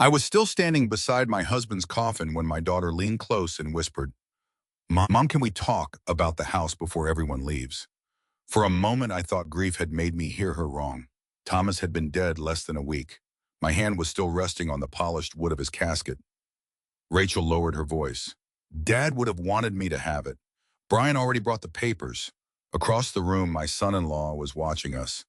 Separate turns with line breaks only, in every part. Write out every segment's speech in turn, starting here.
I was still standing beside my husband's coffin when my daughter leaned close and whispered, Mom, can we talk about the house before everyone leaves? For a moment, I thought grief had made me hear her wrong. Thomas had been dead less than a week. My hand was still resting on the polished wood of his casket. Rachel lowered her voice. Dad would have wanted me to have it. Brian already brought the papers. Across the room, my son-in-law was watching us.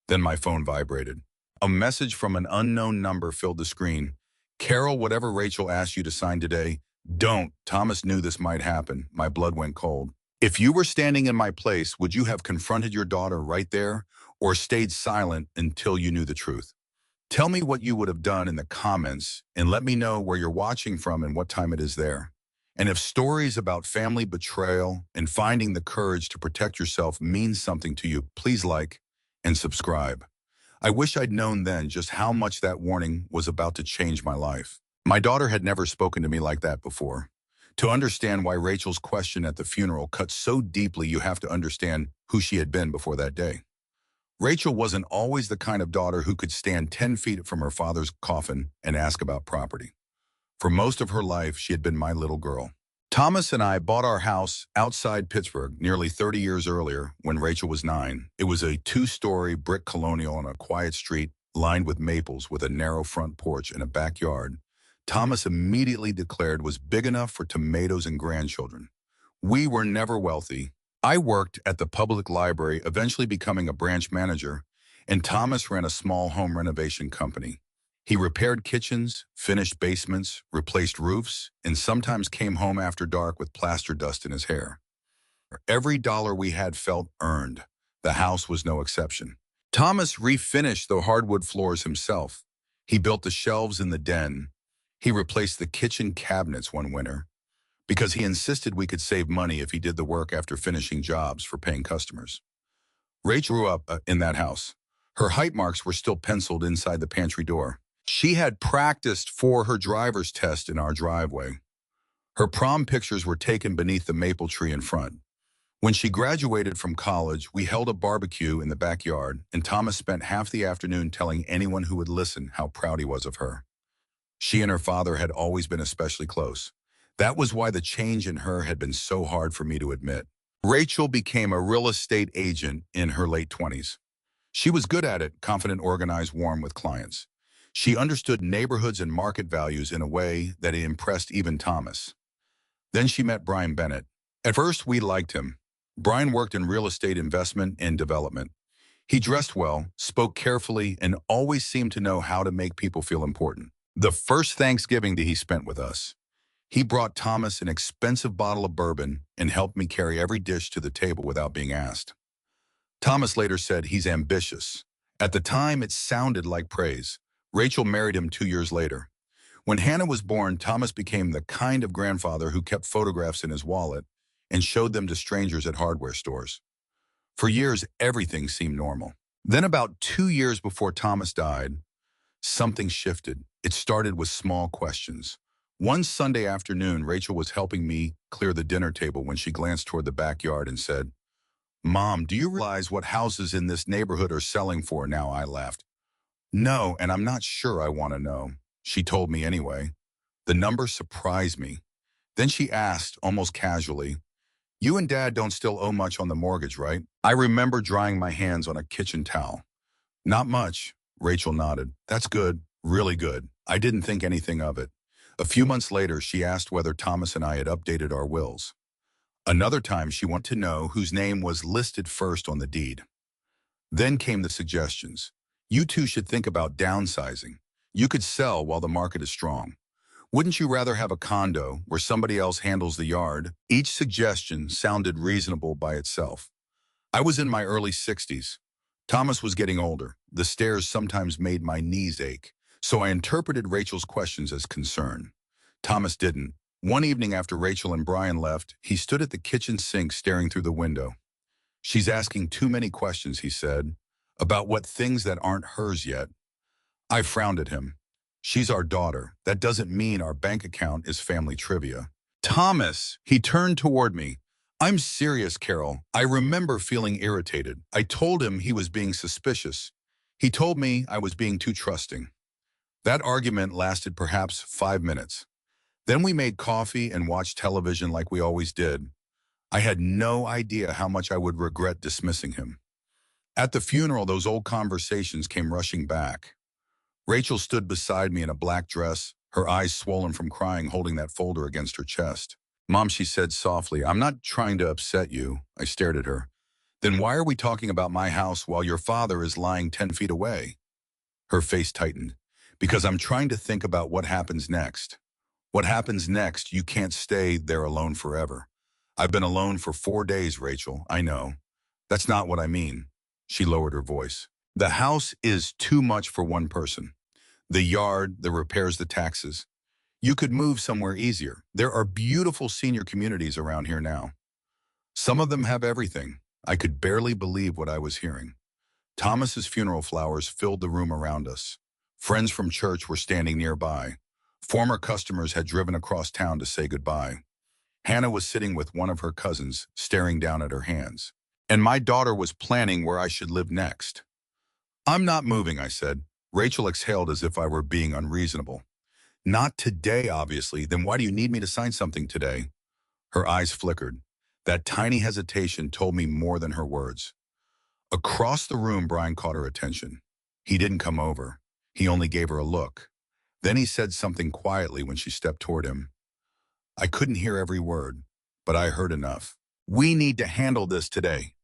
Then my phone vibrated. A message from an unknown number filled the screen. Carol, whatever Rachel asked you to sign today, don't. Thomas knew this might happen. My blood went cold. If you were standing in my place, would you have confronted your daughter right there or stayed silent until you knew the truth? Tell me what you would have done in the comments and let me know where you're watching from and what time it is there. And if stories about family betrayal and finding the courage to protect yourself means something to you, please like and subscribe. I wish I'd known then just how much that warning was about to change my life. My daughter had never spoken to me like that before. To understand why Rachel's question at the funeral cut so deeply, you have to understand who she had been before that day. Rachel wasn't always the kind of daughter who could stand 10 feet from her father's coffin and ask about property. For most of her life, she had been my little girl. Thomas and I bought our house outside Pittsburgh nearly 30 years earlier when Rachel was 9. It was a 2-story brick colonial on a quiet street lined with maples with a narrow front porch and a backyard. Thomas immediately declared was big enough for tomatoes and grandchildren. We were never wealthy. I worked at the public library, eventually becoming a branch manager, and Thomas ran a small home renovation company. He repaired kitchens, finished basements, replaced roofs, and sometimes came home after dark with plaster dust in his hair. Every dollar we had felt earned. The house was no exception. Thomas refinished the hardwood floors himself. He built the shelves in the den. He replaced the kitchen cabinets one winter, because he insisted we could save money if he did the work after finishing jobs for paying customers. Rachel grew up in that house. Her height marks were still penciled inside the pantry door. She had practiced for her driver's test in our driveway. Her prom pictures were taken beneath the maple tree in front. When she graduated from college, we held a barbecue in the backyard, and Thomas spent half the afternoon telling anyone who would listen how proud he was of her. She and her father had always been especially close. That was why the change in her had been so hard for me to admit. Rachel became a real estate agent in her late 20s. She was good at it, confident, organized, warm with clients. She understood neighborhoods and market values in a way that it impressed even Thomas. Then she met Brian Bennett. At first, we liked him. Brian worked in real estate investment and development. He dressed well, spoke carefully, and always seemed to know how to make people feel important. The first Thanksgiving that he spent with us, he brought Thomas an expensive bottle of bourbon and helped me carry every dish to the table without being asked. Thomas later said he's ambitious. At the time, it sounded like praise. Rachel married him 2 years later. When Hannah was born, Thomas became the kind of grandfather who kept photographs in his wallet and showed them to strangers at hardware stores. For years, everything seemed normal. Then about 2 years before Thomas died, something shifted. It started with small questions. One Sunday afternoon, Rachel was helping me clear the dinner table when she glanced toward the backyard and said, Mom, do you realize what houses in this neighborhood are selling for now? I laughed. No, and I'm not sure I want to know. She told me anyway. The number surprised me. Then she asked, almost casually, You and Dad don't still owe much on the mortgage, right? I remember drying my hands on a kitchen towel. Not much, Rachel nodded. That's good, really good. I didn't think anything of it. A few months later, she asked whether Thomas and I had updated our wills. Another time, she wanted to know whose name was listed first on the deed. Then came the suggestions. You two should think about downsizing. You could sell while the market is strong. Wouldn't you rather have a condo where somebody else handles the yard? Each suggestion sounded reasonable by itself. I was in my early 60s. Thomas was getting older. The stairs sometimes made my knees ache. So I interpreted Rachel's questions as concern. Thomas didn't. One evening after Rachel and Brian left, he stood at the kitchen sink staring through the window. She's asking too many questions, he said, about what things that aren't hers yet. I frowned at him. She's our daughter. That doesn't mean our bank account is family trivia. Thomas, he turned toward me. I'm serious, Carol. I remember feeling irritated. I told him he was being suspicious. He told me I was being too trusting. That argument lasted perhaps 5 minutes. Then we made coffee and watched television like we always did. I had no idea how much I would regret dismissing him. At the funeral, those old conversations came rushing back. Rachel stood beside me in a black dress, her eyes swollen from crying, holding that folder against her chest. "Mom," she said softly, "I'm not trying to upset you." I stared at her. "Then why are we talking about my house while your father is lying 10 feet away?" Her face tightened. "Because I'm trying to think about what happens next. What happens next, you can't stay there alone forever. I've been alone for 4 days, Rachel, I know. That's not what I mean." She lowered her voice. "The house is too much for one person. The yard, the repairs, the taxes. You could move somewhere easier. There are beautiful senior communities around here now. Some of them have everything." I could barely believe what I was hearing. Thomas's funeral flowers filled the room around us. Friends from church were standing nearby. Former customers had driven across town to say goodbye. Hannah was sitting with one of her cousins, staring down at her hands. And my daughter was planning where I should live next. "I'm not moving," I said. Rachel exhaled as if I were being unreasonable. "Not today, obviously. Then why do you need me to sign something today?" Her eyes flickered. That tiny hesitation told me more than her words. Across the room, Brian caught her attention. He didn't come over. He only gave her a look. Then he said something quietly when she stepped toward him. I couldn't hear every word, but I heard enough. "We need to handle this today."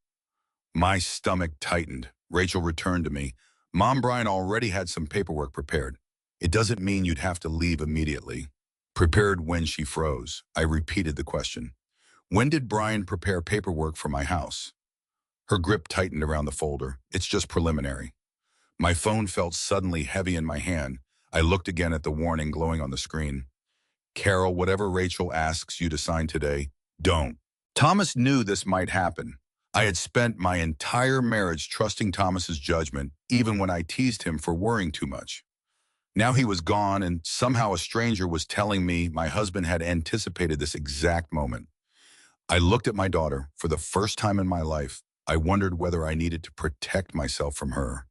My stomach tightened. Rachel returned to me. "Mom, Brian already had some paperwork prepared. It doesn't mean you'd have to leave immediately." Prepared when? She froze. I repeated the question. "When did Brian prepare paperwork for my house?" Her grip tightened around the folder. "It's just preliminary." My phone felt suddenly heavy in my hand. I looked again at the warning glowing on the screen. "Carol, whatever Rachel asks you to sign today, don't." Thomas knew this might happen. I had spent my entire marriage trusting Thomas's judgment, even when I teased him for worrying too much. Now he was gone, and somehow a stranger was telling me my husband had anticipated this exact moment. I looked at my daughter. For the first time in my life, I wondered whether I needed to protect myself from her.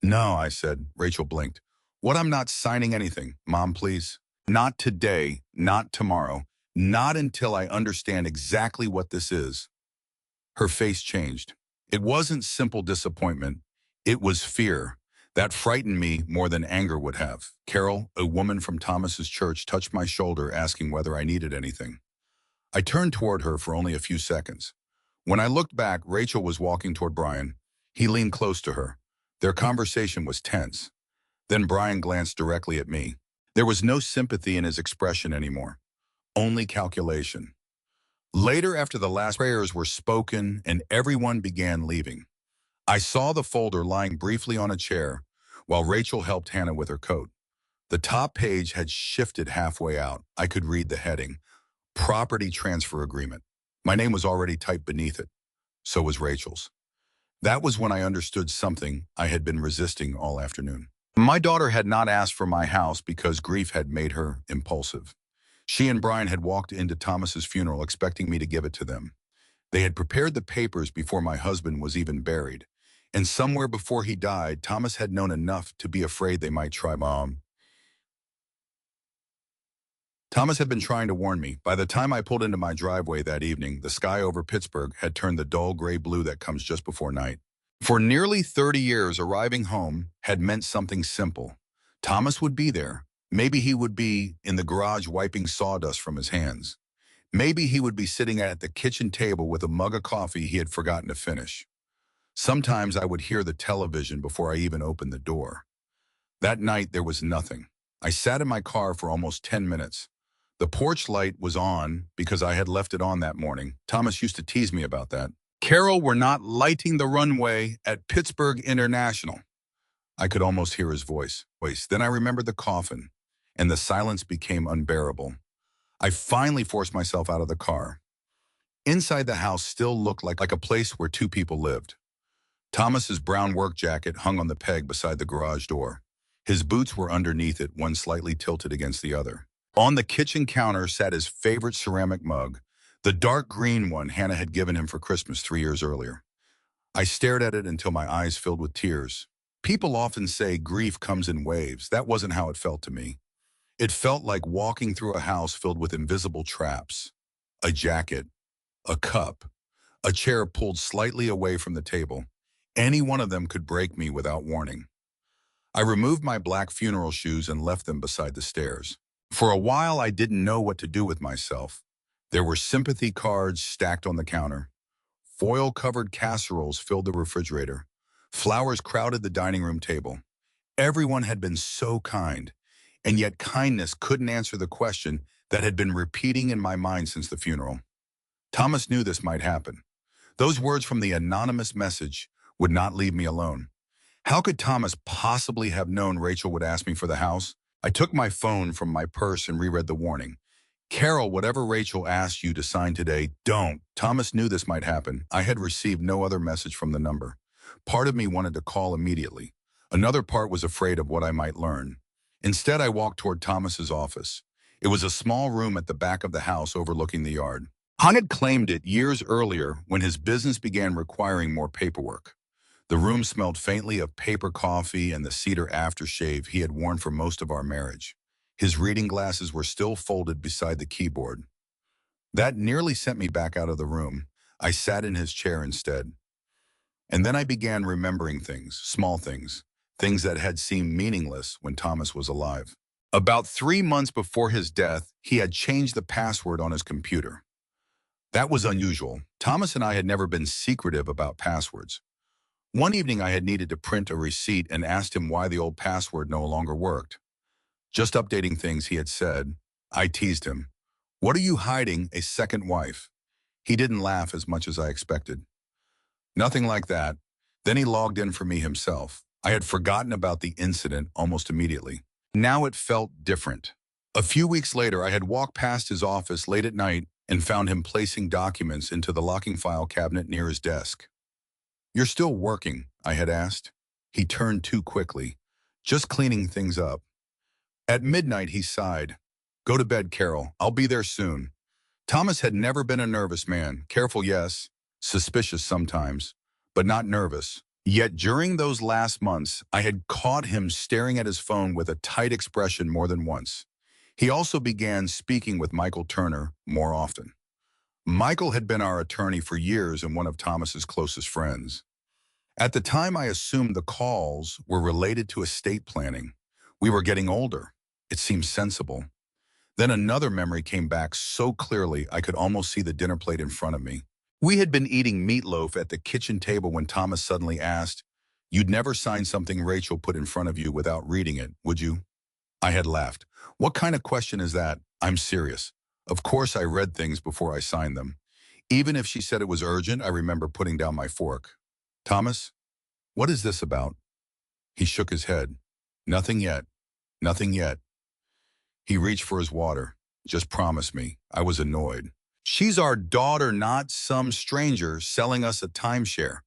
"No," I said. Rachel blinked. "What? I'm not signing anything. Mom, please. Not today, not tomorrow, not until I understand exactly what this is." Her face changed. It wasn't simple disappointment. It was fear. That frightened me more than anger would have. Carol, a woman from Thomas's church, touched my shoulder asking whether I needed anything. I turned toward her for only a few seconds. When I looked back, Rachel was walking toward Brian. He leaned close to her. Their conversation was tense. Then Brian glanced directly at me. There was no sympathy in his expression anymore, only calculation. Later, after the last prayers were spoken and everyone began leaving, I saw the folder lying briefly on a chair while Rachel helped Hannah with her coat. The top page had shifted halfway out. I could read the heading, Property Transfer Agreement. My name was already typed beneath it. So was Rachel's. That was when I understood something I had been resisting all afternoon. My daughter had not asked for my house because grief had made her impulsive. She and Brian had walked into Thomas's funeral expecting me to give it to them. They had prepared the papers before my husband was even buried. And somewhere before he died, Thomas had known enough to be afraid they might try Mom. Thomas had been trying to warn me. By the time I pulled into my driveway that evening, the sky over Pittsburgh had turned the dull gray blue that comes just before night. For nearly 30 years, arriving home had meant something simple. Thomas would be there. Maybe he would be in the garage wiping sawdust from his hands. Maybe he would be sitting at the kitchen table with a mug of coffee he had forgotten to finish. Sometimes I would hear the television before I even opened the door. That night, there was nothing. I sat in my car for almost 10 minutes. The porch light was on because I had left it on that morning. Thomas used to tease me about that. "Carol, we're not lighting the runway at Pittsburgh International." I could almost hear his voice. Then I remembered the coffin, and the silence became unbearable. I finally forced myself out of the car. Inside the house still looked like a place where two people lived. Thomas's brown work jacket hung on the peg beside the garage door. His boots were underneath it, one slightly tilted against the other. On the kitchen counter sat his favorite ceramic mug, the dark green one Hannah had given him for Christmas 3 years earlier. I stared at it until my eyes filled with tears. People often say grief comes in waves. That wasn't how it felt to me. It felt like walking through a house filled with invisible traps. A jacket, a cup, a chair pulled slightly away from the table. Any one of them could break me without warning. I removed my black funeral shoes and left them beside the stairs. For a while, I didn't know what to do with myself. There were sympathy cards stacked on the counter. Foil-covered casseroles filled the refrigerator. Flowers crowded the dining room table. Everyone had been so kind, and yet kindness couldn't answer the question that had been repeating in my mind since the funeral. Thomas knew this might happen. Those words from the anonymous message would not leave me alone. How could Thomas possibly have known Rachel would ask me for the house? I took my phone from my purse and reread the warning. Carol, whatever Rachel asked you to sign today, don't. Thomas knew this might happen. I had received no other message from the number. Part of me wanted to call immediately. Another part was afraid of what I might learn. Instead, I walked toward Thomas's office. It was a small room at the back of the house overlooking the yard. Hung had claimed it years earlier when his business began requiring more paperwork. The room smelled faintly of paper coffee and the cedar aftershave he had worn for most of our marriage. His reading glasses were still folded beside the keyboard. That nearly sent me back out of the room. I sat in his chair instead. And then I began remembering things, small things, things that had seemed meaningless when Thomas was alive. About 3 months before his death, he had changed the password on his computer. That was unusual. Thomas and I had never been secretive about passwords. One evening I had needed to print a receipt and asked him why the old password no longer worked. Just updating things, he had said. I teased him. What are you hiding, a second wife? He didn't laugh as much as I expected. Nothing like that. Then he logged in for me himself. I had forgotten about the incident almost immediately. Now it felt different. A few weeks later, I had walked past his office late at night and found him placing documents into the locking file cabinet near his desk. You're still working, I had asked. He turned too quickly. Just cleaning things up. At midnight, he sighed. Go to bed, Carol. I'll be there soon. Thomas had never been a nervous man. Careful, yes. Suspicious sometimes, but not nervous. Yet during those last months, I had caught him staring at his phone with a tight expression more than once. He also began speaking with Michael Turner more often. Michael had been our attorney for years and one of Thomas's closest friends. At the time, I assumed the calls were related to estate planning. We were getting older. It seemed sensible. Then another memory came back so clearly I could almost see the dinner plate in front of me. We had been eating meatloaf at the kitchen table when Thomas suddenly asked, You'd never sign something Rachel put in front of you without reading it, would you? I had laughed. What kind of question is that? I'm serious. Of course I read things before I signed them. Even if she said it was urgent, I remember putting down my fork. Thomas, what is this about? He shook his head. Nothing yet. Nothing yet. He reached for his water. Just promise me. I was annoyed. She's our daughter, not some stranger selling us a timeshare.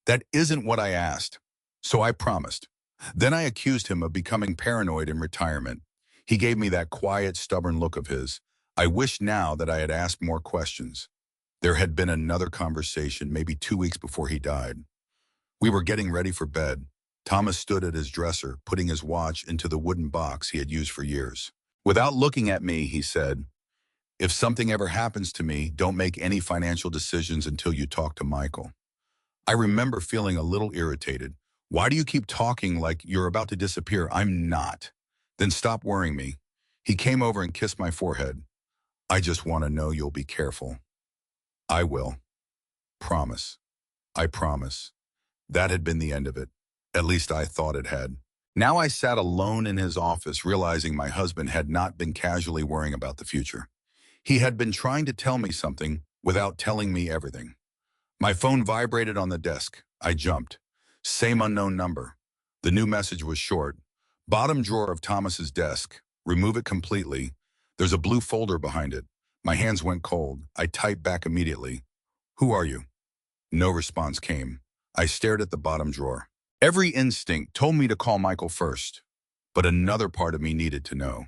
That isn't what I asked. So I promised. Then I accused him of becoming paranoid in retirement. He gave me that quiet, stubborn look of his. I wished now that I had asked more questions. There had been another conversation, maybe 2 weeks before he died. We were getting ready for bed. Thomas stood at his dresser, putting his watch into the wooden box he had used for years. Without looking at me, he said, If something ever happens to me, don't make any financial decisions until you talk to Michael. I remember feeling a little irritated. Why do you keep talking like you're about to disappear? I'm not. Then stop worrying me. He came over and kissed my forehead. I just want to know you'll be careful. I will. Promise. I promise. That had been the end of it. At least I thought it had. Now I sat alone in his office, realizing my husband had not been casually worrying about the future. He had been trying to tell me something without telling me everything. My phone vibrated on the desk. I jumped. Same unknown number. The new message was short. Bottom drawer of Thomas's desk. Remove it completely. There's a blue folder behind it. My hands went cold. I typed back immediately. Who are you? No response came. I stared at the bottom drawer. Every instinct told me to call Michael first, but another part of me needed to know.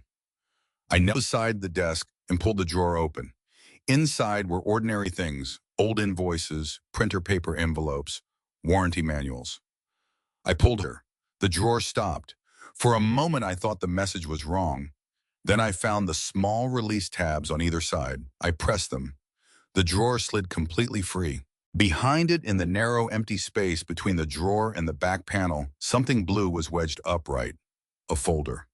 I knelt beside the desk and pulled the drawer open. Inside were ordinary things, old invoices, printer paper envelopes, warranty manuals. I pulled her. The drawer stopped. For a moment, I thought the message was wrong. Then I found the small release tabs on either side. I pressed them. The drawer slid completely free. Behind it, in the narrow, empty space between the drawer and the back panel, something blue was wedged upright. A folder.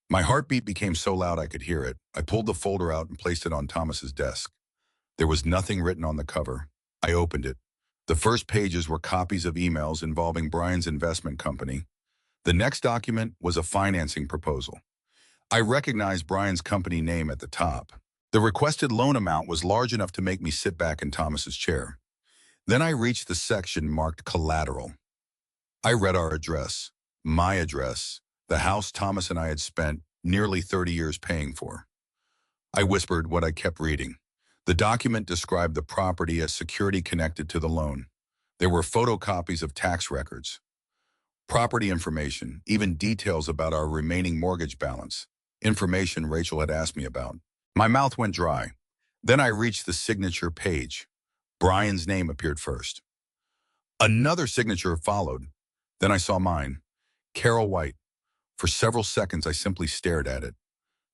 My heartbeat became so loud I could hear it. I pulled the folder out and placed it on Thomas's desk. There was nothing written on the cover. I opened it. The first pages were copies of emails involving Brian's investment company. The next document was a financing proposal. I recognized Brian's company name at the top. The requested loan amount was large enough to make me sit back in Thomas's chair. Then I reached the section marked collateral. I read our address, my address, the house Thomas and I had spent nearly 30 years paying for. I whispered what I kept reading. The document described the property as security connected to the loan. There were photocopies of tax records, property information, even details about our remaining mortgage balance, information Rachel had asked me about. My mouth went dry. Then I reached the signature page. Brian's name appeared first. Another signature followed. Then I saw mine, Carol White. For several seconds, I simply stared at it.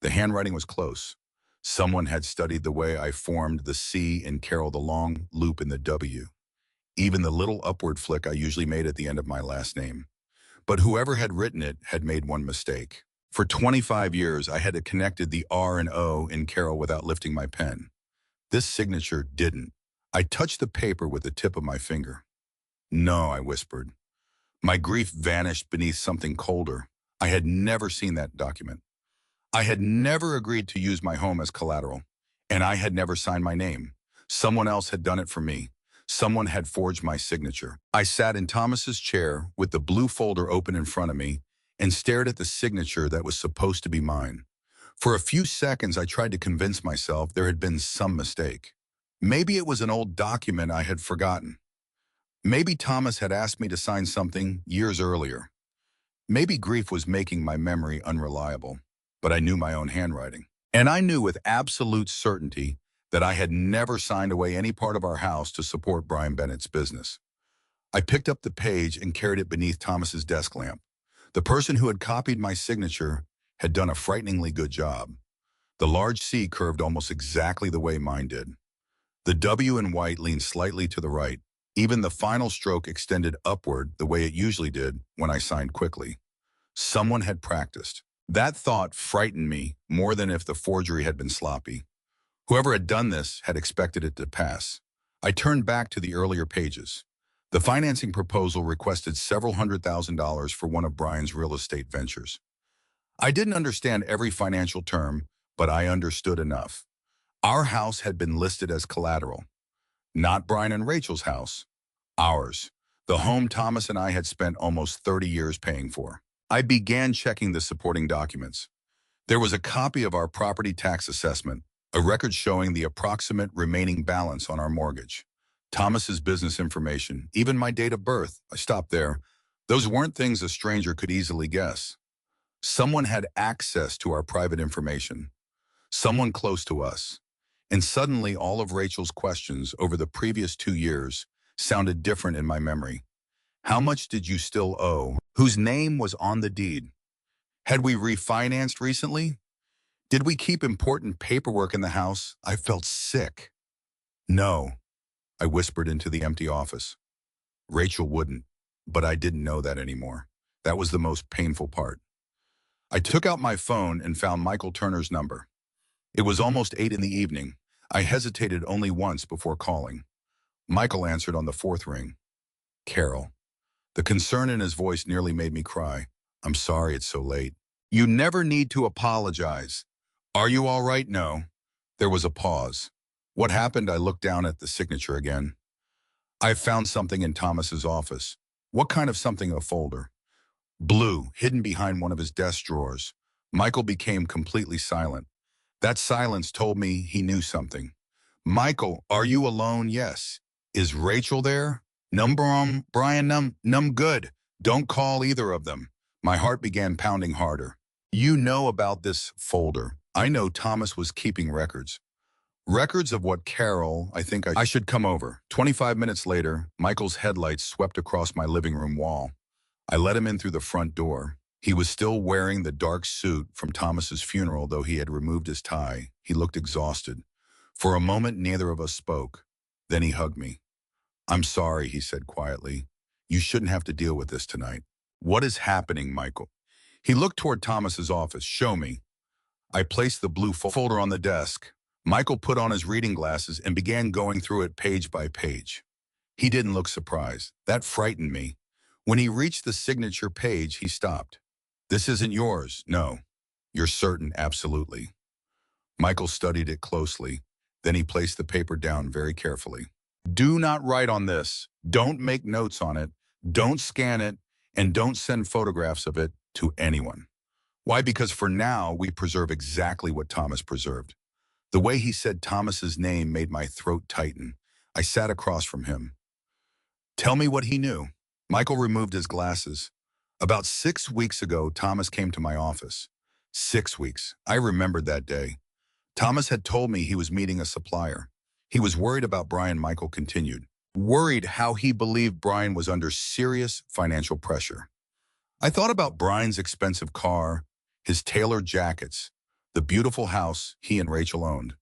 The handwriting was close. Someone had studied the way I formed the C in Carol, the long loop in the W, even the little upward flick I usually made at the end of my last name. But whoever had written it had made one mistake. For 25 years, I had connected the R and O in Carol without lifting my pen. This signature didn't. I touched the paper with the tip of my finger. No, I whispered. My grief vanished beneath something colder. I had never seen that document. I had never agreed to use my home as collateral, and I had never signed my name. Someone else had done it for me. Someone had forged my signature. I sat in Thomas's chair with the blue folder open in front of me and stared at the signature that was supposed to be mine. For a few seconds, I tried to convince myself there had been some mistake. Maybe it was an old document I had forgotten. Maybe Thomas had asked me to sign something years earlier. Maybe grief was making my memory unreliable, but I knew my own handwriting. And I knew with absolute certainty that I had never signed away any part of our house to support Brian Bennett's business. I picked up the page and carried it beneath Thomas's desk lamp. The person who had copied my signature had done a frighteningly good job. The large C curved almost exactly the way mine did. The W in white leaned slightly to the right. Even the final stroke extended upward the way it usually did when I signed quickly. Someone had practiced. That thought frightened me more than if the forgery had been sloppy. Whoever had done this had expected it to pass. I turned back to the earlier pages. The financing proposal requested several $100,000 for one of Brian's real estate ventures. I didn't understand every financial term, but I understood enough. Our house had been listed as collateral. Not Brian and Rachel's house. Ours. The home Thomas and I had spent almost 30 years paying for. I began checking the supporting documents. There was a copy of our property tax assessment, a record showing the approximate remaining balance on our mortgage. Thomas's business information, even my date of birth. I stopped there. Those weren't things a stranger could easily guess. Someone had access to our private information. Someone close to us. And suddenly all of Rachel's questions over the previous 2 years sounded different in my memory. How much did you still owe? Whose name was on the deed? Had we refinanced recently? Did we keep important paperwork in the house? I felt sick. No, I whispered into the empty office. Rachel wouldn't, but I didn't know that anymore. That was the most painful part. I took out my phone and found Michael Turner's number. It was almost 8 in the evening. I hesitated only once before calling. Michael answered on the 4th ring. Carol. The concern in his voice nearly made me cry. I'm sorry it's so late. You never need to apologize. Are you all right? No. There was a pause. What happened? I looked down at the signature again. I found something in Thomas's office. What kind of something? A folder. Blue, hidden behind one of his desk drawers. Michael became completely silent. That silence told me he knew something. Michael, are you alone? Yes. Is Rachel there? Brian, good. Don't call either of them. My heart began pounding harder. You know about this folder. I know Thomas was keeping records. Records of what? Carol, I think I should come over. 25 minutes later, Michael's headlights swept across my living room wall. I let him in through the front door. He was still wearing the dark suit from Thomas's funeral, though he had removed his tie. He looked exhausted. For a moment, neither of us spoke. Then he hugged me. "I'm sorry," he said quietly. "You shouldn't have to deal with this tonight." "What is happening, Michael?" He looked toward Thomas's office. "Show me." I placed the blue folder on the desk. Michael put on his reading glasses and began going through it page by page. He didn't look surprised. That frightened me. When he reached the signature page, he stopped. "This isn't yours." "No." "You're certain?" "Absolutely." Michael studied it closely. Then he placed the paper down very carefully. "Do not write on this. Don't make notes on it. Don't scan it. And don't send photographs of it to anyone." Why? Because for now, we preserve exactly what Thomas preserved. The way he said Thomas's name made my throat tighten. I sat across from him. "Tell me what he knew." Michael removed his glasses. "About 6 weeks ago, Thomas came to my office." 6 weeks. I remembered that day. Thomas had told me he was meeting a supplier. He was worried about Brian, Michael continued. Worried how he believed Brian was under serious financial pressure. I thought about Brian's expensive car, his tailored jackets, the beautiful house he and Rachel owned.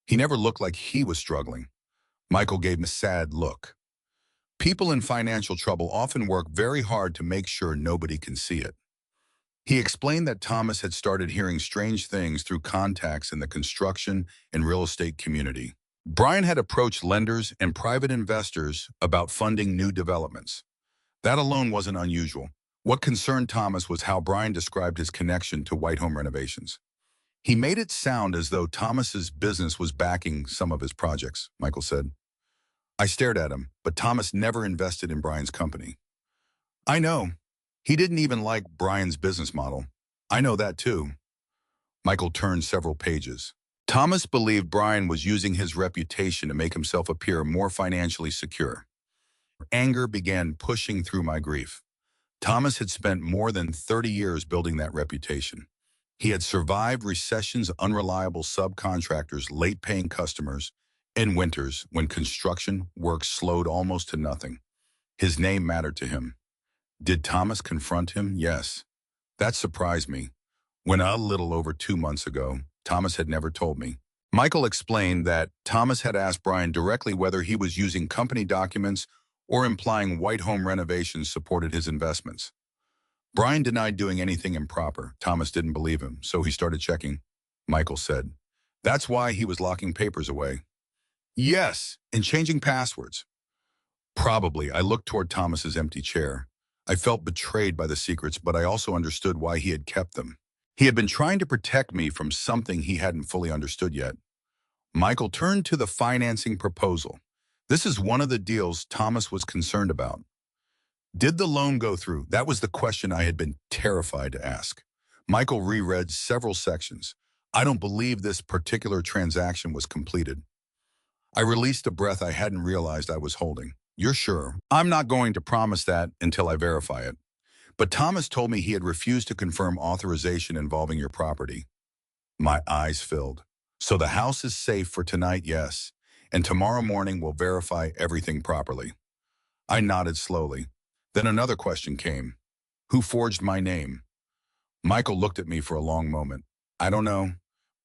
He never looked like he was struggling. Michael gave me a sad look. People in financial trouble often work very hard to make sure nobody can see it. He explained that Thomas had started hearing strange things through contacts in the construction and real estate community. Brian had approached lenders and private investors about funding new developments. That alone wasn't unusual. What concerned Thomas was how Brian described his connection to White Home renovations. He made it sound as though Thomas's business was backing some of his projects, Michael said. I stared at him, but Thomas never invested in Brian's company. I know. He didn't even like Brian's business model. I know that too. Michael turned several pages. Thomas believed Brian was using his reputation to make himself appear more financially secure. Anger began pushing through my grief. Thomas had spent more than 30 years building that reputation. He had survived recessions, unreliable subcontractors, late-paying customers, and winters when construction work slowed almost to nothing. His name mattered to him. Did Thomas confront him? Yes. That surprised me. When a little over 2 months ago, Thomas had never told me. Michael explained that Thomas had asked Brian directly whether he was using company documents or implying White Home renovations supported his investments. Brian denied doing anything improper. Thomas didn't believe him, so he started checking. Michael said, "That's why he was locking papers away." Yes, and changing passwords. Probably. I looked toward Thomas's empty chair. I felt betrayed by the secrets, but I also understood why he had kept them. He had been trying to protect me from something he hadn't fully understood yet. Michael turned to the financing proposal. This is one of the deals Thomas was concerned about. Did the loan go through? That was the question I had been terrified to ask. Michael reread several sections. I don't believe this particular transaction was completed. I released a breath I hadn't realized I was holding. You're sure? I'm not going to promise that until I verify it. But Thomas told me he had refused to confirm authorization involving your property. My eyes filled. So the house is safe for tonight, yes. And tomorrow morning we'll verify everything properly. I nodded slowly. Then another question came. Who forged my name? Michael looked at me for a long moment. I don't know.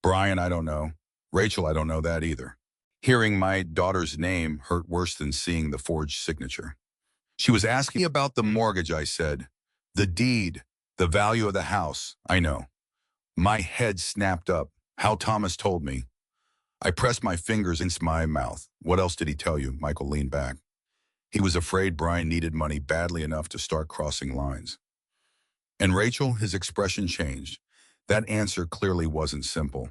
Brian, I don't know. Rachel, I don't know that either. Hearing my daughter's name hurt worse than seeing the forged signature. She was asking about the mortgage, I said. The deed, the value of the house, I know. My head snapped up. How Thomas told me. I pressed my fingers into my mouth. What else did he tell you? Michael leaned back. He was afraid Brian needed money badly enough to start crossing lines. And Rachel, his expression changed. That answer clearly wasn't simple.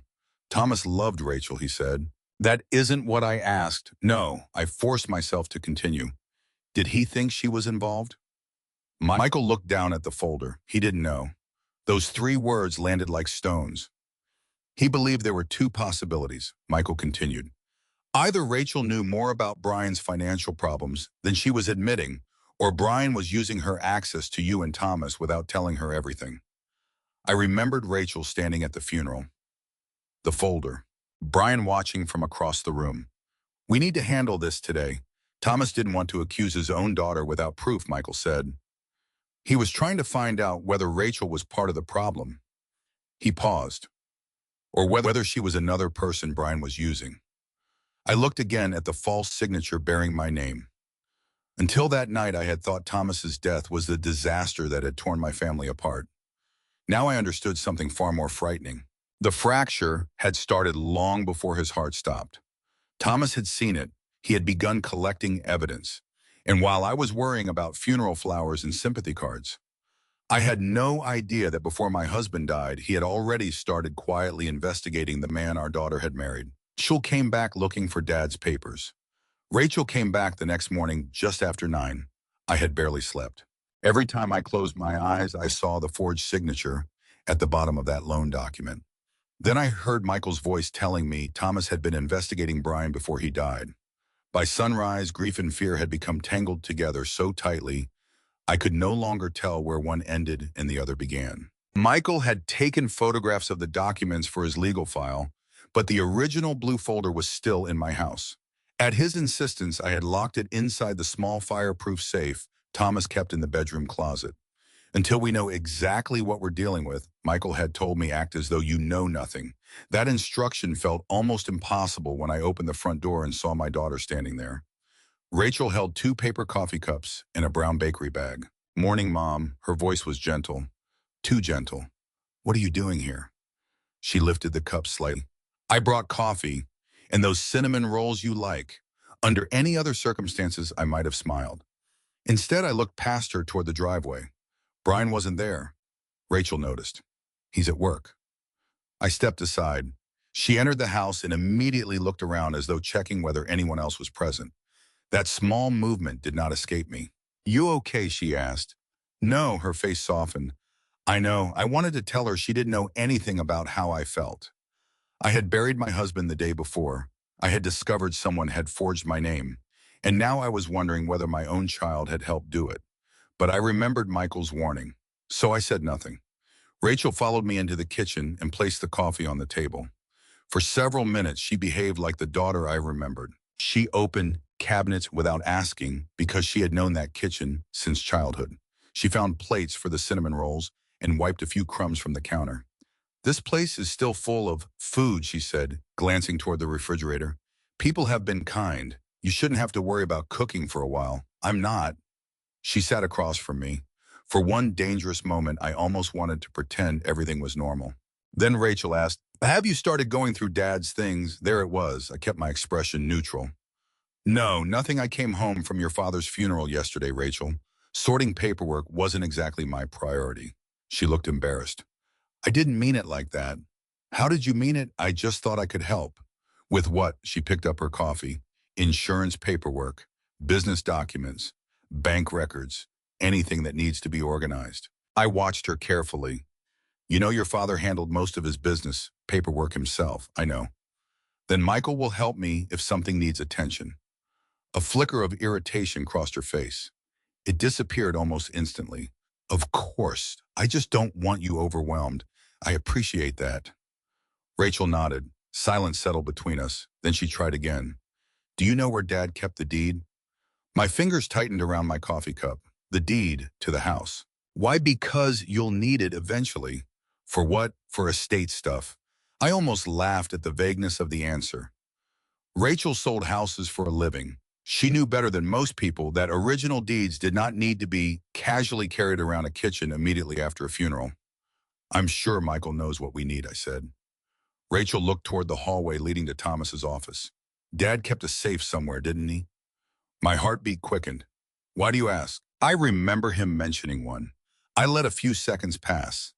Thomas loved Rachel, he said. That isn't what I asked. No, I forced myself to continue. Did he think she was involved? Michael looked down at the folder. He didn't know. Those 3 words landed like stones. He believed there were 2 possibilities, Michael continued. Either Rachel knew more about Brian's financial problems than she was admitting, or Brian was using her access to you and Thomas without telling her everything. I remembered Rachel standing at the funeral. The folder. Brian watching from across the room. We need to handle this today. Thomas didn't want to accuse his own daughter without proof, Michael said. He was trying to find out whether Rachel was part of the problem. He paused, or whether she was another person Brian was using. I looked again at the false signature bearing my name. Until that night, I had thought Thomas's death was the disaster that had torn my family apart. Now I understood something far more frightening. The fracture had started long before his heart stopped. Thomas had seen it. He had begun collecting evidence. And while I was worrying about funeral flowers and sympathy cards, I had no idea that before my husband died, he had already started quietly investigating the man our daughter had married. Rachel came back looking for Dad's papers. Rachel came back the next morning just after 9. I had barely slept. Every time I closed my eyes, I saw the forged signature at the bottom of that loan document. Then I heard Michael's voice telling me Thomas had been investigating Brian before he died. By sunrise, grief and fear had become tangled together so tightly, I could no longer tell where one ended and the other began. Michael had taken photographs of the documents for his legal file, but the original blue folder was still in my house. At his insistence, I had locked it inside the small fireproof safe Thomas kept in the bedroom closet. Until we know exactly what we're dealing with, Michael had told me act as though you know nothing. That instruction felt almost impossible when I opened the front door and saw my daughter standing there. Rachel held 2 paper coffee cups and a brown bakery bag. "Morning, Mom." Her voice was gentle. Too gentle. "What are you doing here?" She lifted the cup slightly. "I brought coffee and those cinnamon rolls you like." Under any other circumstances, I might have smiled. Instead, I looked past her toward the driveway. Brian wasn't there. Rachel noticed. "He's at work." I stepped aside. She entered the house and immediately looked around as though checking whether anyone else was present. That small movement did not escape me. "You okay?" she asked. "No," her face softened. "I know. I wanted to tell her she didn't know anything about how I felt. I had buried my husband the day before. I had discovered someone had forged my name, and now I was wondering whether my own child had helped do it. But I remembered Michael's warning, so I said nothing." Rachel followed me into the kitchen and placed the coffee on the table. For several minutes, she behaved like the daughter I remembered. She opened cabinets without asking because she had known that kitchen since childhood. She found plates for the cinnamon rolls and wiped a few crumbs from the counter. "This place is still full of food," she said, glancing toward the refrigerator. "People have been kind. You shouldn't have to worry about cooking for a while." "I'm not." She sat across from me. For one dangerous moment, I almost wanted to pretend everything was normal. Then Rachel asked, "Have you started going through Dad's things?" There it was. I kept my expression neutral. "No, nothing. I came home from your father's funeral yesterday, Rachel. Sorting paperwork wasn't exactly my priority." She looked embarrassed. "I didn't mean it like that." "How did you mean it?" "I just thought I could help." "With what?" She picked up her coffee. "Insurance paperwork, business documents, bank records, anything that needs to be organized." I watched her carefully. "You know your father handled most of his business paperwork himself." "I know." "Then Michael will help me if something needs attention." A flicker of irritation crossed her face. It disappeared almost instantly. "Of course, I just don't want you overwhelmed. I appreciate that." Rachel nodded. Silence settled between us. Then she tried again. "Do you know where Dad kept the deed?" My fingers tightened around my coffee cup. "The deed to the house." "Why?" "Because you'll need it eventually." "For what?" "For estate stuff." I almost laughed at the vagueness of the answer. Rachel sold houses for a living. She knew better than most people that original deeds did not need to be casually carried around a kitchen immediately after a funeral. "I'm sure Michael knows what we need," I said. Rachel looked toward the hallway leading to Thomas's office. "Dad kept a safe somewhere, didn't he?" My heartbeat quickened. "Why do you ask?" "I remember him mentioning one." I let a few seconds pass.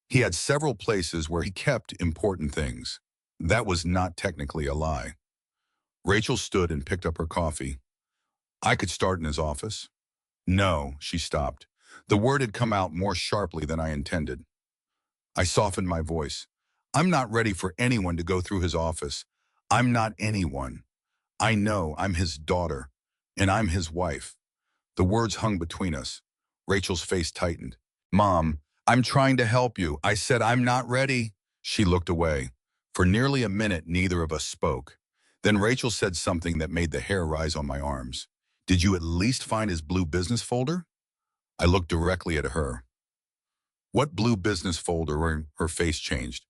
"He had several places where he kept important things." That was not technically a lie. Rachel stood and picked up her coffee. "I could start in his office." "No," she stopped. The word had come out more sharply than I intended. I softened my voice. "I'm not ready for anyone to go through his office. I'm not anyone. I know I'm his daughter, and I'm his wife." The words hung between us. Rachel's face tightened. "Mom, I'm trying to help you." I said, "I'm not ready." She looked away. For nearly a minute, neither of us spoke. Then Rachel said something that made the hair rise on my arms. "Did you at least find his blue business folder?" I looked directly at her. What blue business folder? Her face changed.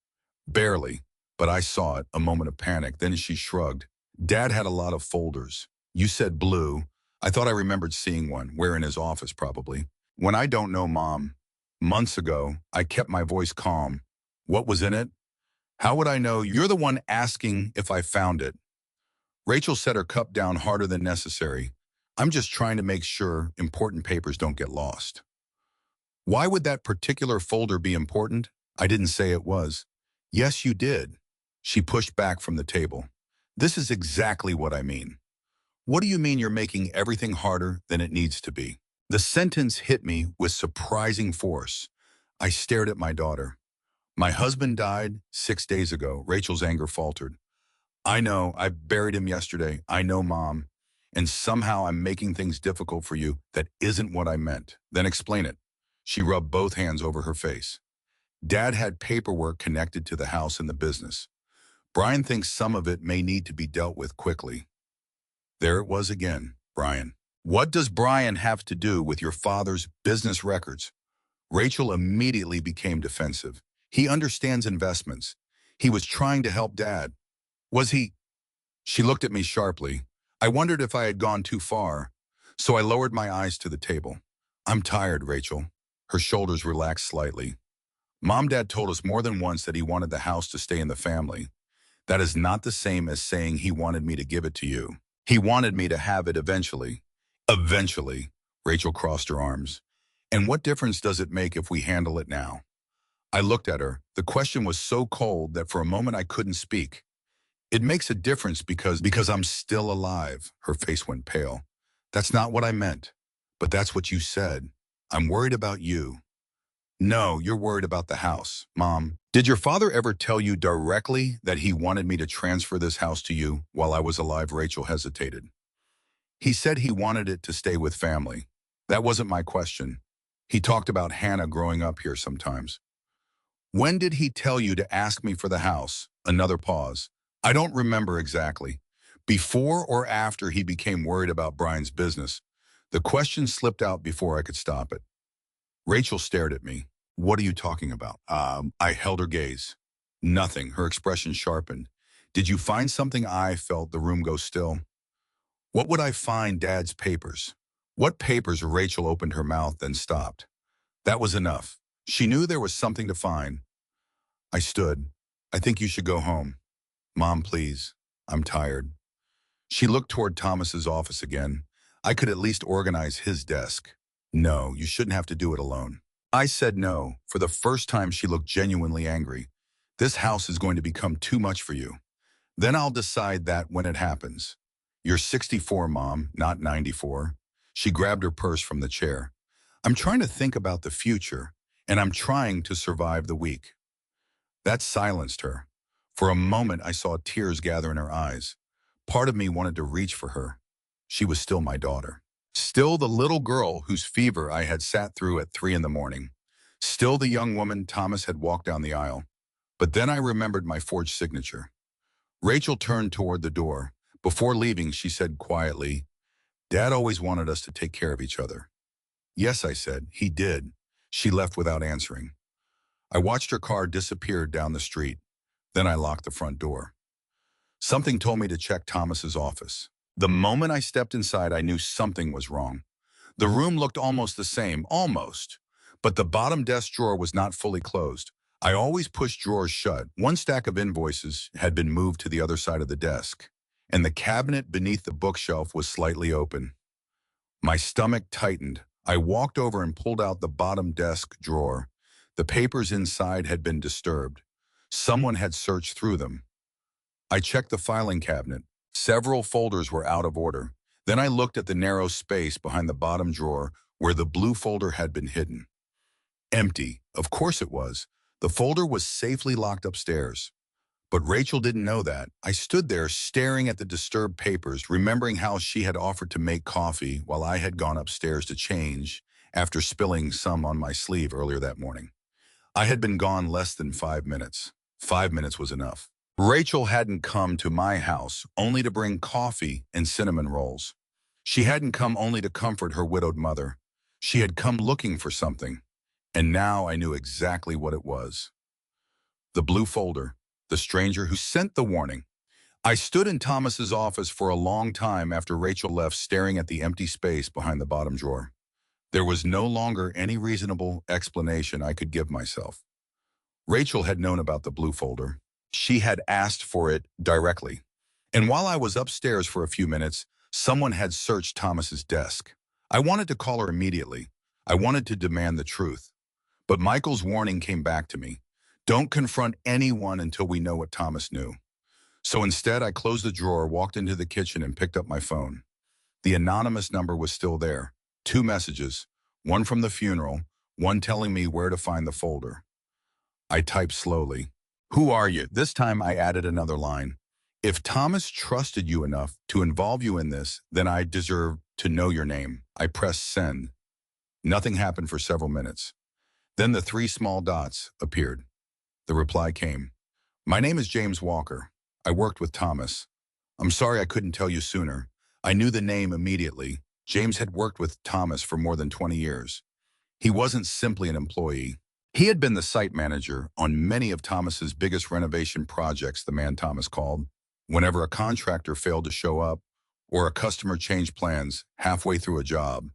Barely, but I saw it, a moment of panic. Then she shrugged. Dad had a lot of folders. You said blue. I thought I remembered seeing one, where in his office probably. When I don't know, Mom. Months ago, I kept my voice calm. What was in it? How would I know? You're the one asking if I found it. Rachel set her cup down harder than necessary. I'm just trying to make sure important papers don't get lost. Why would that particular folder be important? I didn't say it was. Yes, you did. She pushed back from the table. This is exactly what I mean. What do you mean you're making everything harder than it needs to be? The sentence hit me with surprising force. I stared at my daughter. My husband died 6 days ago. Rachel's anger faltered. I know, I buried him yesterday. I know, Mom. And somehow I'm making things difficult for you. That isn't what I meant. Then explain it. She rubbed both hands over her face. Dad had paperwork connected to the house and the business. Brian thinks some of it may need to be dealt with quickly. There it was again, Brian. What does Brian have to do with your father's business records? Rachel immediately became defensive. He understands investments. He was trying to help Dad. Was he? She looked at me sharply. I wondered if I had gone too far, so I lowered my eyes to the table. I'm tired, Rachel. Her shoulders relaxed slightly. Dad told us more than once that he wanted the house to stay in the family. That is not the same as saying he wanted me to give it to you. He wanted me to have it eventually. Eventually, Rachel crossed her arms. And what difference does it make if we handle it now? I looked at her. The question was so cold that for a moment I couldn't speak. It makes a difference because I'm still alive. Her face went pale. That's not what I meant. But that's what you said. I'm worried about you. No, you're worried about the house, Mom. Did your father ever tell you directly that he wanted me to transfer this house to you while I was alive? Rachel hesitated. He said he wanted it to stay with family. That wasn't my question. He talked about Hannah growing up here sometimes. When did he tell you to ask me for the house? Another pause. I don't remember exactly. Before or after he became worried about Brian's business? The question slipped out before I could stop it. Rachel stared at me. What are you talking about? I held her gaze. Nothing. Her expression sharpened. Did you find something? I felt the room go still. What would I find? Dad's papers. What papers? Rachel opened her mouth, then stopped. That was enough. She knew there was something to find. I stood. I think you should go home. Mom, please. I'm tired. She looked toward Thomas's office again. I could at least organize his desk. No, you shouldn't have to do it alone. I said no. For the first time, she looked genuinely angry. This house is going to become too much for you. Then I'll decide that when it happens. You're 64, Mom, not 94. She grabbed her purse from the chair. I'm trying to think about the future, and I'm trying to survive the week. That silenced her. For a moment, I saw tears gather in her eyes. Part of me wanted to reach for her. She was still my daughter. Still the little girl whose fever I had sat through at 3 a.m. Still the young woman Thomas had walked down the aisle. But then I remembered my forged signature. Rachel turned toward the door. Before leaving, she said quietly, Dad always wanted us to take care of each other. Yes, I said, he did. She left without answering. I watched her car disappear down the street. Then I locked the front door. Something told me to check Thomas's office. The moment I stepped inside, I knew something was wrong. The room looked almost the same, almost. But the bottom desk drawer was not fully closed. I always pushed drawers shut. One stack of invoices had been moved to the other side of the desk, and the cabinet beneath the bookshelf was slightly open. My stomach tightened. I walked over and pulled out the bottom desk drawer. The papers inside had been disturbed. Someone had searched through them. I checked the filing cabinet. Several folders were out of order. Then I looked at the narrow space behind the bottom drawer where the blue folder had been hidden. Empty. Of course it was. The folder was safely locked upstairs. But Rachel didn't know that. I stood there staring at the disturbed papers, remembering how she had offered to make coffee while I had gone upstairs to change after spilling some on my sleeve earlier that morning. I had been gone less than 5 minutes. 5 minutes was enough. Rachel hadn't come to my house only to bring coffee and cinnamon rolls. She hadn't come only to comfort her widowed mother. She had come looking for something, and now I knew exactly what it was. The blue folder, the stranger who sent the warning. I stood in Thomas's office for a long time after Rachel left, staring at the empty space behind the bottom drawer. There was no longer any reasonable explanation I could give myself. Rachel had known about the blue folder. She had asked for it directly. And while I was upstairs for a few minutes, someone had searched Thomas's desk. I wanted to call her immediately. I wanted to demand the truth. But Michael's warning came back to me. Don't confront anyone until we know what Thomas knew. So instead, I closed the drawer, walked into the kitchen, and picked up my phone. The anonymous number was still there. 2 messages, one from the funeral, one telling me where to find the folder. I typed slowly. Who are you? This time I added another line. If Thomas trusted you enough to involve you in this, then I deserve to know your name. I pressed send. Nothing happened for several minutes. Then the 3 small dots appeared. The reply came. My name is James Walker. I worked with Thomas. I'm sorry I couldn't tell you sooner. I knew the name immediately. James had worked with Thomas for more than 20 years. He wasn't simply an employee. He had been the site manager on many of Thomas's biggest renovation projects, the man Thomas called. Whenever a contractor failed to show up or a customer changed plans halfway through a job,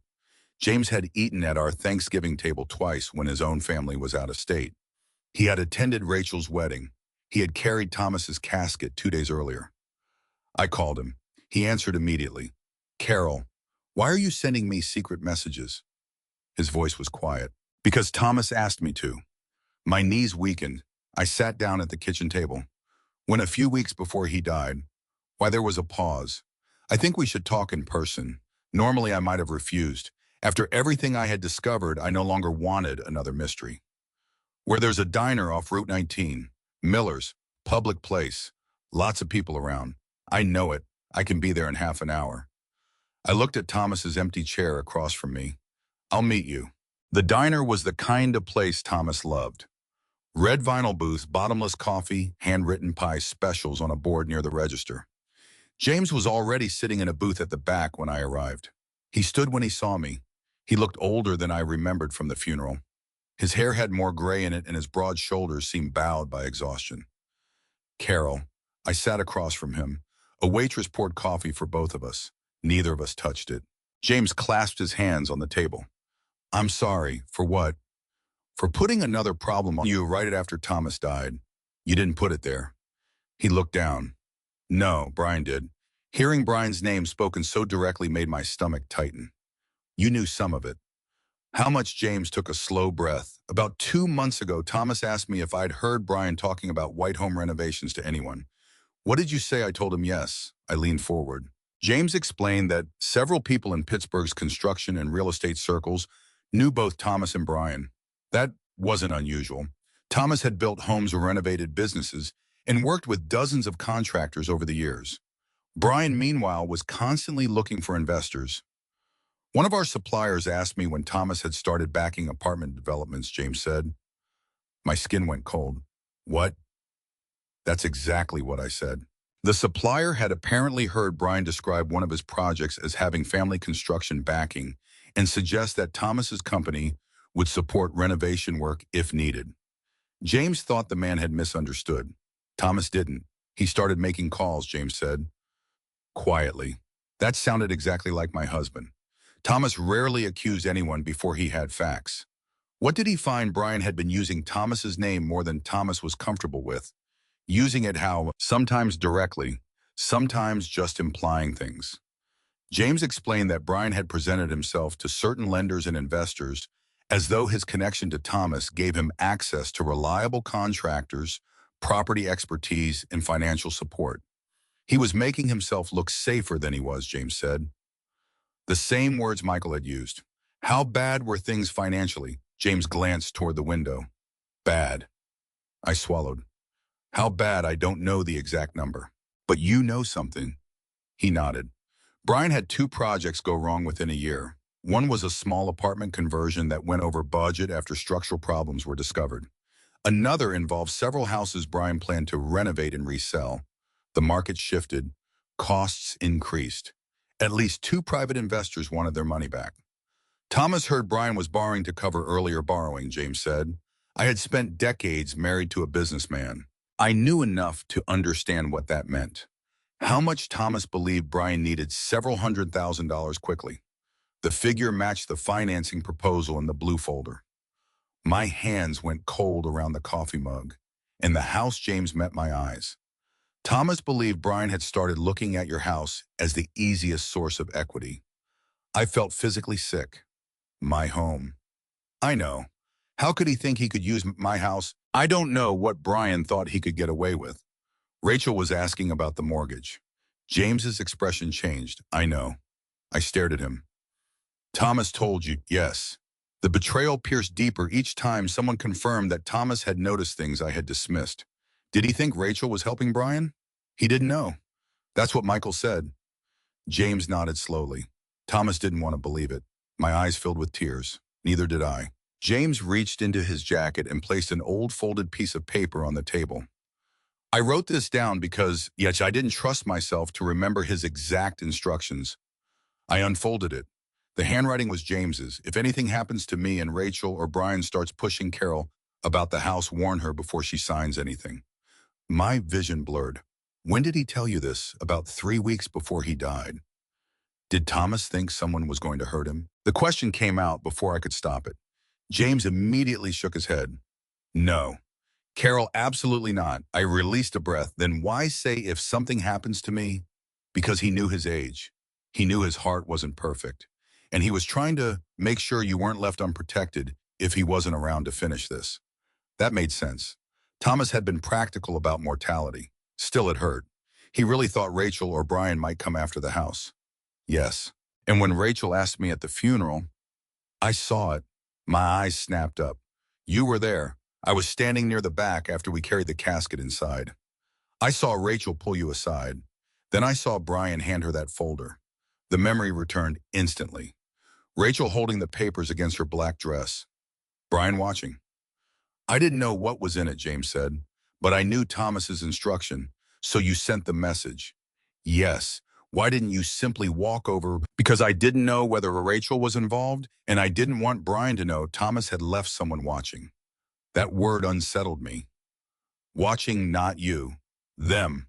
James had eaten at our Thanksgiving table twice when his own family was out of state. He had attended Rachel's wedding. He had carried Thomas's casket 2 days earlier. I called him. He answered immediately. Carol, why are you sending me secret messages? His voice was quiet. Because Thomas asked me to. My knees weakened. I sat down at the kitchen table. When a few weeks before he died, why, there was a pause. I think we should talk in person. Normally I might have refused. After everything I had discovered, I no longer wanted another mystery. Where there's a diner off Route 19, Miller's, public place, lots of people around. I know it. I can be there in half an hour. I looked at Thomas's empty chair across from me. I'll meet you. The diner was the kind of place Thomas loved. Red vinyl booths, bottomless coffee, handwritten pie specials on a board near the register. James was already sitting in a booth at the back when I arrived. He stood when he saw me. He looked older than I remembered from the funeral. His hair had more gray in it, and his broad shoulders seemed bowed by exhaustion. Carol, I sat across from him. A waitress poured coffee for both of us. Neither of us touched it. James clasped his hands on the table. I'm sorry. For what? For putting another problem on you right after Thomas died. You didn't put it there. He looked down. No, Brian did. Hearing Brian's name spoken so directly made my stomach tighten. You knew some of it. How much? James took a slow breath. About 2 months ago, Thomas asked me if I'd heard Brian talking about white home renovations to anyone. What did you say? I told him yes. I leaned forward. James explained that several people in Pittsburgh's construction and real estate circles knew both Thomas and Brian. That wasn't unusual. Thomas had built homes or renovated businesses and worked with dozens of contractors over the years. Brian, meanwhile, was constantly looking for investors. One of our suppliers asked me when Thomas had started backing apartment developments, James said. My skin went cold. What? That's exactly what I said. The supplier had apparently heard Brian describe one of his projects as having family construction backing and suggest that Thomas's company would support renovation work if needed. James thought the man had misunderstood. Thomas didn't. He started making calls, James said. Quietly. That sounded exactly like my husband. Thomas rarely accused anyone before he had facts. What did he find? Brian had been using Thomas's name more than Thomas was comfortable with. Using it how? Sometimes directly, sometimes just implying things. James explained that Brian had presented himself to certain lenders and investors as though his connection to Thomas gave him access to reliable contractors, property expertise, and financial support. He was making himself look safer than he was, James said. The same words Michael had used. How bad were things financially? James glanced toward the window. Bad. I swallowed. How bad? I don't know the exact number. But you know something. He nodded. Brian had 2 projects go wrong within a year. One was a small apartment conversion that went over budget after structural problems were discovered. Another involved several houses Brian planned to renovate and resell. The market shifted. Costs increased. At least 2 private investors wanted their money back. Thomas heard Brian was borrowing to cover earlier borrowing, James said. I had spent decades married to a businessman. I knew enough to understand what that meant. How much Thomas believed Brian needed several $100,000 quickly. The figure matched the financing proposal in the blue folder. My hands went cold around the coffee mug. In the house, James met my eyes. Thomas believed Brian had started looking at your house as the easiest source of equity. I felt physically sick. My home. I know. How could he think he could use my house? I don't know what Brian thought he could get away with. Rachel was asking about the mortgage. James's expression changed. I know. I stared at him. Thomas told you, yes. The betrayal pierced deeper each time someone confirmed that Thomas had noticed things I had dismissed. Did he think Rachel was helping Brian? He didn't know. That's what Michael said. James nodded slowly. Thomas didn't want to believe it. My eyes filled with tears. Neither did I. James reached into his jacket and placed an old folded piece of paper on the table. I wrote this down because, yes, I didn't trust myself to remember his exact instructions. I unfolded it. The handwriting was James's. If anything happens to me and Rachel or Brian starts pushing Carol about the house, warn her before she signs anything. My vision blurred. When did he tell you this? About 3 weeks before he died. Did Thomas think someone was going to hurt him? The question came out before I could stop it. James immediately shook his head. No. Carol, absolutely not. I released a breath. Then why say if something happens to me? Because he knew his age. He knew his heart wasn't perfect. And he was trying to make sure you weren't left unprotected if he wasn't around to finish this. That made sense. Thomas had been practical about mortality. Still, it hurt. He really thought Rachel or Brian might come after the house. Yes. And when Rachel asked me at the funeral, I saw it. My eyes snapped up. You were there. I was standing near the back after we carried the casket inside. I saw Rachel pull you aside. Then I saw Brian hand her that folder. The memory returned instantly. Rachel holding the papers against her black dress. Brian watching. I didn't know what was in it, James said, but I knew Thomas's instruction, so you sent the message. Yes. Why didn't you simply walk over? Because I didn't know whether Rachel was involved, and I didn't want Brian to know Thomas had left someone watching. That word unsettled me. Watching, not you. Them.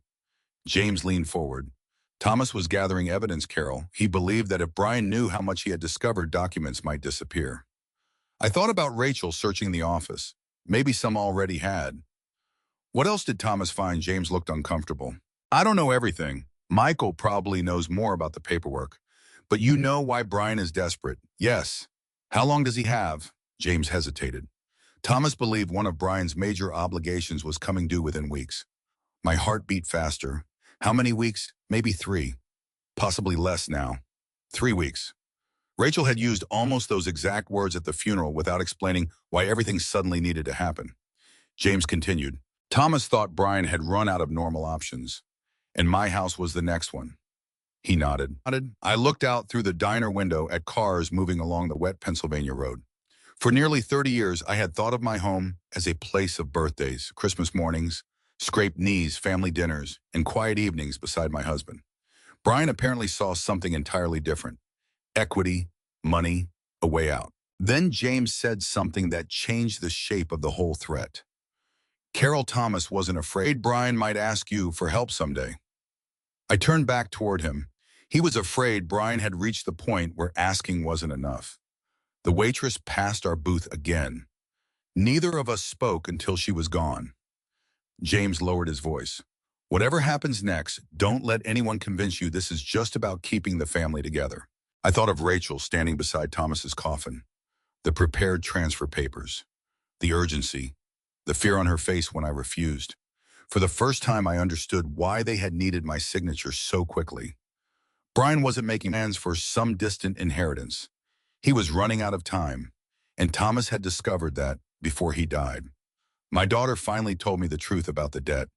James leaned forward. Thomas was gathering evidence, Carol. He believed that if Brian knew how much he had discovered, documents might disappear. I thought about Rachel searching the office. Maybe some already had. What else did Thomas find? James looked uncomfortable. I don't know everything. Michael probably knows more about the paperwork. But you know why Brian is desperate. Yes. How long does he have? James hesitated. Thomas believed one of Brian's major obligations was coming due within weeks. My heart beat faster. How many weeks? Maybe 3. Possibly less now. 3 weeks. Rachel had used almost those exact words at the funeral without explaining why everything suddenly needed to happen. James continued. Thomas thought Brian had run out of normal options, and my house was the next one. He nodded. I looked out through the diner window at cars moving along the wet Pennsylvania road. For nearly 30 years, I had thought of my home as a place of birthdays, Christmas mornings, scraped knees, family dinners, and quiet evenings beside my husband. Brian apparently saw something entirely different. Equity, money, a way out. Then James said something that changed the shape of the whole threat. Carol, Thomas wasn't afraid Brian might ask you for help someday. I turned back toward him. He was afraid Brian had reached the point where asking wasn't enough. The waitress passed our booth again. Neither of us spoke until she was gone. James lowered his voice. Whatever happens next, don't let anyone convince you this is just about keeping the family together. I thought of Rachel standing beside Thomas's coffin, the prepared transfer papers, the urgency, the fear on her face when I refused. For the first time, I understood why they had needed my signature so quickly. Brian wasn't making plans for some distant inheritance. He was running out of time, and Thomas had discovered that before he died. My daughter finally told me the truth about the debt.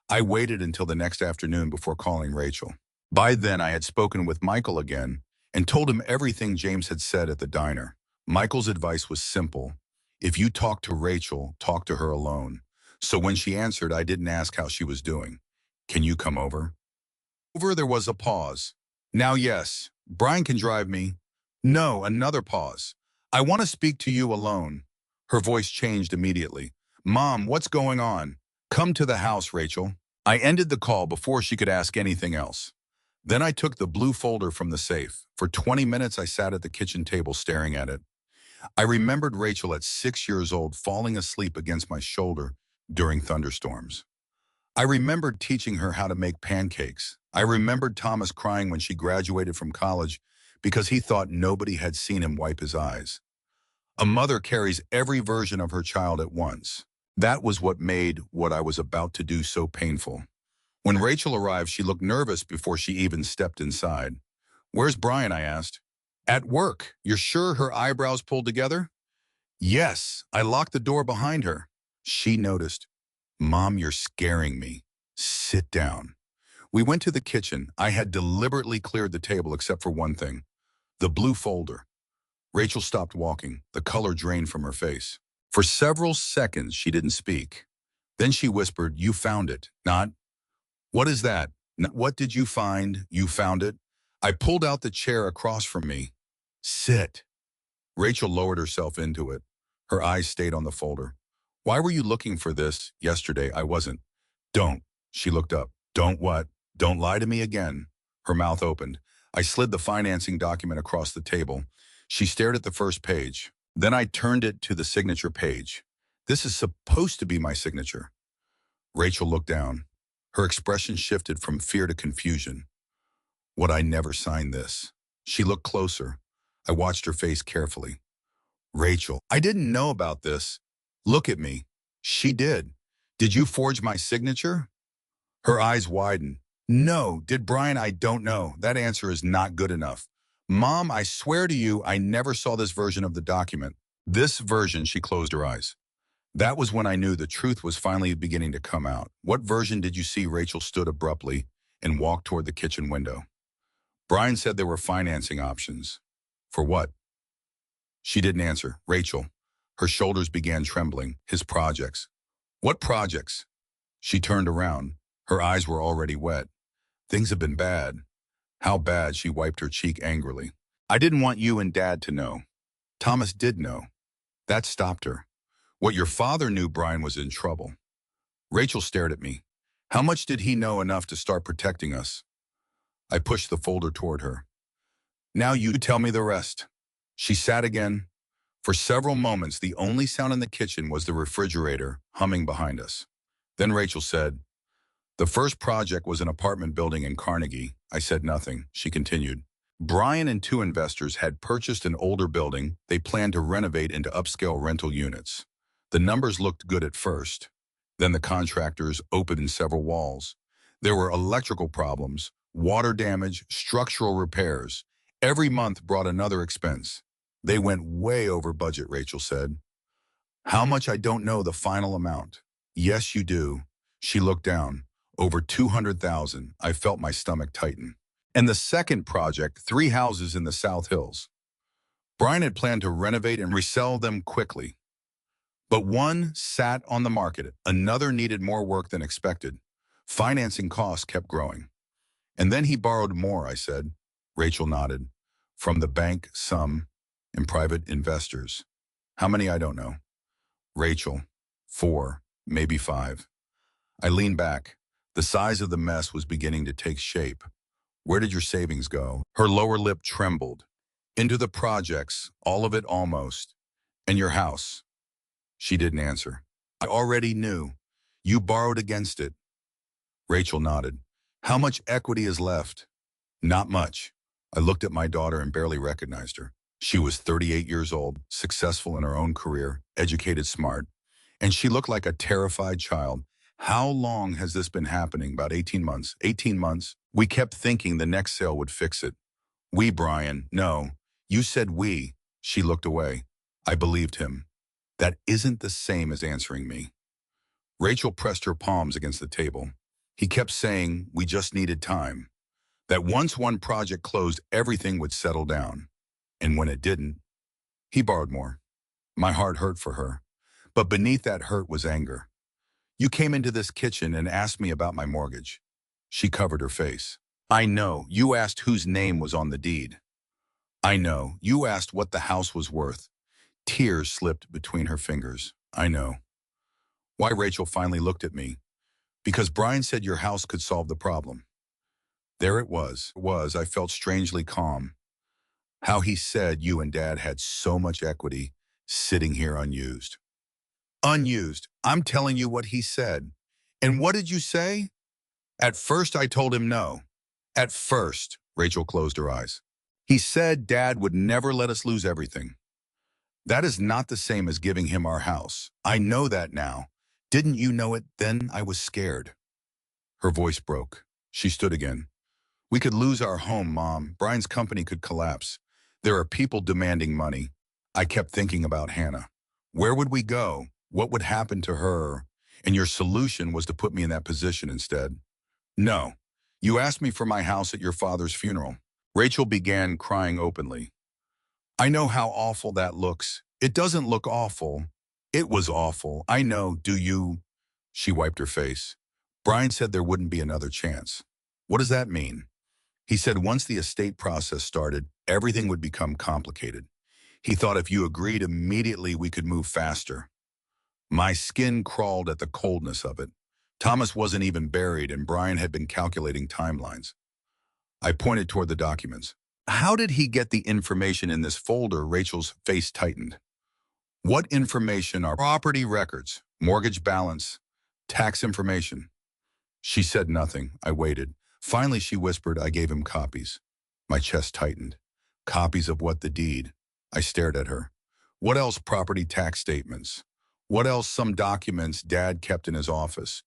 I waited until the next afternoon before calling Rachel. By then, I had spoken with Michael again and told him everything James had said at the diner. Michael's advice was simple. If you talk to Rachel, talk to her alone. So when she answered, I didn't ask how she was doing. Can you come over? There was a pause. Now, yes, Brian can drive me, No, another pause. I want to speak to you alone. Her voice changed immediately. Mom, what's going on? Come to the house, Rachel. I ended the call before she could ask anything else. Then I took the blue folder from the safe. For 20 minutes, I sat at the kitchen table staring at it. I remembered Rachel at 6 years old falling asleep against my shoulder during thunderstorms. I remembered teaching her how to make pancakes. I remembered Thomas crying when she graduated from college because he thought nobody had seen him wipe his eyes. A mother carries every version of her child at once. That was what made what I was about to do so painful. When Rachel arrived, she looked nervous before she even stepped inside. Where's Brian? I asked. At work. You're sure? Her eyebrows pulled together. Yes, I locked the door behind her. She noticed. Mom, you're scaring me. Sit down. We went to the kitchen. I had deliberately cleared the table except for one thing, the blue folder. Rachel stopped walking. The color drained from her face. For several seconds, she didn't speak. Then she whispered, you found it, not, what is that? Not, what did you find? You found it? I pulled out the chair across from me. Sit. Rachel lowered herself into it. Her eyes stayed on the folder. Why were you looking for this? Yesterday, I wasn't. Don't. She looked up. Don't what? Don't lie to me again. Her mouth opened. I slid the financing document across the table. She stared at the first page. Then I turned it to the signature page. This is supposed to be my signature. Rachel looked down. Her expression shifted from fear to confusion. Would I never sign this? She looked closer. I watched her face carefully. Rachel, I didn't know about this. Look at me. She did. Did you forge my signature? Her eyes widened. No, did Brian? I don't know. That answer is not good enough. Mom, I swear to you, I never saw this version of the document. This version, she closed her eyes. That was when I knew the truth was finally beginning to come out. What version did you see? Rachel stood abruptly and walked toward the kitchen window. Brian said there were financing options. For what? She didn't answer. Rachel. Her shoulders began trembling. His projects. What projects? She turned around. Her eyes were already wet. Things have been bad. How bad? She wiped her cheek angrily. I didn't want you and Dad to know. Thomas did know. That stopped her. What your father knew, Brian was in trouble. Rachel stared at me. How much did he know enough to start protecting us? I pushed the folder toward her. Now you tell me the rest. She sat again. For several moments, the only sound in the kitchen was the refrigerator humming behind us. Then Rachel said, the first project was an apartment building in Carnegie. I said nothing. She continued. Brian and two investors had purchased an older building they planned to renovate into upscale rental units. The numbers looked good at first. Then the contractors opened several walls. There were electrical problems, water damage, structural repairs. Every month brought another expense. They went way over budget, Rachel said. How much? I don't know the final amount. Yes, you do. She looked down. Over 200,000. I felt my stomach tighten. And the second project, 3 houses in the South Hills. Brian had planned to renovate and resell them quickly. But one sat on the market. Another needed more work than expected. Financing costs kept growing. And then he borrowed more, I said. Rachel nodded. From the bank, some, and private investors. How many? I don't know. Rachel, 4, maybe 5. I leaned back. The size of the mess was beginning to take shape. Where did your savings go? Her lower lip trembled. Into the projects, all of it almost. And your house? She didn't answer. I already knew. You borrowed against it. Rachel nodded. How much equity is left? Not much. I looked at my daughter and barely recognized her. She was 38 years old, successful in her own career, educated, smart, and she looked like a terrified child. How long has this been happening? About 18 months. 18 months? We kept thinking the next sale would fix it. We, Brian. No. You said we. She looked away. I believed him. That isn't the same as answering me. Rachel pressed her palms against the table. He kept saying we just needed time. That once one project closed, everything would settle down. And when it didn't, he borrowed more. My heart hurt for her. But beneath that hurt was anger. You came into this kitchen and asked me about my mortgage. She covered her face. I know. You asked whose name was on the deed. I know. You asked what the house was worth. Tears slipped between her fingers. I know. Why Rachel finally looked at me. Because Brian said your house could solve the problem. There it was. I felt strangely calm. How he said you and Dad had so much equity sitting here unused. Unused. I'm telling you what he said. And what did you say? At first, I told him no. At first, Rachel closed her eyes. He said Dad would never let us lose everything. That is not the same as giving him our house. I know that now. Didn't you know it then? I was scared. Her voice broke. She stood again. We could lose our home, Mom. Brian's company could collapse. There are people demanding money. I kept thinking about Hannah. Where would we go? What would happen to her? And your solution was to put me in that position instead. No. You asked me for my house at your father's funeral. Rachel began crying openly. I know how awful that looks. It doesn't look awful. It was awful. I know. Do you? She wiped her face. Brian said there wouldn't be another chance. What does that mean? He said once the estate process started, everything would become complicated. He thought if you agreed immediately, we could move faster. My skin crawled at the coldness of it. Thomas wasn't even buried, and Brian had been calculating timelines. I pointed toward the documents. How did he get the information in this folder? Rachel's face tightened. What information are property records, mortgage balance, tax information? She said nothing. I waited. Finally, she whispered, I gave him copies. My chest tightened. Copies of what? The deed? I stared at her. What else? Property tax statements. What else? Some documents Dad kept in his office.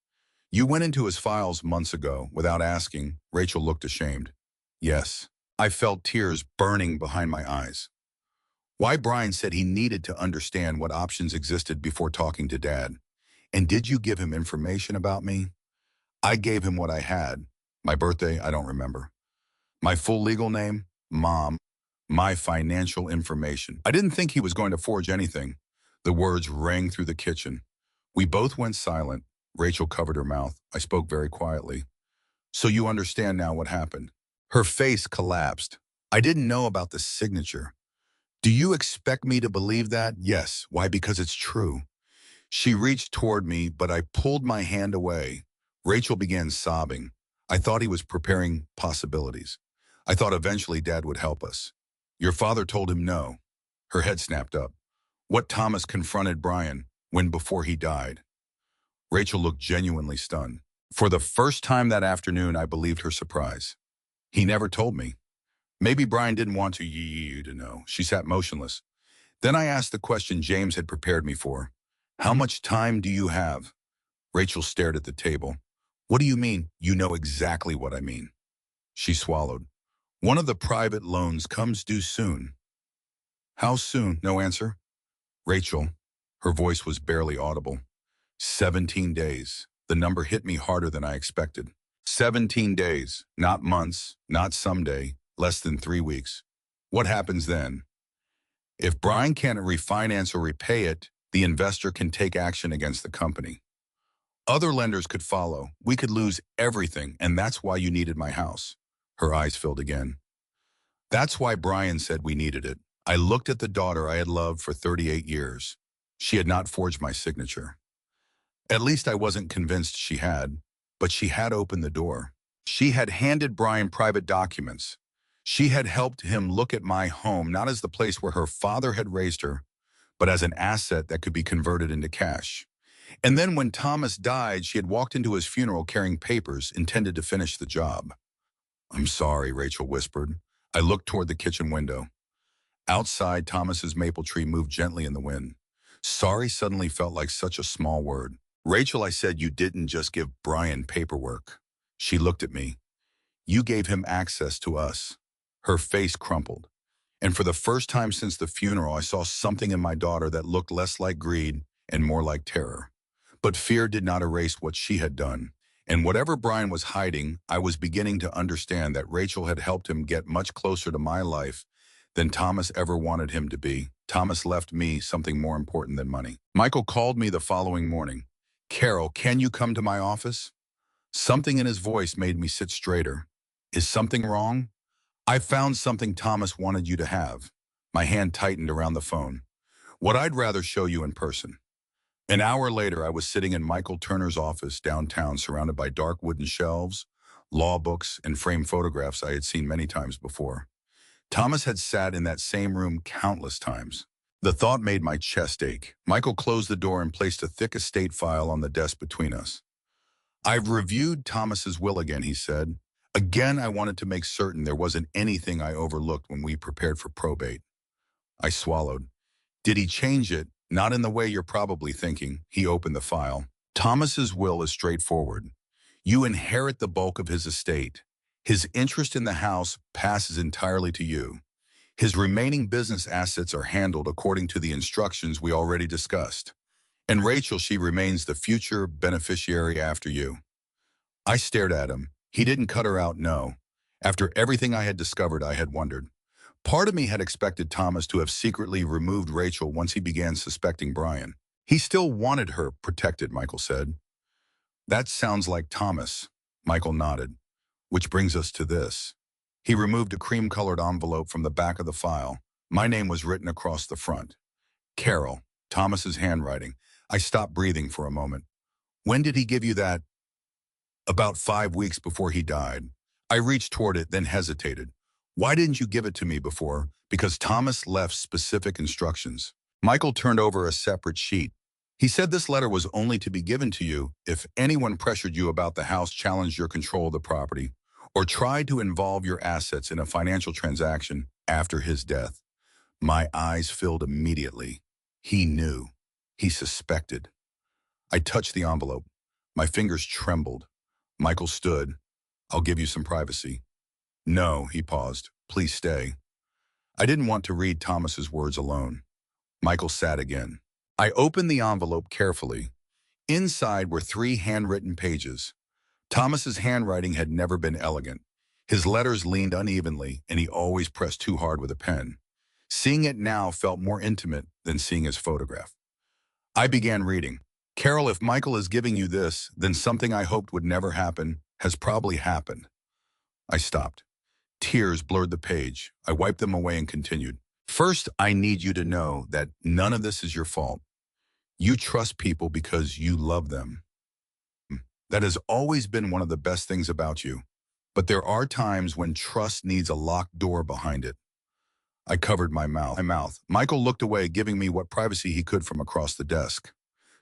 You went into his files months ago without asking. Rachel looked ashamed. Yes. I felt tears burning behind my eyes. Why Brian said he needed to understand what options existed before talking to Dad. And did you give him information about me? I gave him what I had. My birthday, I don't remember. My full legal name, Mom. My financial information. I didn't think he was going to forge anything. The words rang through the kitchen. We both went silent. Rachel covered her mouth. I spoke very quietly. So you understand now what happened. Her face collapsed. I didn't know about the signature. Do you expect me to believe that? Yes. Why? Because it's true. She reached toward me, but I pulled my hand away. Rachel began sobbing. I thought he was preparing possibilities. I thought eventually Dad would help us. Your father told him no. Her head snapped up. What? Thomas confronted Brian when before he died. Rachel looked genuinely stunned. For the first time that afternoon, I believed her surprise. He never told me. Maybe Brian didn't want you to know. She sat motionless. Then I asked the question James had prepared me for. How much time do you have? Rachel stared at the table. What do you mean? You know exactly what I mean. She swallowed. One of the private loans comes due soon. How soon? No answer. Rachel. Her voice was barely audible. 17 days. The number hit me harder than I expected. 17 days, not months, not someday, less than 3 weeks. What happens then? If Brian can't refinance or repay it, the investor can take action against the company. Other lenders could follow. We could lose everything, and that's why you needed my house. Her eyes filled again. That's why Brian said we needed it. I looked at the daughter I had loved for 38 years. She had not forged my signature. At least I wasn't convinced she had, but she had opened the door. She had handed Brian private documents. She had helped him look at my home not as the place where her father had raised her, but as an asset that could be converted into cash. And then when Thomas died, she had walked into his funeral carrying papers intended to finish the job. I'm sorry, Rachel whispered. I looked toward the kitchen window. Outside, Thomas's maple tree moved gently in the wind. Sorry suddenly felt like such a small word. Rachel, I said, you didn't just give Brian paperwork. She looked at me. You gave him access to us. Her face crumpled. And for the first time since the funeral, I saw something in my daughter that looked less like greed and more like terror. But fear did not erase what she had done. And whatever Brian was hiding, I was beginning to understand that Rachel had helped him get much closer to my life than Thomas ever wanted him to be. Thomas left me something more important than money. Michael called me the following morning. Carol, can you come to my office? Something in his voice made me sit straighter. Is something wrong? I found something Thomas wanted you to have. My hand tightened around the phone. What I'd rather show you in person. An hour later, I was sitting in Michael Turner's office downtown, surrounded by dark wooden shelves, law books, and framed photographs I had seen many times before. Thomas had sat in that same room countless times. The thought made my chest ache. Michael closed the door and placed a thick estate file on the desk between us. I've reviewed Thomas's will again, he said. Again, I wanted to make certain there wasn't anything I overlooked when we prepared for probate. I swallowed. Did he change it? Not in the way you're probably thinking. He opened the file. Thomas's will is straightforward. You inherit the bulk of his estate. His interest in the house passes entirely to you. His remaining business assets are handled according to the instructions we already discussed. And Rachel, she remains the future beneficiary after you. I stared at him. He didn't cut her out, no. After everything I had discovered, I had wondered. Part of me had expected Thomas to have secretly removed Rachel once he began suspecting Brian. He still wanted her protected, Michael said. That sounds like Thomas. Michael nodded. Which brings us to this. He removed a cream-colored envelope from the back of the file. My name was written across the front. Carol, Thomas's handwriting. I stopped breathing for a moment. When did he give you that? About 5 weeks before he died. I reached toward it, then hesitated. Why didn't you give it to me before? Because Thomas left specific instructions. Michael turned over a separate sheet. He said this letter was only to be given to you if anyone pressured you about the house, challenged your control of the property, or tried to involve your assets in a financial transaction after his death. My eyes filled immediately. He knew. He suspected. I touched the envelope. My fingers trembled. Michael stood. I'll give you some privacy. No, he paused. Please stay. I didn't want to read Thomas's words alone. Michael sat again. I opened the envelope carefully. Inside were 3 handwritten pages. Thomas's handwriting had never been elegant. His letters leaned unevenly, and he always pressed too hard with a pen. Seeing it now felt more intimate than seeing his photograph. I began reading. Carol, if Michael is giving you this, then something I hoped would never happen has probably happened. I stopped. Tears blurred the page. I wiped them away and continued. First, I need you to know that none of this is your fault. You trust people because you love them. That has always been one of the best things about you. But there are times when trust needs a locked door behind it. I covered my mouth. Michael looked away, giving me what privacy he could from across the desk.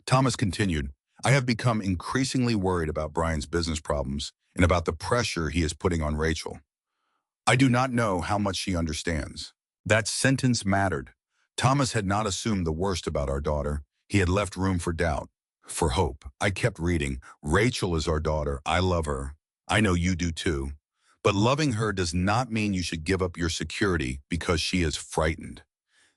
Thomas continued, I have become increasingly worried about Brian's business problems and about the pressure he is putting on Rachel. I do not know how much she understands. That sentence mattered. Thomas had not assumed the worst about our daughter. He had left room for doubt, for hope. I kept reading. Rachel is our daughter. I love her. I know you do too. But loving her does not mean you should give up your security because she is frightened.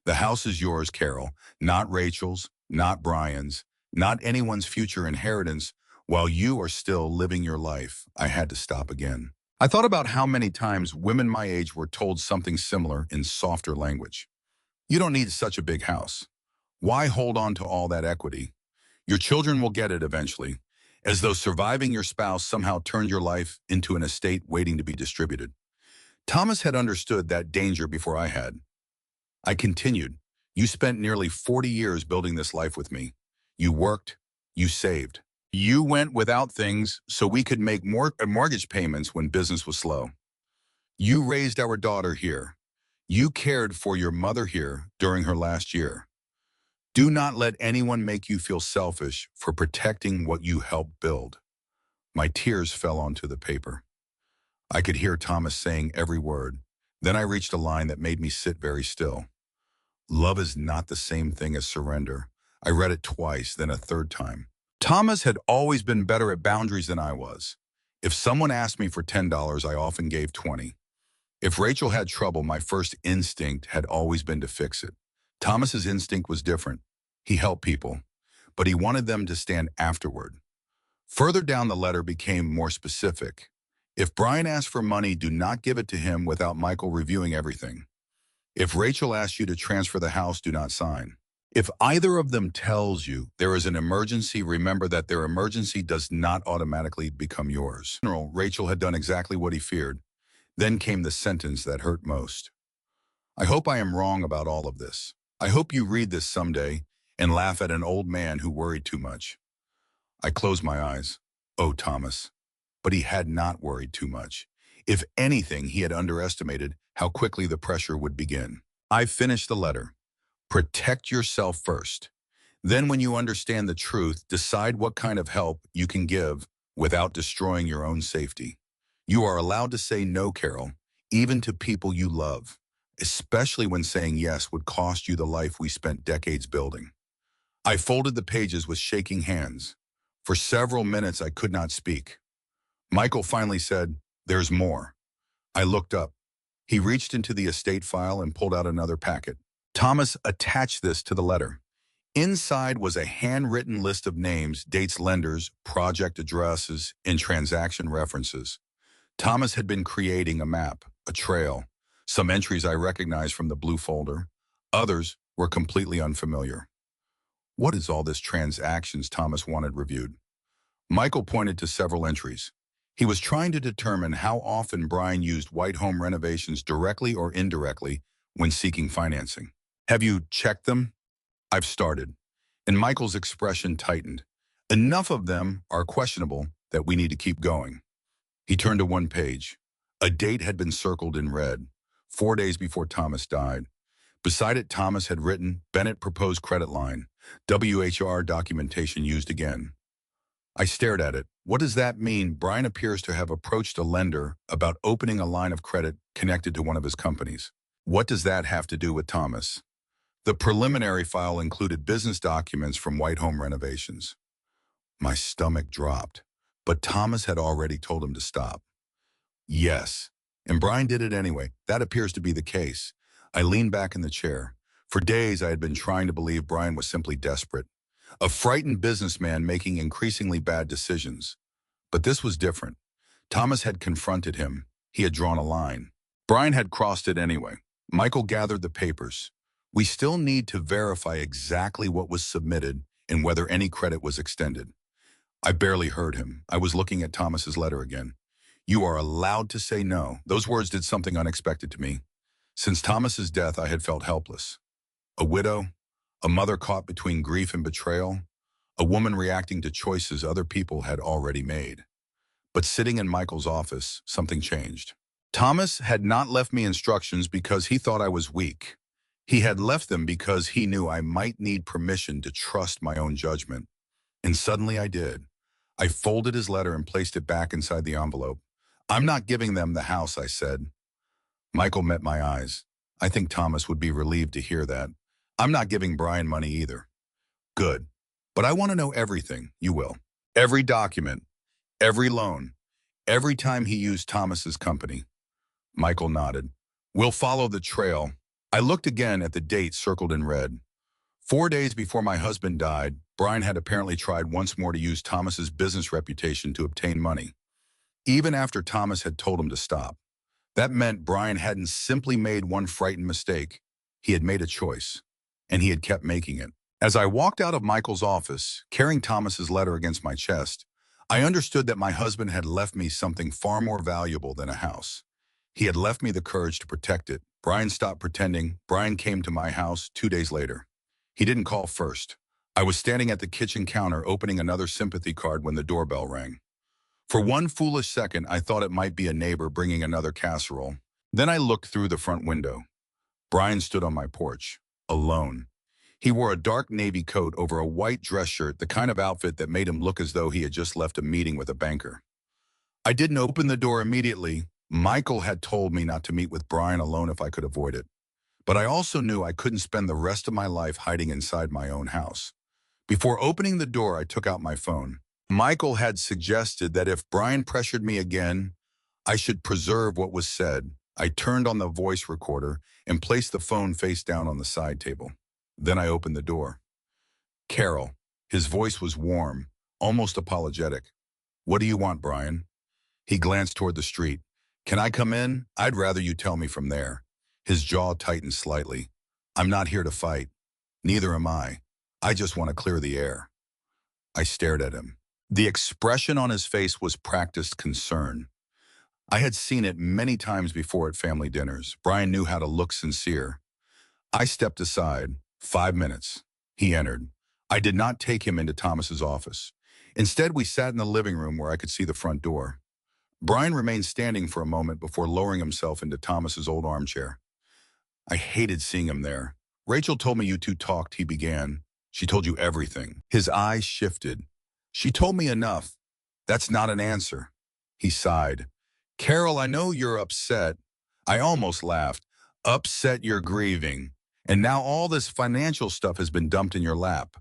The house is yours, Carol, not Rachel's, not Brian's, not anyone's future inheritance. While you are still living your life, I had to stop again. I thought about how many times women my age were told something similar in softer language. You don't need such a big house. Why hold on to all that equity? Your children will get it eventually, as though surviving your spouse somehow turned your life into an estate waiting to be distributed. Thomas had understood that danger before I had. I continued, you spent nearly 40 years building this life with me. You worked, you saved. You went without things so we could make more mortgage payments when business was slow. You raised our daughter here. You cared for your mother here during her last year. Do not let anyone make you feel selfish for protecting what you helped build. My tears fell onto the paper. I could hear Thomas saying every word. Then I reached a line that made me sit very still. Love is not the same thing as surrender. I read it twice, then a third time. Thomas had always been better at boundaries than I was. If someone asked me for $10, I often gave 20. If Rachel had trouble, my first instinct had always been to fix it. Thomas's instinct was different. He helped people, but he wanted them to stand afterward. Further down, the letter became more specific. If Brian asked for money, do not give it to him without Michael reviewing everything. If Rachel asks you to transfer the house, do not sign. If either of them tells you there is an emergency, remember that their emergency does not automatically become yours. In general, Rachel had done exactly what he feared. Then came the sentence that hurt most. I hope I am wrong about all of this. I hope you read this someday and laugh at an old man who worried too much. I closed my eyes. Oh, Thomas. But he had not worried too much. If anything, he had underestimated how quickly the pressure would begin. I finished the letter. Protect yourself first. Then when you understand the truth, decide what kind of help you can give without destroying your own safety. You are allowed to say no, Carol, even to people you love, especially when saying yes would cost you the life we spent decades building. I folded the pages with shaking hands. For several minutes, I could not speak. Michael finally said, "There's more." I looked up. He reached into the estate file and pulled out another packet. Thomas attached this to the letter. Inside was a handwritten list of names, dates, lenders, project addresses, and transaction references. Thomas had been creating a map, a trail. Some entries I recognized from the blue folder. Others were completely unfamiliar. What is all this transactions Thomas wanted reviewed? Michael pointed to several entries. He was trying to determine how often Brian used White Home renovations directly or indirectly when seeking financing. Have you checked them? I've started. And Michael's expression tightened. Enough of them are questionable that we need to keep going. He turned to one page. A date had been circled in red, 4 days before Thomas died. Beside it, Thomas had written, Bennett proposed credit line, WHR documentation used again. I stared at it. What does that mean? Brian appears to have approached a lender about opening a line of credit connected to one of his companies. What does that have to do with Thomas? The preliminary file included business documents from White Home renovations. My stomach dropped, but Thomas had already told him to stop. Yes, and Brian did it anyway. That appears to be the case. I leaned back in the chair. For days, I had been trying to believe Brian was simply desperate. A frightened businessman making increasingly bad decisions. But this was different. Thomas had confronted him. He had drawn a line. Brian had crossed it anyway. Michael gathered the papers. We still need to verify exactly what was submitted and whether any credit was extended. I barely heard him. I was looking at Thomas's letter again. You are allowed to say no. Those words did something unexpected to me. Since Thomas's death, I had felt helpless. A widow, a mother caught between grief and betrayal, a woman reacting to choices other people had already made. But sitting in Michael's office, something changed. Thomas had not left me instructions because he thought I was weak. He had left them because he knew I might need permission to trust my own judgment. And suddenly I did. I folded his letter and placed it back inside the envelope. I'm not giving them the house, I said. Michael met my eyes. I think Thomas would be relieved to hear that. I'm not giving Brian money either. Good. But I want to know everything. You will. Every document, every loan, every time he used Thomas's company. Michael nodded. We'll follow the trail. I looked again at the date circled in red. 4 days before my husband died, Brian had apparently tried once more to use Thomas's business reputation to obtain money, even after Thomas had told him to stop. That meant Brian hadn't simply made one frightened mistake. He had made a choice, and he had kept making it. As I walked out of Michael's office, carrying Thomas's letter against my chest, I understood that my husband had left me something far more valuable than a house. He had left me the courage to protect it. Brian stopped pretending. Brian came to my house 2 days later. He didn't call first. I was standing at the kitchen counter opening another sympathy card when the doorbell rang. For one foolish second, I thought it might be a neighbor bringing another casserole. Then I looked through the front window. Brian stood on my porch, alone. He wore a dark navy coat over a white dress shirt, the kind of outfit that made him look as though he had just left a meeting with a banker. I didn't open the door immediately. Michael had told me not to meet with Brian alone if I could avoid it. But I also knew I couldn't spend the rest of my life hiding inside my own house. Before opening the door, I took out my phone. Michael had suggested that if Brian pressured me again, I should preserve what was said. I turned on the voice recorder and placed the phone face down on the side table. Then I opened the door. Carol. His voice was warm, almost apologetic. What do you want, Brian? He glanced toward the street. Can I come in? I'd rather you tell me from there. His jaw tightened slightly. I'm not here to fight. Neither am I. I just want to clear the air. I stared at him. The expression on his face was practiced concern. I had seen it many times before at family dinners. Brian knew how to look sincere. I stepped aside. 5 minutes. He entered. I did not take him into Thomas's office. Instead, we sat in the living room where I could see the front door. Brian remained standing for a moment before lowering himself into Thomas's old armchair. I hated seeing him there. Rachel told me you two talked, he began. She told you everything. His eyes shifted. She told me enough. That's not an answer. He sighed. Carol, I know you're upset. I almost laughed. Upset you're grieving. And now all this financial stuff has been dumped in your lap.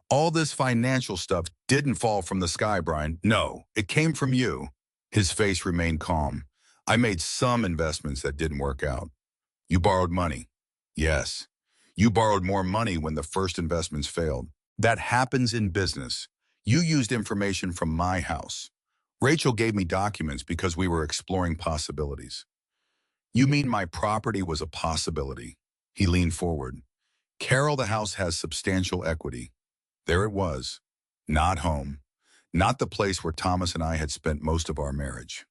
All this financial stuff didn't fall from the sky, Brian. No, it came from you. His face remained calm. I made some investments that didn't work out. You borrowed money. Yes. You borrowed more money when the first investments failed. That happens in business. You used information from my house. Rachel gave me documents because we were exploring possibilities. You mean my property was a possibility? He leaned forward. Carol, the house has substantial equity. There it was. Not home. Not the place where Thomas and I had spent most of our marriage.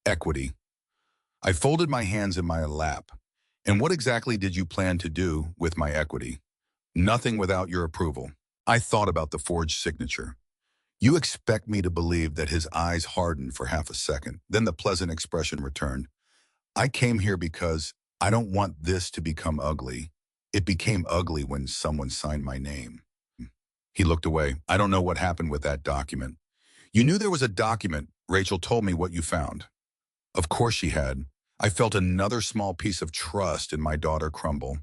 Equity. I folded my hands in my lap. And what exactly did you plan to do with my equity? Nothing without your approval. I thought about the forged signature. You expect me to believe that his eyes hardened for half a second. Then the pleasant expression returned. I came here because I don't want this to become ugly. It became ugly when someone signed my name. He looked away. I don't know what happened with that document. You knew there was a document. Rachel told me what you found. Of course she had. I felt another small piece of trust in my daughter crumble.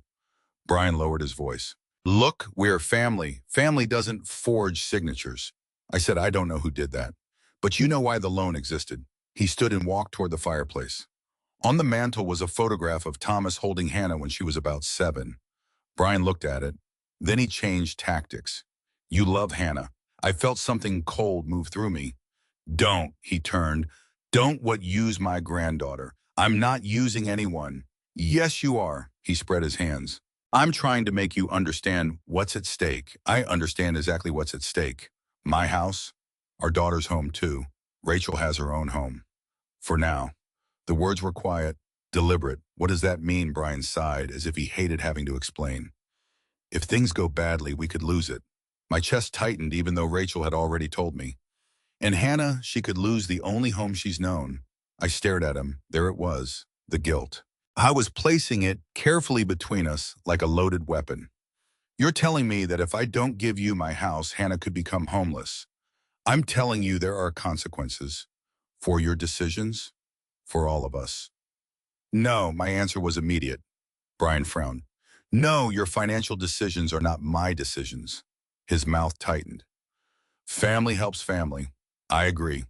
Brian lowered his voice. Look, we're family. Family doesn't forge signatures. I said, I don't know who did that. But you know why the loan existed. He stood and walked toward the fireplace. On the mantel was a photograph of Thomas holding Hannah when she was about 7. Brian looked at it. Then he changed tactics. You love Hannah. I felt something cold move through me. Don't, he turned. Don't use my granddaughter. I'm not using anyone. Yes, you are. He spread his hands. I'm trying to make you understand what's at stake. I understand exactly what's at stake. My house, our daughter's home too. Rachel has her own home. For now. The words were quiet, deliberate. What does that mean? Brian sighed, as if he hated having to explain. If things go badly, we could lose it. My chest tightened even though Rachel had already told me. And Hannah, she could lose the only home she's known. I stared at him. There it was, the guilt. I was placing it carefully between us like a loaded weapon. You're telling me that if I don't give you my house, Hannah could become homeless. I'm telling you there are consequences. For your decisions. For all of us. No, my answer was immediate. Brian frowned. No, your financial decisions are not my decisions. His mouth tightened. Family helps family. I agree.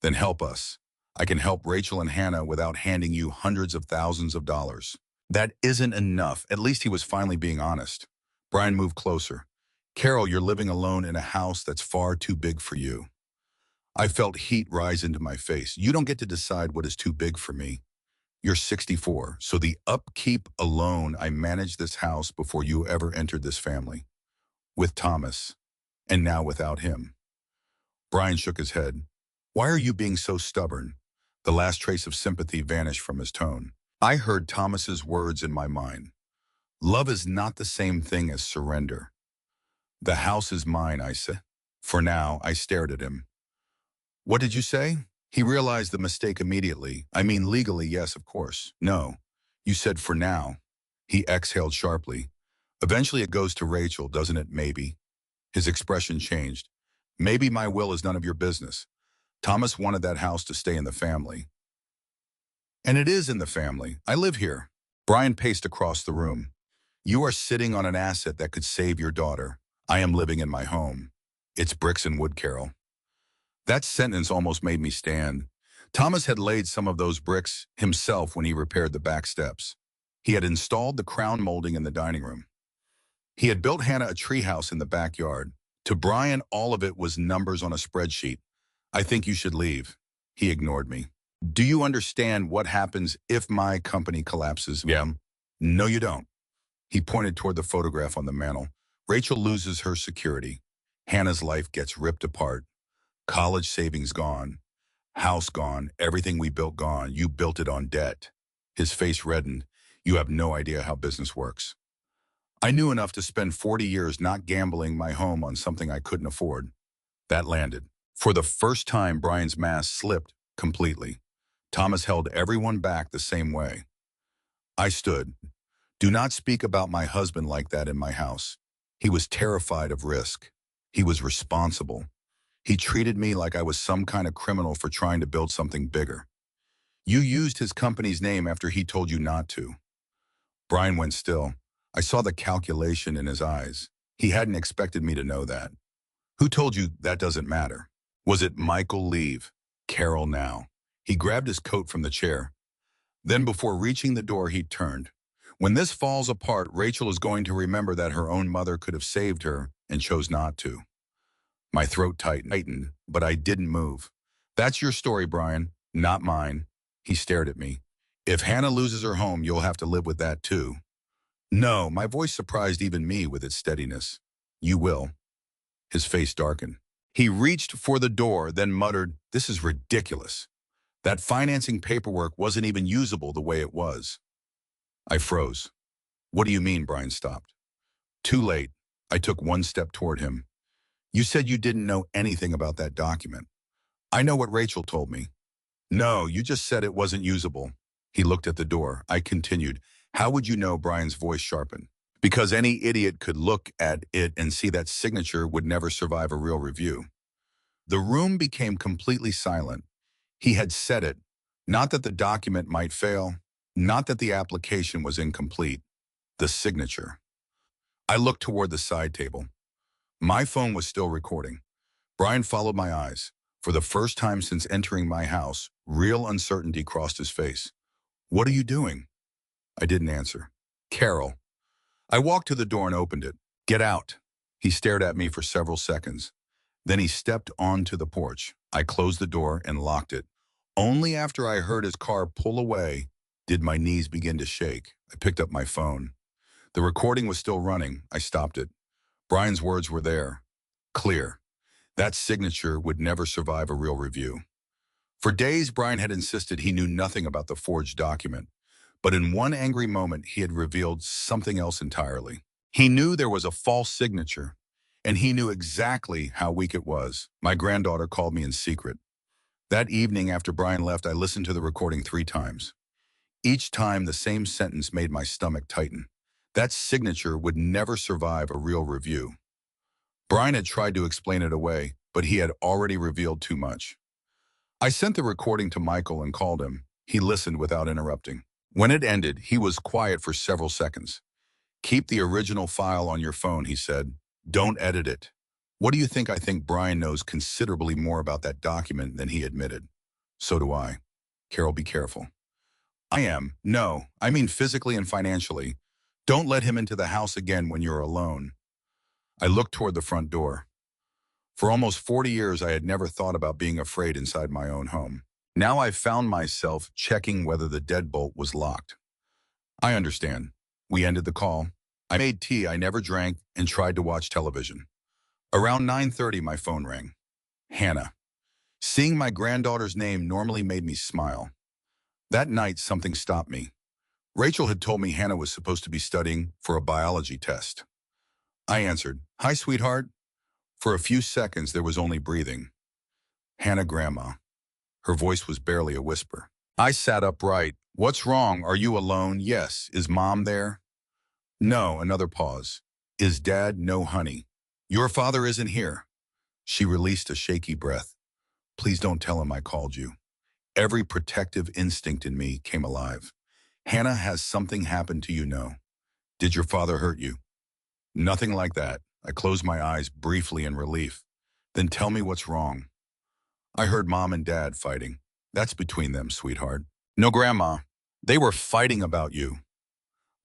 Then help us. I can help Rachel and Hannah without handing you hundreds of thousands of dollars. That isn't enough. At least he was finally being honest. Brian moved closer. Carol, you're living alone in a house that's far too big for you. I felt heat rise into my face. You don't get to decide what is too big for me. You're 64, so the upkeep alone, I managed this house before you ever entered this family. With Thomas, and now without him. Brian shook his head. Why are you being so stubborn? The last trace of sympathy vanished from his tone. I heard Thomas's words in my mind. Love is not the same thing as surrender. The house is mine, I said. For now, I stared at him. What did you say? He realized the mistake immediately. I mean, legally, yes, of course. No. You said for now. He exhaled sharply. Eventually it goes to Rachel, doesn't it? Maybe. His expression changed. Maybe my will is none of your business. Thomas wanted that house to stay in the family. And it is in the family. I live here. Brian paced across the room. You are sitting on an asset that could save your daughter. I am living in my home. It's bricks and wood, Carol. That sentence almost made me stand. Thomas had laid some of those bricks himself when he repaired the back steps. He had installed the crown molding in the dining room. He had built Hannah a treehouse in the backyard. To Brian, all of it was numbers on a spreadsheet. I think you should leave. He ignored me. Do you understand what happens if my company collapses? Yeah. No, you don't. He pointed toward the photograph on the mantel. Rachel loses her security. Hannah's life gets ripped apart. College savings gone. House gone, everything we built gone. You built it on debt. His face reddened. You have no idea how business works. I knew enough to spend 40 years not gambling my home on something I couldn't afford. That landed. For the first time, Brian's mask slipped completely. Thomas held everyone back the same way. I stood. Do not speak about my husband like that in my house. He was terrified of risk. He was responsible. He treated me like I was some kind of criminal for trying to build something bigger. You used his company's name after he told you not to. Brian went still. I saw the calculation in his eyes. He hadn't expected me to know that. Who told you that doesn't matter? Was it Michael leave? Carol now. He grabbed his coat from the chair. Then before reaching the door, he turned. When this falls apart, Rachel is going to remember that her own mother could have saved her and chose not to. My throat tightened, but I didn't move. That's your story, Brian, not mine. He stared at me. If Hannah loses her home, you'll have to live with that too. No, my voice surprised even me with its steadiness. You will. His face darkened. He reached for the door, then muttered, "This is ridiculous. That financing paperwork wasn't even usable the way it was." I froze. What do you mean? Brian stopped. Too late. I took one step toward him. You said you didn't know anything about that document. I know what Rachel told me. No, you just said it wasn't usable. He looked at the door. I continued. How would you know? Brian's voice sharpened. Because any idiot could look at it and see that signature would never survive a real review. The room became completely silent. He had said it. Not that the document might fail. Not that the application was incomplete. The signature. I looked toward the side table. My phone was still recording. Brian followed my eyes. For the first time since entering my house, real uncertainty crossed his face. What are you doing? I didn't answer. Carol. I walked to the door and opened it. Get out. He stared at me for several seconds. Then he stepped onto the porch. I closed the door and locked it. Only after I heard his car pull away did my knees begin to shake. I picked up my phone. The recording was still running. I stopped it. Brian's words were there. Clear. That signature would never survive a real review. For days, Brian had insisted he knew nothing about the forged document. But in one angry moment, he had revealed something else entirely. He knew there was a false signature, and he knew exactly how weak it was. My granddaughter called me in secret. That evening after Brian left, I listened to the recording 3 times. Each time, the same sentence made my stomach tighten. That signature would never survive a real review. Brian had tried to explain it away, but he had already revealed too much. I sent the recording to Michael and called him. He listened without interrupting. When it ended, he was quiet for several seconds. Keep the original file on your phone, he said. Don't edit it. What do you think? I think Brian knows considerably more about that document than he admitted. So do I. Carol, be careful. I am. No, I mean physically and financially. Don't let him into the house again when you're alone. I looked toward the front door. For almost 40 years, I had never thought about being afraid inside my own home. Now I found myself checking whether the deadbolt was locked. I understand. We ended the call. I made tea I never drank and tried to watch television. Around 9:30, my phone rang. Hannah. Seeing my granddaughter's name normally made me smile. That night, something stopped me. Rachel had told me Hannah was supposed to be studying for a biology test. I answered, Hi, sweetheart. For a few seconds, there was only breathing. Hannah, Grandma. Her voice was barely a whisper. I sat upright. What's wrong? Are you alone? Yes. Is Mom there? No. Another pause. Is Dad? No, honey. Your father isn't here. She released a shaky breath. Please don't tell him I called you. Every protective instinct in me came alive. Hannah, has something happened to you? No. Did your father hurt you? Nothing like that. I closed my eyes briefly in relief. Then tell me what's wrong. I heard Mom and Dad fighting. That's between them, sweetheart. No, Grandma. They were fighting about you.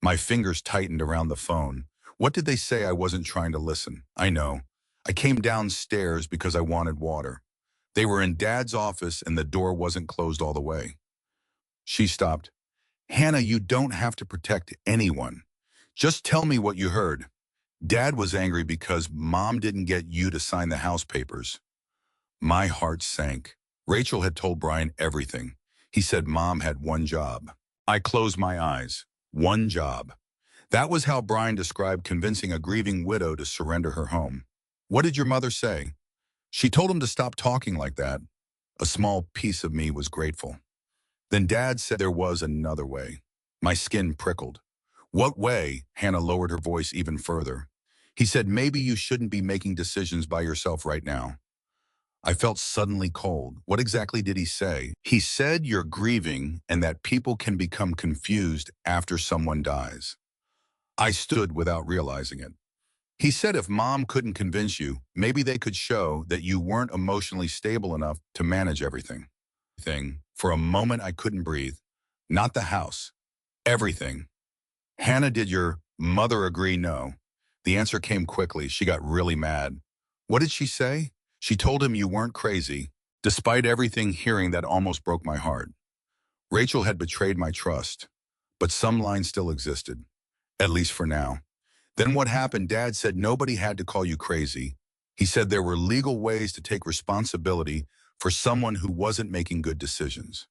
My fingers tightened around the phone. What did they say? I wasn't trying to listen. I know. I came downstairs because I wanted water. They were in Dad's office and the door wasn't closed all the way. She stopped. Hannah, you don't have to protect anyone. Just tell me what you heard. Dad was angry because Mom didn't get you to sign the house papers. My heart sank. Rachel had told Brian everything. He said Mom had one job. I closed my eyes. One job. That was how Brian described convincing a grieving widow to surrender her home. What did your mother say? She told him to stop talking like that. A small piece of me was grateful. Then Dad said there was another way. My skin prickled. What way? Hannah lowered her voice even further. He said maybe you shouldn't be making decisions by yourself right now. I felt suddenly cold. What exactly did he say? He said you're grieving and that people can become confused after someone dies. I stood without realizing it. He said if Mom couldn't convince you, maybe they could show that you weren't emotionally stable enough to manage everything. For a moment, I couldn't breathe. Not the house. Everything. Hannah, did your mother agree? No. The answer came quickly. She got really mad. What did she say? She told him you weren't crazy. Despite everything, hearing that almost broke my heart. Rachel had betrayed my trust, but some lines still existed, at least for now. Then what happened? Dad said nobody had to call you crazy. He said there were legal ways to take responsibility for someone who wasn't making good decisions.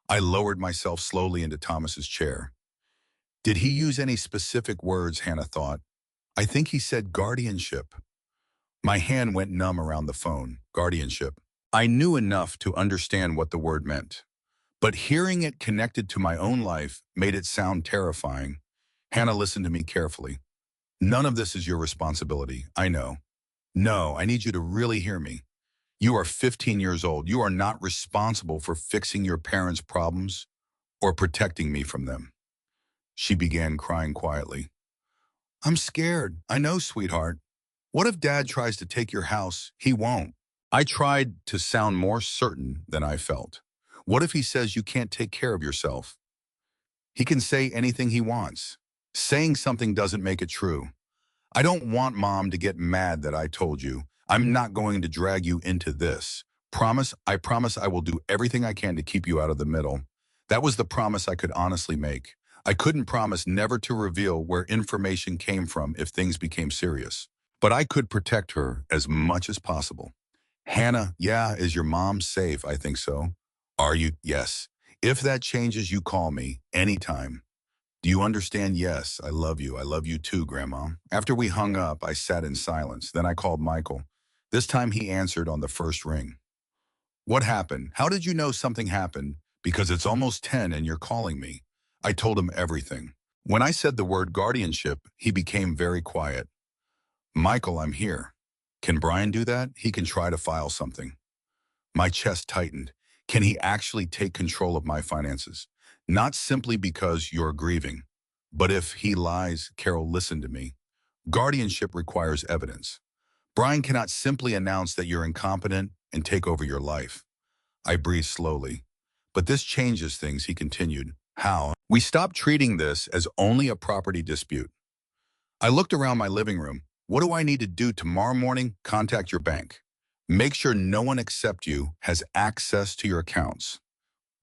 I lowered myself slowly into Thomas's chair. Did he use any specific words? Hannah thought. I think he said guardianship. My hand went numb around the phone. Guardianship. I knew enough to understand what the word meant, but hearing it connected to my own life made it sound terrifying. Hannah listened to me carefully. None of this is your responsibility, I know. No, I need you to really hear me. You are 15 years old. You are not responsible for fixing your parents' problems or protecting me from them. She began crying quietly. I'm scared. I know, sweetheart. What if Dad tries to take your house? He won't. I tried to sound more certain than I felt. What if he says you can't take care of yourself? He can say anything he wants. Saying something doesn't make it true. I don't want Mom to get mad that I told you. I'm not going to drag you into this. I promise I will do everything I can to keep you out of the middle. That was the promise I could honestly make. I couldn't promise never to reveal where information came from if things became serious. But I could protect her as much as possible. Hannah, yeah, is your mom safe? I think so. Are you? Yes. If that changes, you call me anytime. Do you understand? Yes, I love you. I love you too, Grandma. After we hung up, I sat in silence. Then I called Michael. This time he answered on the first ring. What happened? How did you know something happened? Because it's almost 10 and you're calling me. I told him everything. When I said the word guardianship, he became very quiet. Michael, I'm here. Can Brian do that? He can try to file something. My chest tightened. Can he actually take control of my finances? Not simply because you're grieving, but if he lies, Carol, listen to me. Guardianship requires evidence. Brian cannot simply announce that you're incompetent and take over your life. I breathed slowly. But this changes things, he continued. How? We stopped treating this as only a property dispute. I looked around my living room. What do I need to do tomorrow morning? Contact your bank. Make sure no one except you has access to your accounts.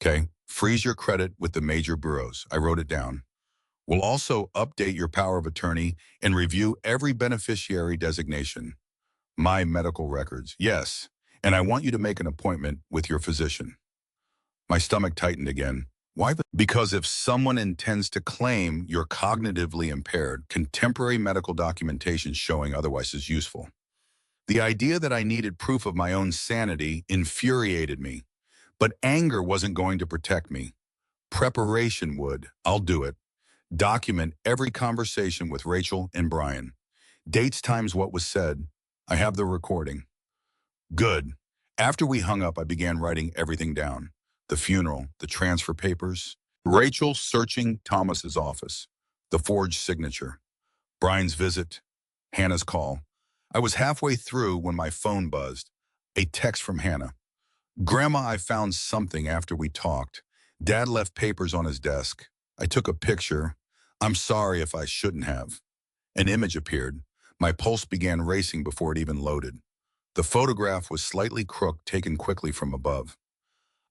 Okay? Freeze your credit with the major bureaus. I wrote it down. We'll also update your power of attorney and review every beneficiary designation. My medical records. Yes. And I want you to make an appointment with your physician. My stomach tightened again. Why? Because if someone intends to claim you're cognitively impaired, contemporary medical documentation showing otherwise is useful. The idea that I needed proof of my own sanity infuriated me. But anger wasn't going to protect me. Preparation would. I'll do it. Document every conversation with Rachel and Brian. Dates, times, what was said. I have the recording. Good. After we hung up, I began writing everything down. The funeral, the transfer papers, Rachel searching Thomas's office, the forged signature, Brian's visit, Hannah's call. I was halfway through when my phone buzzed. A text from Hannah. Grandma, I found something after we talked. Dad left papers on his desk. I took a picture. I'm sorry if I shouldn't have. An image appeared. My pulse began racing before it even loaded. The photograph was slightly crooked, taken quickly from above.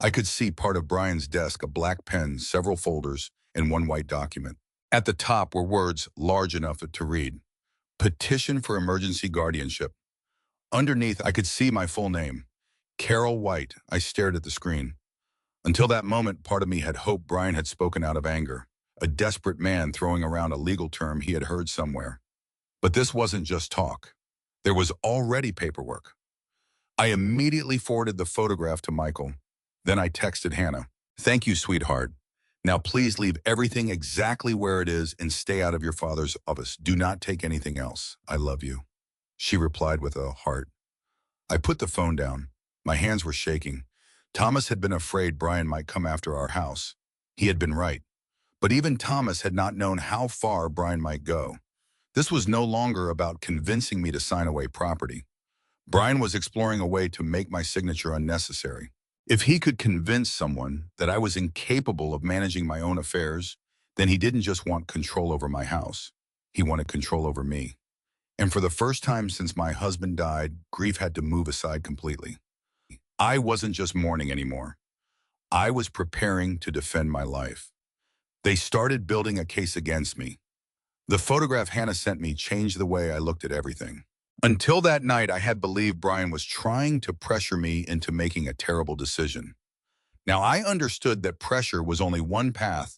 I could see part of Brian's desk, a black pen, several folders, and one white document. At the top were words large enough to read. Petition for emergency guardianship. Underneath, I could see my full name. Carol White. I stared at the screen. Until that moment, part of me had hoped Brian had spoken out of anger, a desperate man throwing around a legal term he had heard somewhere. But this wasn't just talk. There was already paperwork. I immediately forwarded the photograph to Michael. Then I texted Hannah. Thank you, sweetheart. Now please leave everything exactly where it is and stay out of your father's office. Do not take anything else. I love you. She replied with a heart. I put the phone down. My hands were shaking. Thomas had been afraid Brian might come after our house. He had been right. But even Thomas had not known how far Brian might go. This was no longer about convincing me to sign away property. Brian was exploring a way to make my signature unnecessary. If he could convince someone that I was incapable of managing my own affairs, then he didn't just want control over my house. He wanted control over me. And for the first time since my husband died, grief had to move aside completely. I wasn't just mourning anymore. I was preparing to defend my life. They started building a case against me. The photograph Hannah sent me changed the way I looked at everything. Until that night, I had believed Brian was trying to pressure me into making a terrible decision. Now, I understood that pressure was only one path.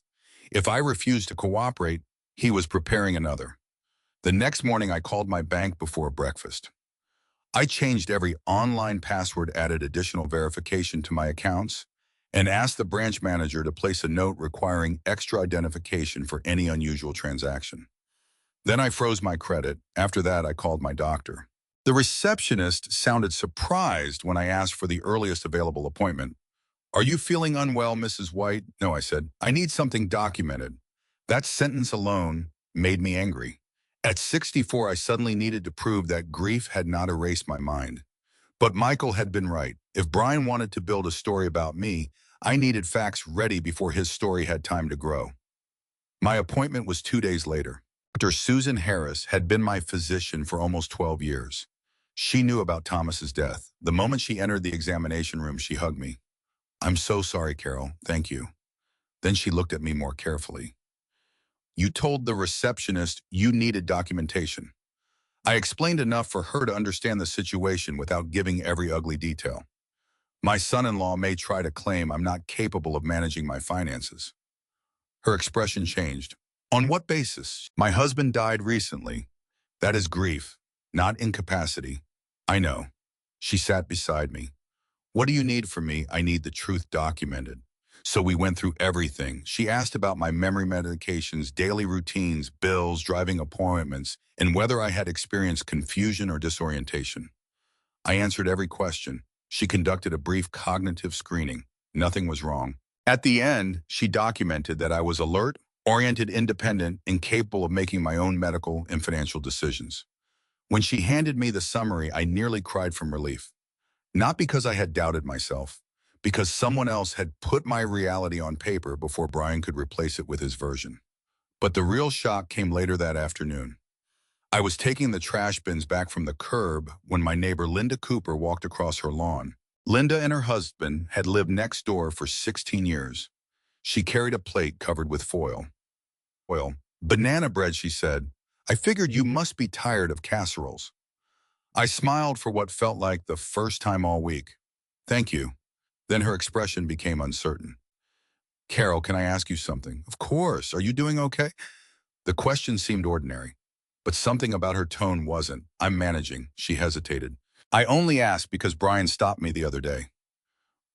If I refused to cooperate, he was preparing another. The next morning, I called my bank before breakfast. I changed every online password, added additional verification to my accounts, and asked the branch manager to place a note requiring extra identification for any unusual transaction. Then I froze my credit. After that, I called my doctor. The receptionist sounded surprised when I asked for the earliest available appointment. Are you feeling unwell, Mrs. White? No, I said. I need something documented. That sentence alone made me angry. At 64, I suddenly needed to prove that grief had not erased my mind. But Michael had been right. If Brian wanted to build a story about me, I needed facts ready before his story had time to grow. My appointment was 2 days later. Dr. Susan Harris had been my physician for almost 12 years. She knew about Thomas's death. The moment she entered the examination room, she hugged me. I'm so sorry, Carol. Thank you. Then she looked at me more carefully. You told the receptionist you needed documentation. I explained enough for her to understand the situation without giving every ugly detail. My son-in-law may try to claim I'm not capable of managing my finances. Her expression changed. On what basis? My husband died recently. That is grief, not incapacity. I know. She sat beside me. What do you need from me? I need the truth documented. So we went through everything. She asked about my memory medications, daily routines, bills, driving appointments, and whether I had experienced confusion or disorientation. I answered every question. She conducted a brief cognitive screening. Nothing was wrong. At the end, she documented that I was alert, oriented, independent, and capable of making my own medical and financial decisions. When she handed me the summary, I nearly cried from relief. Not because I had doubted myself, because someone else had put my reality on paper before Brian could replace it with his version. But the real shock came later that afternoon. I was taking the trash bins back from the curb when my neighbor Linda Cooper walked across her lawn. Linda and her husband had lived next door for 16 years. She carried a plate covered with foil. Banana bread, she said. I figured you must be tired of casseroles. I smiled for what felt like the first time all week. Thank you. Then her expression became uncertain. Carol, can I ask you something? Of course. Are you doing okay? The question seemed ordinary, but something about her tone wasn't. I'm managing. She hesitated. I only asked because Brian stopped me the other day.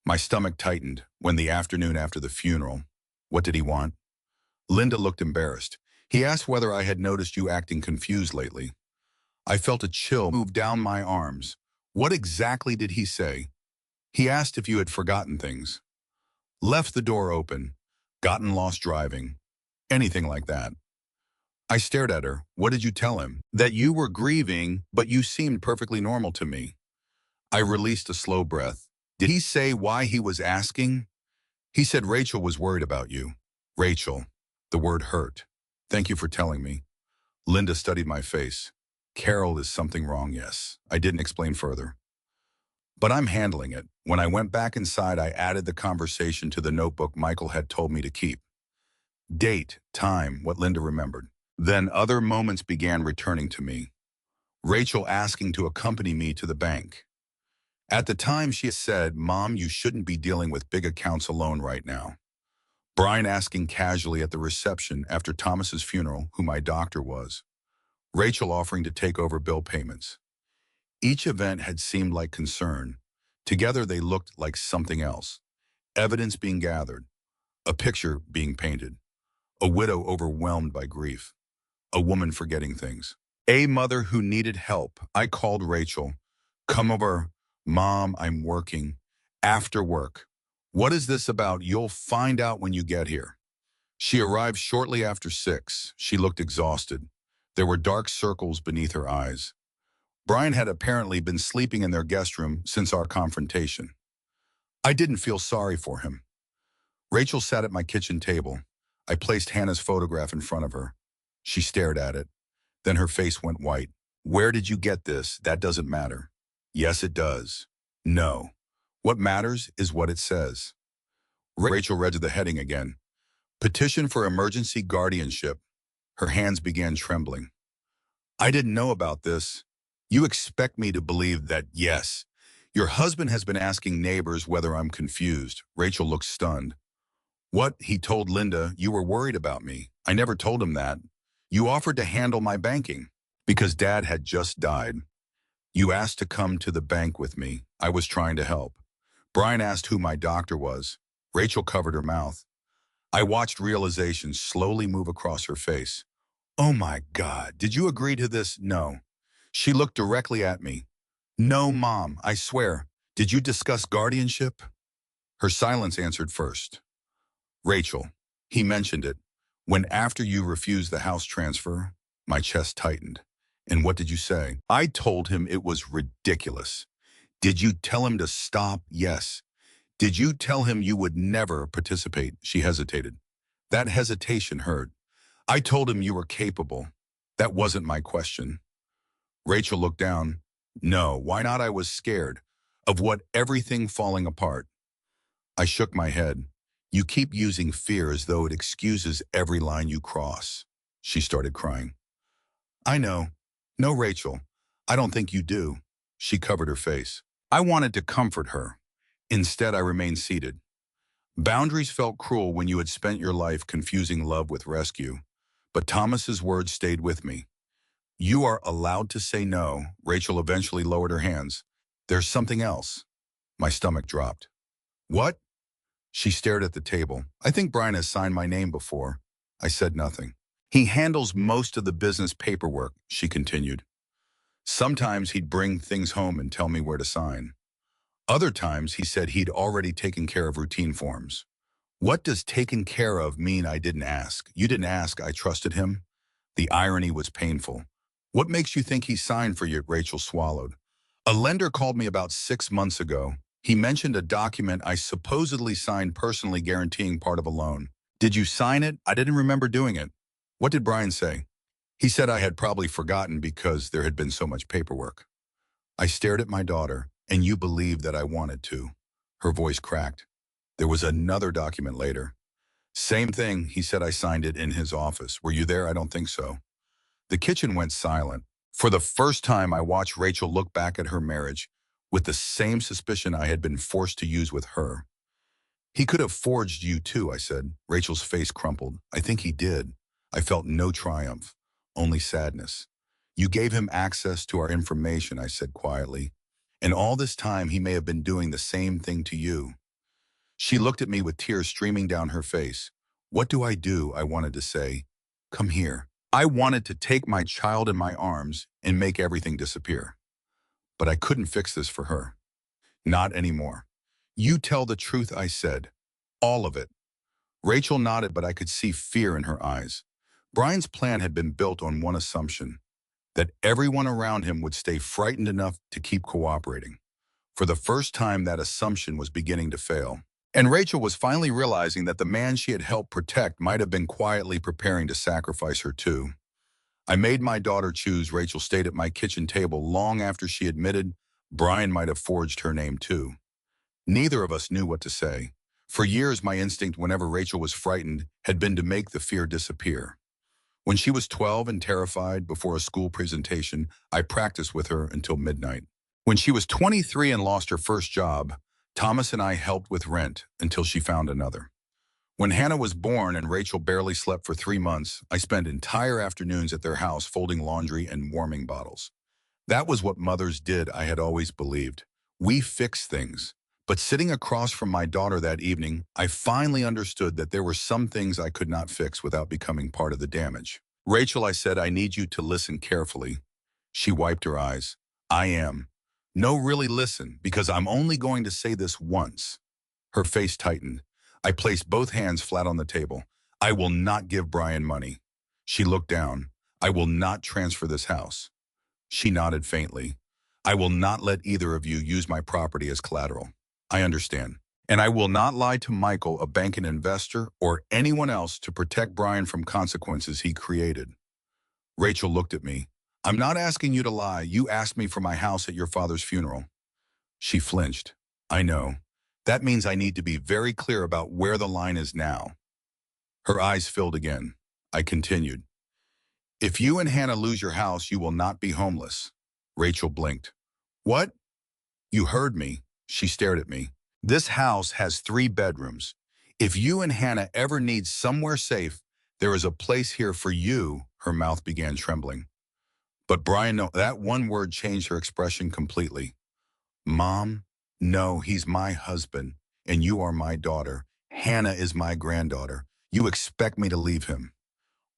My stomach tightened when the afternoon after the funeral. What did he want? Linda looked embarrassed. He asked whether I had noticed you acting confused lately. I felt a chill move down my arms. What exactly did he say? He asked if you had forgotten things. Left the door open. Gotten lost driving. Anything like that. I stared at her. What did you tell him? That you were grieving, but you seemed perfectly normal to me. I released a slow breath. Did he say why he was asking? He said Rachel was worried about you. Rachel. The word hurt. Thank you for telling me. Linda studied my face. Carol, is something wrong? Yes. I didn't explain further. But I'm handling it. When I went back inside, I added the conversation to the notebook Michael had told me to keep. Date, time, what Linda remembered. Then other moments began returning to me. Rachel asking to accompany me to the bank. At the time, she said, "Mom, you shouldn't be dealing with big accounts alone right now." Brian asking casually at the reception after Thomas's funeral who my doctor was. Rachel offering to take over bill payments. Each event had seemed like concern. Together they looked like something else. Evidence being gathered, a picture being painted, a widow overwhelmed by grief, a woman forgetting things. A mother who needed help. I called Rachel. "Come over. Mom, I'm working. After work." "What is this about?" "You'll find out when you get here." She arrived shortly after 6. She looked exhausted. There were dark circles beneath her eyes. Brian had apparently been sleeping in their guest room since our confrontation. I didn't feel sorry for him. Rachel sat at my kitchen table. I placed Hannah's photograph in front of her. She stared at it. Then her face went white. "Where did you get this? That doesn't matter." "Yes, it does." "No. What matters is what it says." Rachel read the heading again. "Petition for emergency guardianship." Her hands began trembling. "I didn't know about this." "You expect me to believe that, yes. Your husband has been asking neighbors whether I'm confused." Rachel looked stunned. "What?" "He told Linda you were worried about me." "I never told him that." "You offered to handle my banking." "Because Dad had just died." "You asked to come to the bank with me." "I was trying to help." Brian asked who my doctor was. Rachel covered her mouth. I watched realization slowly move across her face. "Oh my God, did you agree to this?" "No." She looked directly at me. "No, Mom, I swear. Did you discuss guardianship?" Her silence answered first. "Rachel, he mentioned it. When after you refused the house transfer." My chest tightened. "And what did you say?" "I told him it was ridiculous." "Did you tell him to stop?" "Yes." "Did you tell him you would never participate?" She hesitated. That hesitation hurt. "I told him you were capable." "That wasn't my question." Rachel looked down. "No, why not?" "I was scared of what everything falling apart." I shook my head. "You keep using fear as though it excuses every line you cross." She started crying. "I know. No, Rachel, I don't think you do." She covered her face. I wanted to comfort her. Instead, I remained seated. Boundaries felt cruel when you had spent your life confusing love with rescue. But Thomas's words stayed with me. "You are allowed to say no." Rachel eventually lowered her hands. "There's something else." My stomach dropped. "What?" She stared at the table. "I think Brian has signed my name before." I said nothing. "He handles most of the business paperwork," she continued. "Sometimes he'd bring things home and tell me where to sign. Other times he said he'd already taken care of routine forms." "What does taken care of mean?" "I didn't ask." "You didn't ask. I trusted him." The irony was painful. "What makes you think he signed for you?" Rachel swallowed. "A lender called me about 6 months ago. He mentioned a document I supposedly signed personally guaranteeing part of a loan." "Did you sign it?" "I didn't remember doing it." "What did Brian say?" "He said I had probably forgotten because there had been so much paperwork." I stared at my daughter. "And you believed that I wanted to?" Her voice cracked. "There was another document later." "Same thing. He said I signed it in his office." "Were you there?" "I don't think so." The kitchen went silent. For the first time, I watched Rachel look back at her marriage with the same suspicion I had been forced to use with her. "He could have forged you too," I said. Rachel's face crumpled. "I think he did." I felt no triumph, only sadness. "You gave him access to our information," I said quietly. "And all this time, he may have been doing the same thing to you." She looked at me with tears streaming down her face. "What do?" I wanted to say. "Come here." I wanted to take my child in my arms and make everything disappear. But I couldn't fix this for her. Not anymore. "You tell the truth," I said. "All of it." Rachel nodded, but I could see fear in her eyes. Brian's plan had been built on one assumption, that everyone around him would stay frightened enough to keep cooperating. For the first time, that assumption was beginning to fail. And Rachel was finally realizing that the man she had helped protect might have been quietly preparing to sacrifice her too. I made my daughter choose. Rachel stayed at my kitchen table long after she admitted Brian might have forged her name too. Neither of us knew what to say. For years, my instinct whenever Rachel was frightened had been to make the fear disappear. When she was 12 and terrified before a school presentation, I practiced with her until midnight. When she was 23 and lost her first job, Thomas and I helped with rent until she found another. When Hannah was born and Rachel barely slept for 3 months, I spent entire afternoons at their house folding laundry and warming bottles. That was what mothers did, I had always believed. We fix things. But sitting across from my daughter that evening, I finally understood that there were some things I could not fix without becoming part of the damage. Rachel, I said, I need you to listen carefully. She wiped her eyes. I am. No, really listen, because I'm only going to say this once. Her face tightened. I placed both hands flat on the table. I will not give Brian money. She looked down. I will not transfer this house. She nodded faintly. I will not let either of you use my property as collateral. I understand. And I will not lie to Michael, a bank and investor, or anyone else to protect Brian from consequences he created. Rachel looked at me. I'm not asking you to lie. You asked me for my house at your father's funeral. She flinched. I know. That means I need to be very clear about where the line is now. Her eyes filled again. I continued. If you and Hannah lose your house, you will not be homeless. Rachel blinked. What? You heard me. She stared at me. This house has 3 bedrooms. If you and Hannah ever need somewhere safe, there is a place here for you. Her mouth began trembling. But Brian, no, that one word changed her expression completely. Mom, no, he's my husband, and you are my daughter. Hannah is my granddaughter. You expect me to leave him.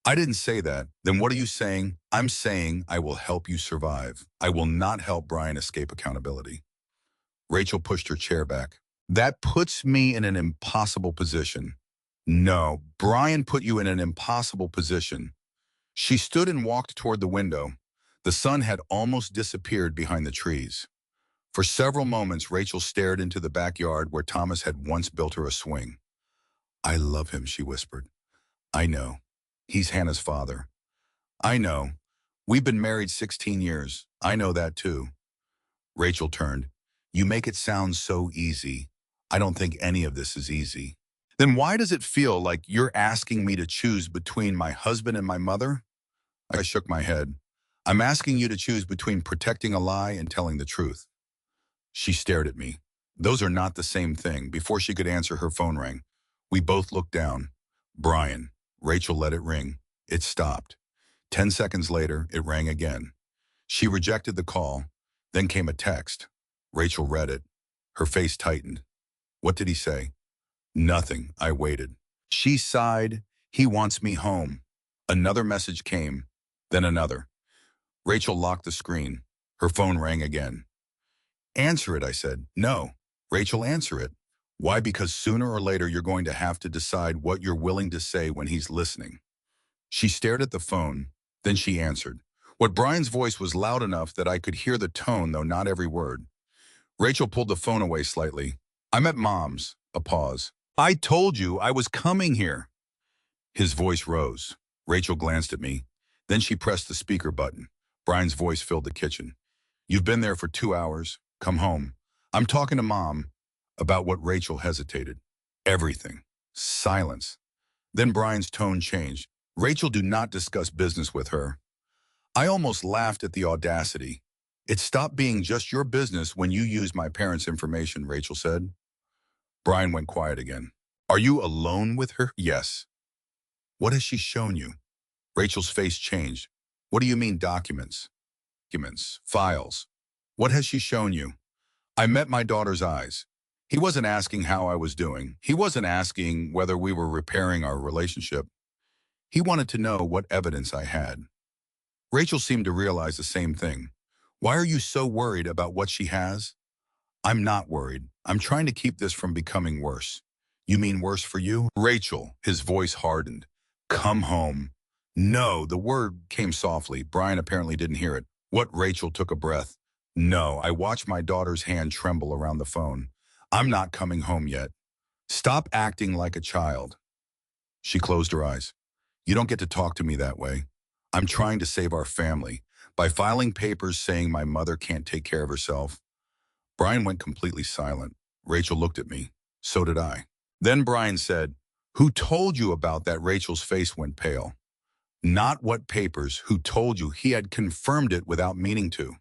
I didn't say that. Then what are you saying? I'm saying I will help you survive. I will not help Brian escape accountability. Rachel pushed her chair back. That puts me in an impossible position. No, Brian put you in an impossible position. She stood and walked toward the window. The sun had almost disappeared behind the trees. For several moments, Rachel stared into the backyard where Thomas had once built her a swing. I love him, she whispered. I know. He's Hannah's father. I know. We've been married 16 years. I know that too. Rachel turned. You make it sound so easy. I don't think any of this is easy. Then why does it feel like you're asking me to choose between my husband and my mother? I shook my head. I'm asking you to choose between protecting a lie and telling the truth. She stared at me. Those are not the same thing. Before she could answer, her phone rang. We both looked down. Brian. Rachel let it ring. It stopped. 10 seconds later, it rang again. She rejected the call. Then came a text. Rachel read it. Her face tightened. What did he say? Nothing. I waited. She sighed. He wants me home. Another message came. Then another. Rachel locked the screen. Her phone rang again. Answer it, I said. No. Rachel, answer it. Why? Because sooner or later you're going to have to decide what you're willing to say when he's listening. She stared at the phone. Then she answered. What Brian's voice was loud enough that I could hear the tone, though not every word. Rachel pulled the phone away slightly. I'm at Mom's. A pause. I told you I was coming here. His voice rose. Rachel glanced at me. Then she pressed the speaker button. Brian's voice filled the kitchen. You've been there for 2 hours. Come home. I'm talking to Mom. About what? Rachel hesitated. Everything. Silence. Then Brian's tone changed. Rachel, do not discuss business with her. I almost laughed at the audacity. It stopped being just your business when you used my parents' information, Rachel said. Brian went quiet again. Are you alone with her? Yes. What has she shown you? Rachel's face changed. What do you mean documents? Documents, files. What has she shown you? I met my daughter's eyes. He wasn't asking how I was doing. He wasn't asking whether we were repairing our relationship. He wanted to know what evidence I had. Rachel seemed to realize the same thing. Why are you so worried about what she has? I'm not worried. I'm trying to keep this from becoming worse. You mean worse for you? Rachel, his voice hardened. Come home. No, the word came softly. Brian apparently didn't hear it. What? Rachel took a breath. No, I watched my daughter's hand tremble around the phone. I'm not coming home yet. Stop acting like a child. She closed her eyes. You don't get to talk to me that way. I'm trying to save our family by filing papers saying my mother can't take care of herself. Brian went completely silent. Rachel looked at me. So did I. Then Brian said, Who told you about that? Rachel's face went pale. Not what papers, who told you. He had confirmed it without meaning to.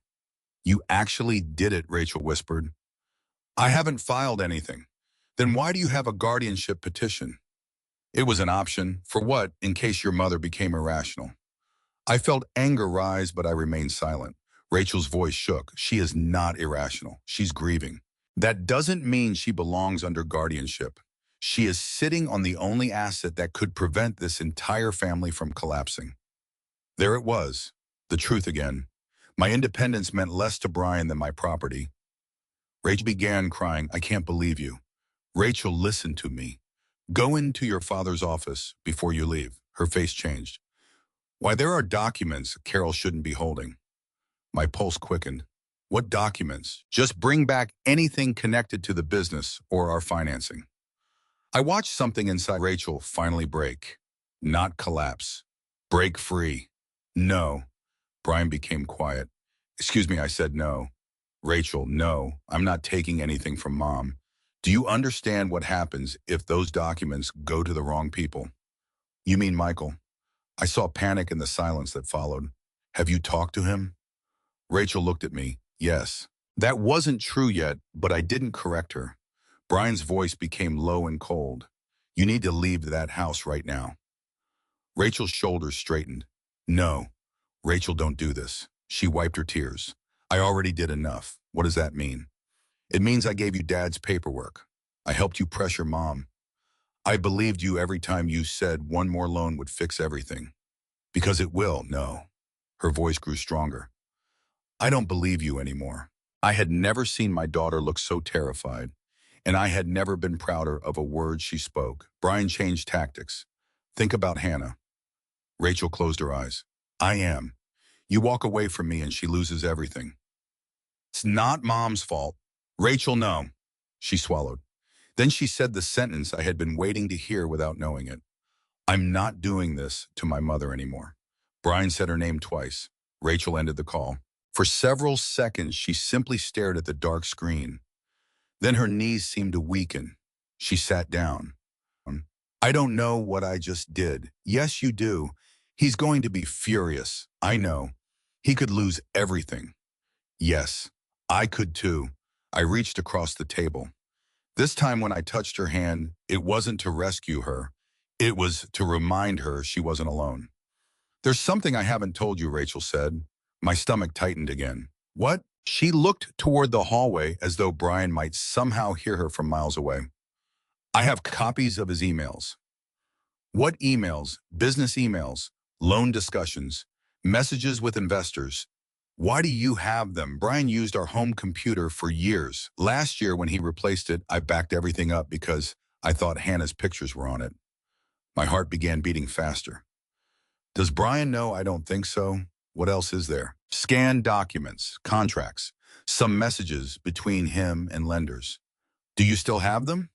You actually did it, Rachel whispered. I haven't filed anything. Then why do you have a guardianship petition? It was an option. For what? In case your mother became irrational. I felt anger rise, but I remained silent. Rachel's voice shook. She is not irrational. She's grieving. That doesn't mean she belongs under guardianship. She is sitting on the only asset that could prevent this entire family from collapsing. There it was, the truth again. My independence meant less to Brian than my property. Rachel began crying. I can't believe you. Rachel, listen to me. Go into your father's office before you leave. Her face changed. Why, there are documents Carol shouldn't be holding. My pulse quickened. What documents? Just bring back anything connected to the business or our financing. I watched something inside Rachel finally break. Not collapse. Break free. No. Brian became quiet. Excuse me, I said no. Rachel, no, I'm not taking anything from Mom. Do you understand what happens if those documents go to the wrong people? You mean Michael? I saw panic in the silence that followed. Have you talked to him? Rachel looked at me. Yes. That wasn't true yet, but I didn't correct her. Brian's voice became low and cold. You need to leave that house right now. Rachel's shoulders straightened. No. Rachel, don't do this. She wiped her tears. I already did enough. What does that mean? It means I gave you Dad's paperwork. I helped you pressure Mom. I believed you every time you said one more loan would fix everything. Because it will, no. Her voice grew stronger. I don't believe you anymore. I had never seen my daughter look so terrified, and I had never been prouder of a word she spoke. Brian changed tactics. Think about Hannah. Rachel closed her eyes. I am. You walk away from me and she loses everything. It's not Mom's fault. Rachel, no. She swallowed. Then she said the sentence I had been waiting to hear without knowing it. I'm not doing this to my mother anymore. Brian said her name twice. Rachel ended the call. For several seconds, she simply stared at the dark screen. Then her knees seemed to weaken. She sat down. I don't know what I just did. Yes, you do. He's going to be furious. I know. He could lose everything. Yes, I could too. I reached across the table. This time when I touched her hand, it wasn't to rescue her. It was to remind her she wasn't alone. There's something I haven't told you, Rachel said. My stomach tightened again. What? She looked toward the hallway as though Brian might somehow hear her from miles away. I have copies of his emails. What emails? Business emails, loan discussions, messages with investors. Why do you have them? Brian used our home computer for years. Last year when he replaced it, I backed everything up because I thought Hannah's pictures were on it. My heart began beating faster. Does Brian know I don't think so? What else is there? Scanned documents, contracts, some messages between him and lenders. Do you still have them?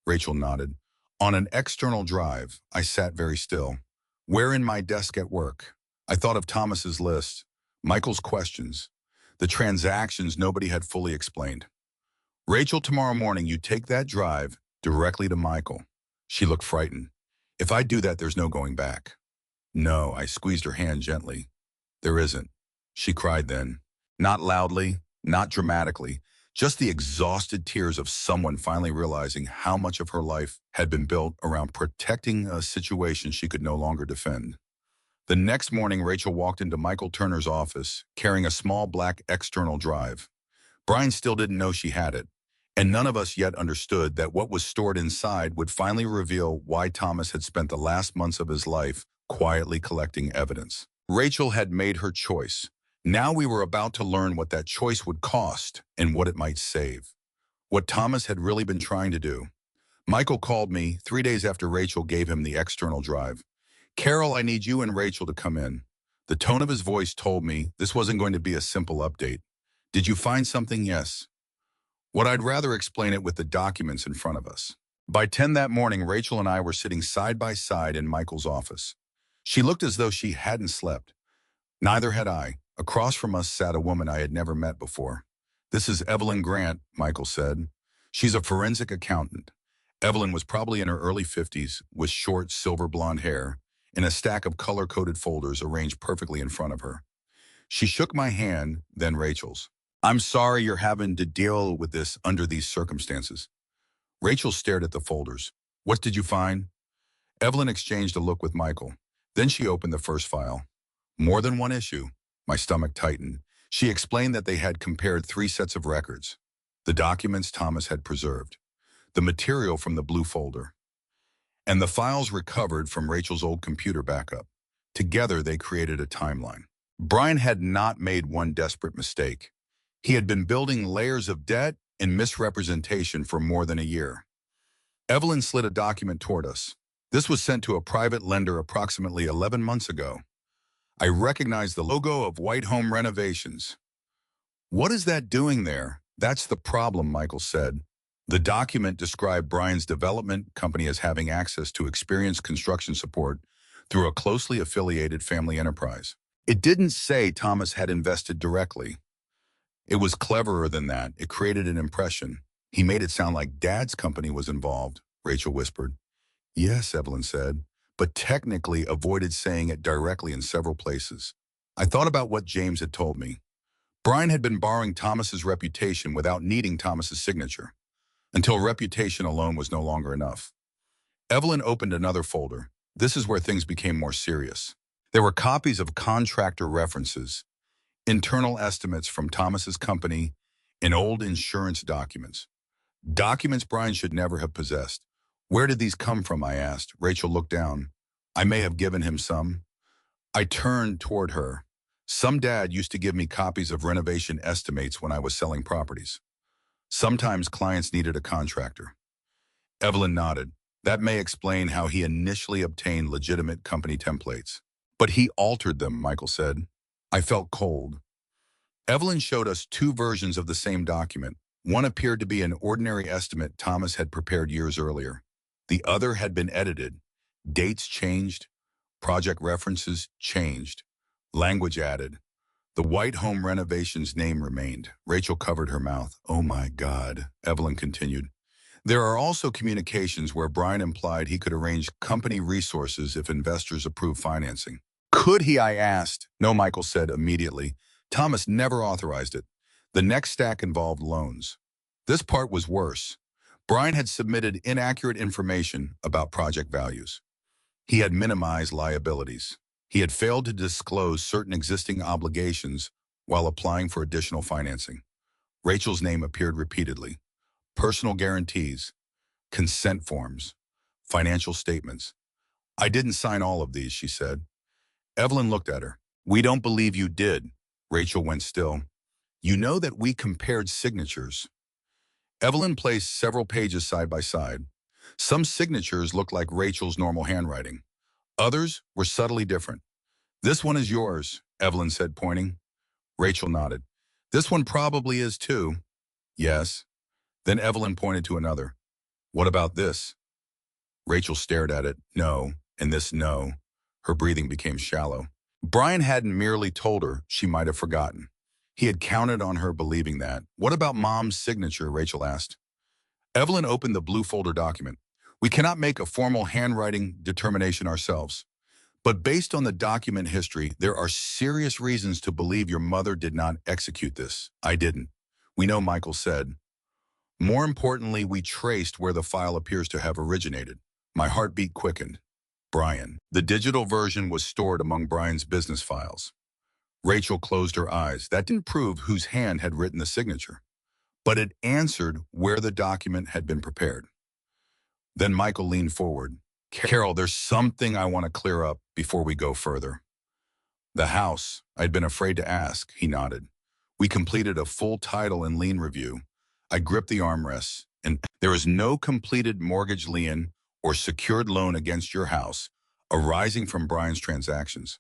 Rachel nodded. On an external drive, I sat very still. Where in my desk at work? I thought of Thomas's list, Michael's questions, the transactions nobody had fully explained. Rachel, tomorrow morning you take that drive directly to Michael. She looked frightened. If I do that, there's no going back. No, I squeezed her hand gently. There isn't. She cried then. Not loudly, not dramatically, just the exhausted tears of someone finally realizing how much of her life had been built around protecting a situation she could no longer defend. The next morning, Rachel walked into Michael Turner's office, carrying a small black external drive. Brian still didn't know she had it, and none of us yet understood that what was stored inside would finally reveal why Thomas had spent the last months of his life quietly collecting evidence. Rachel had made her choice. Now we were about to learn what that choice would cost and what it might save. What Thomas had really been trying to do. Michael called me 3 days after Rachel gave him the external drive. Carol, I need you and Rachel to come in. The tone of his voice told me this wasn't going to be a simple update. Did you find something? Yes. What I'd rather explain it with the documents in front of us. By 10 that morning, Rachel and I were sitting side by side in Michael's office. She looked as though she hadn't slept. Neither had I. Across from us sat a woman I had never met before. This is Evelyn Grant, Michael said. She's a forensic accountant. Evelyn was probably in her early 50s, with short, silver blonde hair, and a stack of color-coded folders arranged perfectly in front of her. She shook my hand, then Rachel's. I'm sorry you're having to deal with this under these circumstances. Rachel stared at the folders. What did you find? Evelyn exchanged a look with Michael. Then she opened the first file. More than one issue. My stomach tightened. She explained that they had compared 3 sets of records. The documents Thomas had preserved, the material from the blue folder, and the files recovered from Rachel's old computer backup. Together, they created a timeline. Brian had not made one desperate mistake. He had been building layers of debt and misrepresentation for more than a year. Evelyn slid a document toward us. This was sent to a private lender approximately 11 months ago. I recognized the logo of White Home Renovations. What is that doing there? That's the problem, Michael said. The document described Brian's development company as having access to experienced construction support through a closely affiliated family enterprise. It didn't say Thomas had invested directly. It was cleverer than that. It created an impression. He made it sound like Dad's company was involved, Rachel whispered. Yes, Evelyn said, but technically avoided saying it directly in several places. I thought about what James had told me. Brian had been borrowing Thomas's reputation without needing Thomas's signature, until reputation alone was no longer enough. Evelyn opened another folder. This is where things became more serious. There were copies of contractor references, internal estimates from Thomas's company, and old insurance documents. Documents Brian should never have possessed. Where did these come from, I asked. Rachel looked down. I may have given him some. I turned toward her. Some dad used to give me copies of renovation estimates when I was selling properties. Sometimes clients needed a contractor. Evelyn nodded. That may explain how he initially obtained legitimate company templates. But he altered them, Michael said. I felt cold. Evelyn showed us 2 versions of the same document. One appeared to be an ordinary estimate Thomas had prepared years earlier. The other had been edited. Dates changed. Project references changed. Language added. The White Home Renovations name remained. Rachel covered her mouth. Oh my God, Evelyn continued. There are also communications where Brian implied he could arrange company resources if investors approve financing. Could he, I asked. No, Michael said immediately. Thomas never authorized it. The next stack involved loans. This part was worse. Brian had submitted inaccurate information about project values. He had minimized liabilities. He had failed to disclose certain existing obligations while applying for additional financing. Rachel's name appeared repeatedly. Personal guarantees, consent forms, financial statements. I didn't sign all of these, she said. Evelyn looked at her. We don't believe you did. Rachel went still. You know that we compared signatures. Evelyn placed several pages side by side. Some signatures looked like Rachel's normal handwriting. Others were subtly different. This one is yours, Evelyn said, pointing. Rachel nodded. This one probably is too. Yes. Then Evelyn pointed to another. What about this? Rachel stared at it. No, and this no. Her breathing became shallow. Brian hadn't merely told her she might have forgotten. He had counted on her believing that. What about Mom's signature, Rachel asked. Evelyn opened the blue folder document. We cannot make a formal handwriting determination ourselves. But based on the document history, there are serious reasons to believe your mother did not execute this. I didn't. We know, Michael said. More importantly, we traced where the file appears to have originated. My heartbeat quickened. Brian. The digital version was stored among Brian's business files. Rachel closed her eyes. That didn't prove whose hand had written the signature, but it answered where the document had been prepared. Then Michael leaned forward. Carol, there's something I want to clear up before we go further. The house, I'd been afraid to ask, he nodded. We completed a full title and lien review. I gripped the armrests, and there is no completed mortgage lien or secured loan against your house arising from Brian's transactions.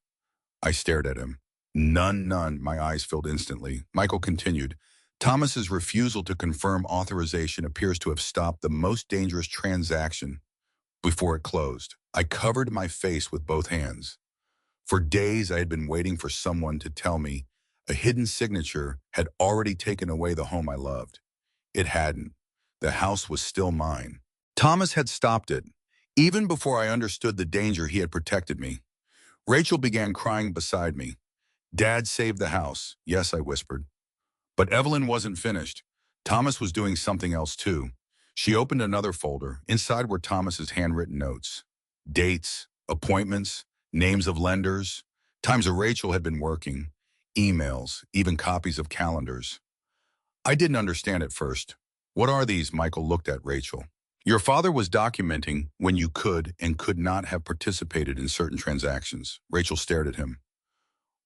I stared at him. None. My eyes filled instantly. Michael continued. Thomas's refusal to confirm authorization appears to have stopped the most dangerous transaction before it closed. I covered my face with both hands. For days, I had been waiting for someone to tell me a hidden signature had already taken away the home I loved. It hadn't. The house was still mine. Thomas had stopped it. Even before I understood the danger, he had protected me. Rachel began crying beside me. Dad saved the house. Yes, I whispered. But Evelyn wasn't finished. Thomas was doing something else too. She opened another folder. Inside were Thomas's handwritten notes. Dates, appointments, names of lenders, times that Rachel had been working, emails, even copies of calendars. I didn't understand at first. What are these? Michael looked at Rachel. Your father was documenting when you could and could not have participated in certain transactions. Rachel stared at him.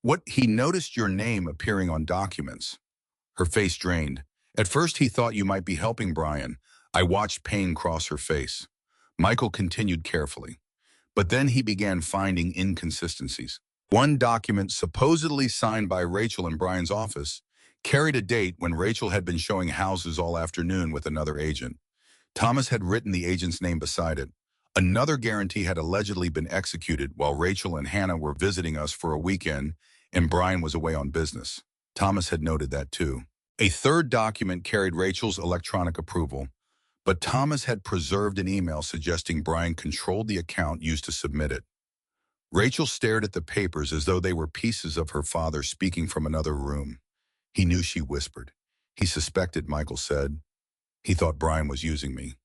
What? He noticed your name appearing on documents. Her face drained. At first he thought you might be helping Brian. I watched pain cross her face. Michael continued carefully. But then he began finding inconsistencies. One document, supposedly signed by Rachel in Brian's office, carried a date when Rachel had been showing houses all afternoon with another agent. Thomas had written the agent's name beside it. Another guarantee had allegedly been executed while Rachel and Hannah were visiting us for a weekend and Brian was away on business. Thomas had noted that too. A third document carried Rachel's electronic approval, but Thomas had preserved an email suggesting Brian controlled the account used to submit it. Rachel stared at the papers as though they were pieces of her father speaking from another room. He knew she whispered. He suspected, Michael said. He thought Brian was using me.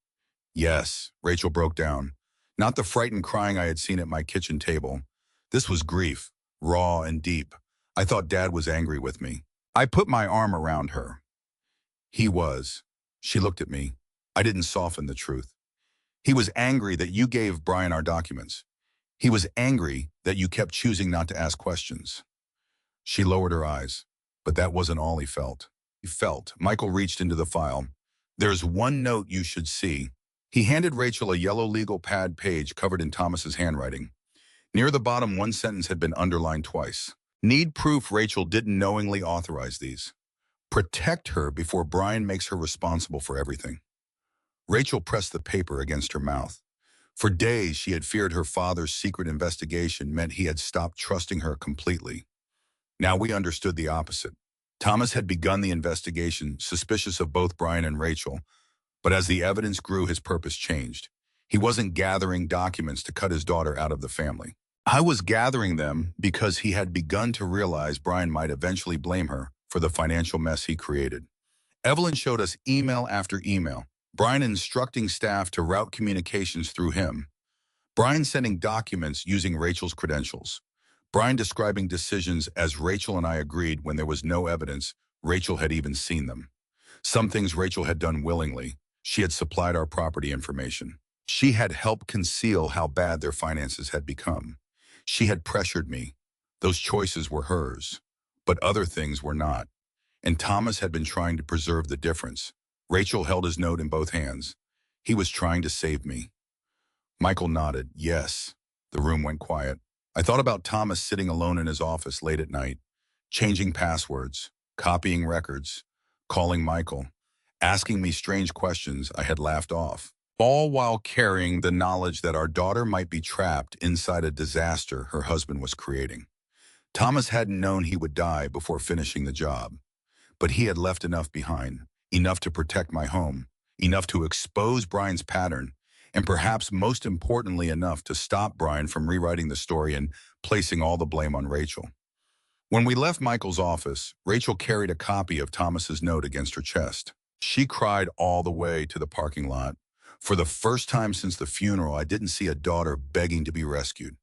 Yes, Rachel broke down. Not the frightened crying I had seen at my kitchen table. This was grief, raw and deep. I thought Dad was angry with me. I put my arm around her. He was. She looked at me. I didn't soften the truth. He was angry that you gave Brian our documents. He was angry that you kept choosing not to ask questions. She lowered her eyes, but that wasn't all he felt. Michael reached into the file. There's one note you should see. He handed Rachel a yellow legal pad page covered in Thomas's handwriting. Near the bottom, one sentence had been underlined twice. Need proof Rachel didn't knowingly authorize these. Protect her before Brian makes her responsible for everything. Rachel pressed the paper against her mouth. For days, she had feared her father's secret investigation meant he had stopped trusting her completely. Now we understood the opposite. Thomas had begun the investigation, suspicious of both Brian and Rachel, but as the evidence grew, his purpose changed. He wasn't gathering documents to cut his daughter out of the family. I was gathering them because he had begun to realize Brian might eventually blame her for the financial mess he created. Evelyn showed us email after email, Brian instructing staff to route communications through him, Brian sending documents using Rachel's credentials, Brian describing decisions as Rachel and I agreed when there was no evidence Rachel had even seen them. Some things Rachel had done willingly. She had supplied our property information. She had helped conceal how bad their finances had become. She had pressured me. Those choices were hers, but other things were not. And Thomas had been trying to preserve the difference. Rachel held his note in both hands. He was trying to save me. Michael nodded. Yes. The room went quiet. I thought about Thomas sitting alone in his office late at night, changing passwords, copying records, calling Michael, asking me strange questions I had laughed off, all while carrying the knowledge that our daughter might be trapped inside a disaster her husband was creating. Thomas hadn't known he would die before finishing the job, but he had left enough behind, enough to protect my home, enough to expose Brian's pattern, and perhaps most importantly enough to stop Brian from rewriting the story and placing all the blame on Rachel. When we left Michael's office, Rachel carried a copy of Thomas's note against her chest. She cried all the way to the parking lot. For the first time since the funeral, I didn't see a daughter begging to be rescued.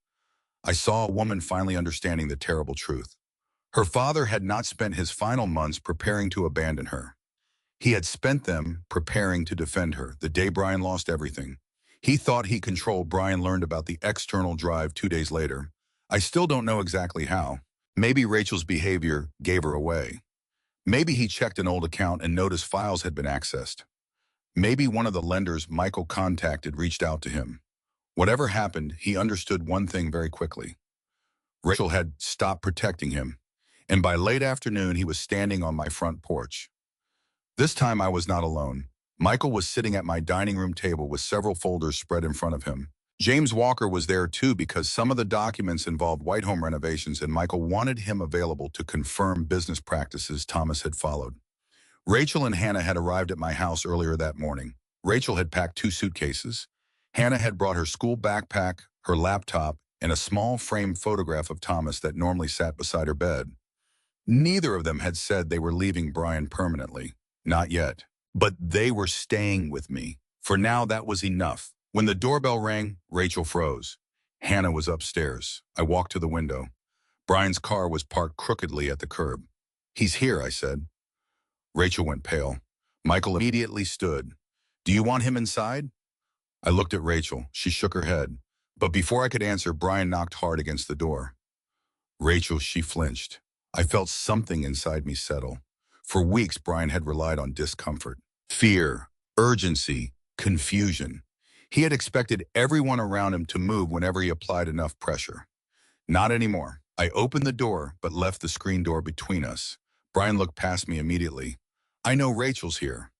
I saw a woman finally understanding the terrible truth. Her father had not spent his final months preparing to abandon her. He had spent them preparing to defend her the day Brian lost everything. He thought he controlled. Brian learned about the external drive 2 days later. I still don't know exactly how. Maybe Rachel's behavior gave her away. Maybe he checked an old account and noticed files had been accessed. Maybe one of the lenders Michael contacted reached out to him. Whatever happened, he understood one thing very quickly. Rachel had stopped protecting him, and by late afternoon he was standing on my front porch. This time I was not alone. Michael was sitting at my dining room table with several folders spread in front of him. James Walker was there too because some of the documents involved White Home renovations and Michael wanted him available to confirm business practices Thomas had followed. Rachel and Hannah had arrived at my house earlier that morning. Rachel had packed 2 suitcases. Hannah had brought her school backpack, her laptop, and a small framed photograph of Thomas that normally sat beside her bed. Neither of them had said they were leaving Brian permanently. Not yet. But they were staying with me. For now, that was enough. When the doorbell rang, Rachel froze. Hannah was upstairs. I walked to the window. Brian's car was parked crookedly at the curb. "He's here," I said. Rachel went pale. Michael immediately stood. "Do you want him inside?" I looked at Rachel. She shook her head. But before I could answer, Brian knocked hard against the door. Rachel, she flinched. I felt something inside me settle. For weeks, Brian had relied on discomfort, fear, urgency, confusion. He had expected everyone around him to move whenever he applied enough pressure. Not anymore. I opened the door, but left the screen door between us. Brian looked past me immediately. "I know Rachel's here."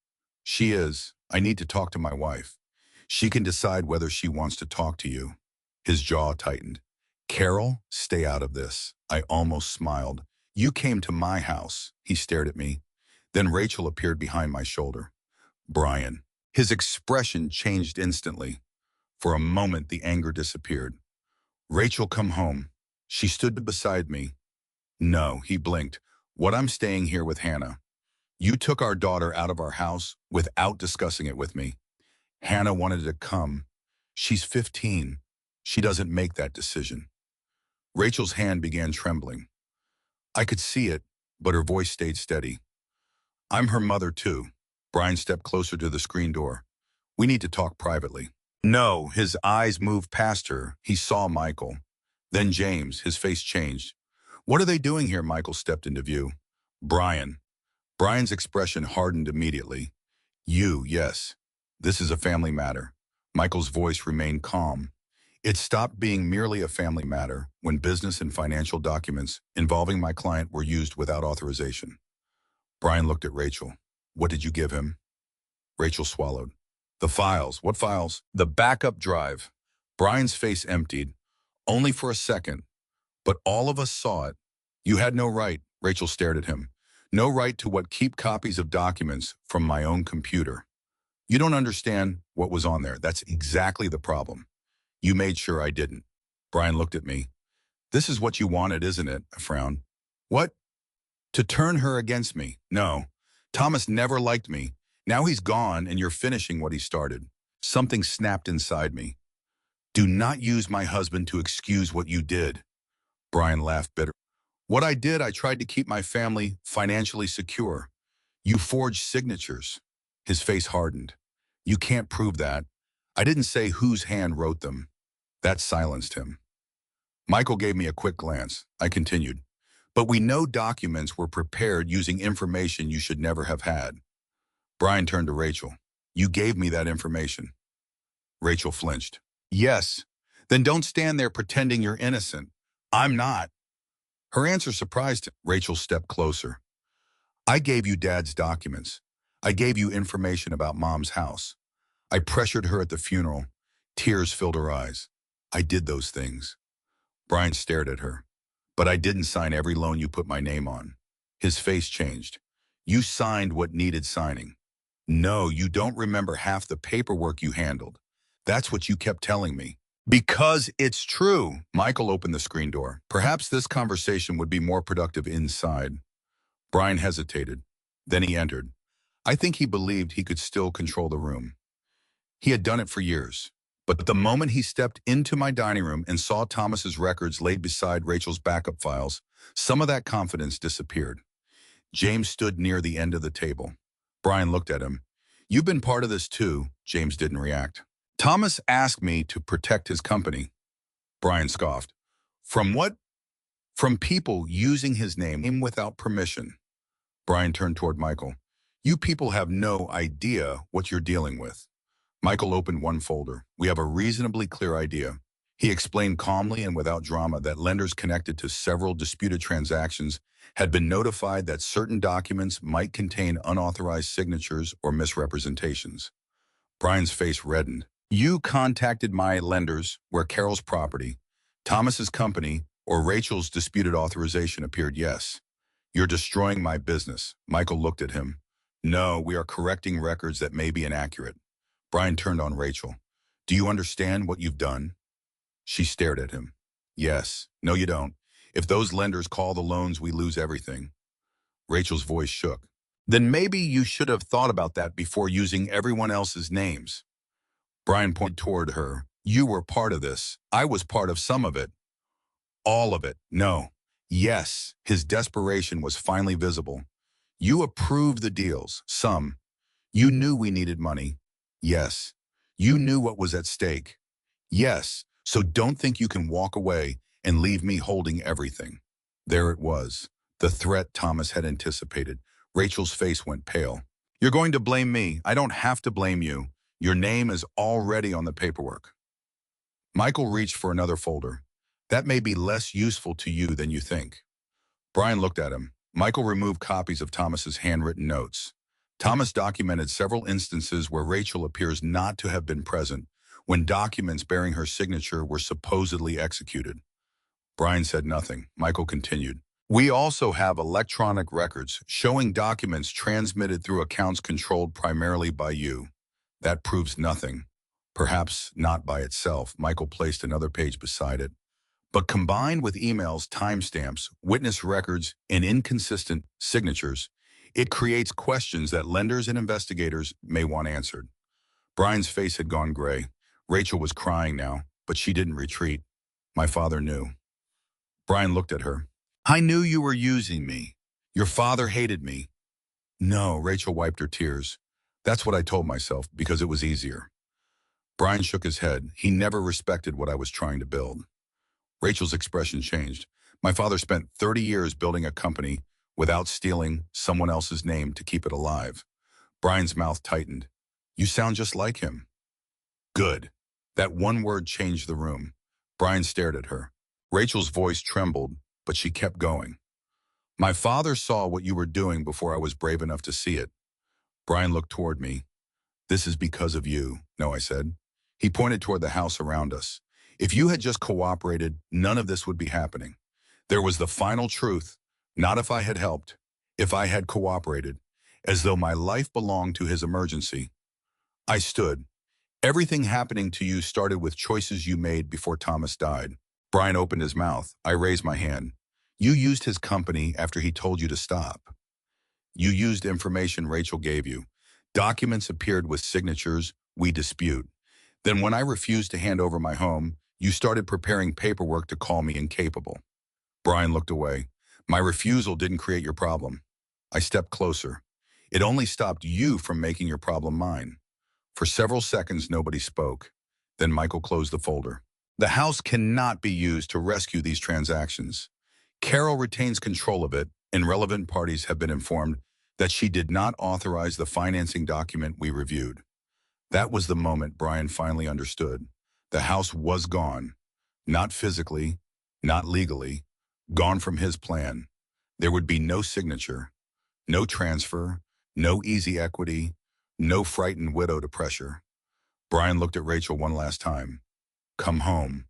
"She is. I need to talk to my wife. She can decide whether she wants to talk to you." His jaw tightened. "Carol, stay out of this." I almost smiled. "You came to my house." He stared at me. Then Rachel appeared behind my shoulder. "Brian." His expression changed instantly. For a moment, the anger disappeared. "Rachel, come home." She stood beside me. "No," he blinked. "What, I'm staying here with Hannah. You took our daughter out of our house without discussing it with me. Hannah wanted to come. She's 15. She doesn't make that decision." Rachel's hand began trembling. I could see it, but her voice stayed steady. "I'm her mother too." Brian stepped closer to the screen door. "We need to talk privately." "No." His eyes moved past her. He saw Michael. Then James. His face changed. "What are they doing here?" Michael stepped into view. "Brian." Brian's expression hardened immediately. "You, yes. This is a family matter." Michael's voice remained calm. It stopped being merely a family matter when business and financial documents involving my client were used without authorization. Brian looked at Rachel. "What did you give him?" Rachel swallowed. "The files." "What files?" "The backup drive." Brian's face emptied, only for a second, but all of us saw it. "You had no right." Rachel stared at him. "No right to what? Keep copies of documents from my own computer." "You don't understand what was on there. That's exactly the problem. You made sure I didn't." Brian looked at me. "This is what you wanted, isn't it?" I frowned. "What?" "To turn her against me." "No. Thomas never liked me. Now he's gone and you're finishing what he started." Something snapped inside me. "Do not use my husband to excuse what you did." Brian laughed bitterly. "What I did, I tried to keep my family financially secure. You forged signatures." His face hardened. "You can't prove that. I didn't say whose hand wrote them." That silenced him. Michael gave me a quick glance. I continued. "But we know documents were prepared using information you should never have had." Brian turned to Rachel. "You gave me that information." Rachel flinched. "Yes. Then don't stand there pretending you're innocent." "I'm not." Her answer surprised him. Rachel stepped closer. "I gave you Dad's documents. I gave you information about Mom's house. I pressured her at the funeral. Tears filled her eyes. I did those things." Brian stared at her. "But I didn't sign every loan you put my name on." His face changed. "You signed what needed signing." "No, you don't remember half the paperwork you handled. That's what you kept telling me." "Because it's true." Michael opened the screen door. Perhaps this conversation would be more productive inside. Brian hesitated. Then he entered. I think he believed he could still control the room. He had done it for years. But the moment he stepped into my dining room and saw Thomas's records laid beside Rachel's backup files, some of that confidence disappeared. James stood near the end of the table. Brian looked at him. "You've been part of this too." James didn't react. "Thomas asked me to protect his company." Brian scoffed. "From what?" "From people using his name without permission." Brian turned toward Michael. "You people have no idea what you're dealing with." Michael opened one folder. "We have a reasonably clear idea." He explained calmly and without drama that lenders connected to several disputed transactions had been notified that certain documents might contain unauthorized signatures or misrepresentations. Brian's face reddened. "You contacted my lenders where Carol's property, Thomas's company, or Rachel's disputed authorization appeared, yes. You're destroying my business." Michael looked at him. "No, we are correcting records that may be inaccurate." Brian turned on Rachel. "Do you understand what you've done?" She stared at him. "Yes. No, you don't. If those lenders call the loans, we lose everything." Rachel's voice shook. Then maybe you should have thought about that before using everyone else's names. Brian pointed toward her. You were part of this. I was part of some of it. All of it. No. Yes. His desperation was finally visible. You approved the deals. Some. You knew we needed money. Yes. You knew what was at stake. Yes. So don't think you can walk away and leave me holding everything. There it was. The threat Thomas had anticipated. Rachel's face went pale. You're going to blame me. I don't have to blame you. Your name is already on the paperwork. Michael reached for another folder. That may be less useful to you than you think. Brian looked at him. Michael removed copies of Thomas's handwritten notes. Thomas documented several instances where Rachel appears not to have been present when documents bearing her signature were supposedly executed. Brian said nothing. Michael continued. We also have electronic records showing documents transmitted through accounts controlled primarily by you. That proves nothing. Perhaps not by itself. Michael placed another page beside it. But combined with emails, timestamps, witness records, and inconsistent signatures, it creates questions that lenders and investigators may want answered. Brian's face had gone gray. Rachel was crying now, but she didn't retreat. My father knew. Brian looked at her. I knew you were using me. Your father hated me. No, Rachel wiped her tears. That's what I told myself, because it was easier. Brian shook his head. He never respected what I was trying to build. Rachel's expression changed. My father spent 30 years building a company without stealing someone else's name to keep it alive. Brian's mouth tightened. You sound just like him. Good. That one word changed the room. Brian stared at her. Rachel's voice trembled, but she kept going. My father saw what you were doing before I was brave enough to see it. Brian looked toward me. This is because of you. No, I said. He pointed toward the house around us. If you had just cooperated, none of this would be happening. There was the final truth, not if I had helped, if I had cooperated, as though my life belonged to his emergency. I stood. Everything happening to you started with choices you made before Thomas died. Brian opened his mouth. I raised my hand. You used his company after he told you to stop. You used information Rachel gave you. Documents appeared with signatures we dispute. Then when I refused to hand over my home, you started preparing paperwork to call me incapable. Brian looked away. My refusal didn't create your problem. I stepped closer. It only stopped you from making your problem mine. For several seconds, nobody spoke. Then Michael closed the folder. The house cannot be used to rescue these transactions. Carol retains control of it, and relevant parties have been informed that she did not authorize the financing document we reviewed. That was the moment Brian finally understood. The house was gone. Not physically, not legally. Gone from his plan. There would be no signature, no transfer, no easy equity, no frightened widow to pressure. Brian looked at Rachel one last time. Come home.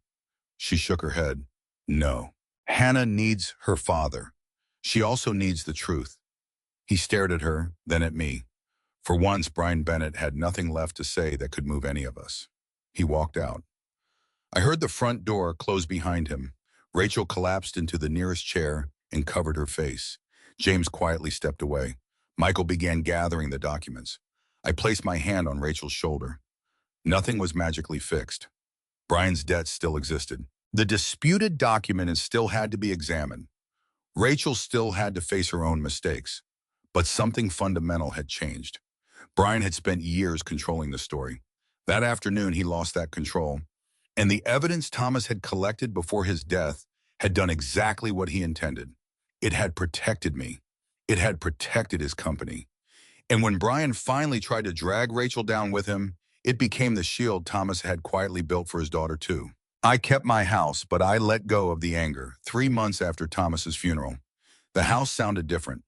She shook her head. No. Hannah needs her father. She also needs the truth. He stared at her, then at me. For once, Brian Bennett had nothing left to say that could move any of us. He walked out. I heard the front door close behind him. Rachel collapsed into the nearest chair and covered her face. James quietly stepped away. Michael began gathering the documents. I placed my hand on Rachel's shoulder. Nothing was magically fixed. Brian's debts still existed. The disputed document still had to be examined. Rachel still had to face her own mistakes. But something fundamental had changed. Brian had spent years controlling the story. That afternoon, he lost that control. And the evidence Thomas had collected before his death had done exactly what he intended. It had protected me. It had protected his company. And when Brian finally tried to drag Rachel down with him, it became the shield Thomas had quietly built for his daughter too. I kept my house, but I let go of the anger 3 months after Thomas's funeral. The house sounded different.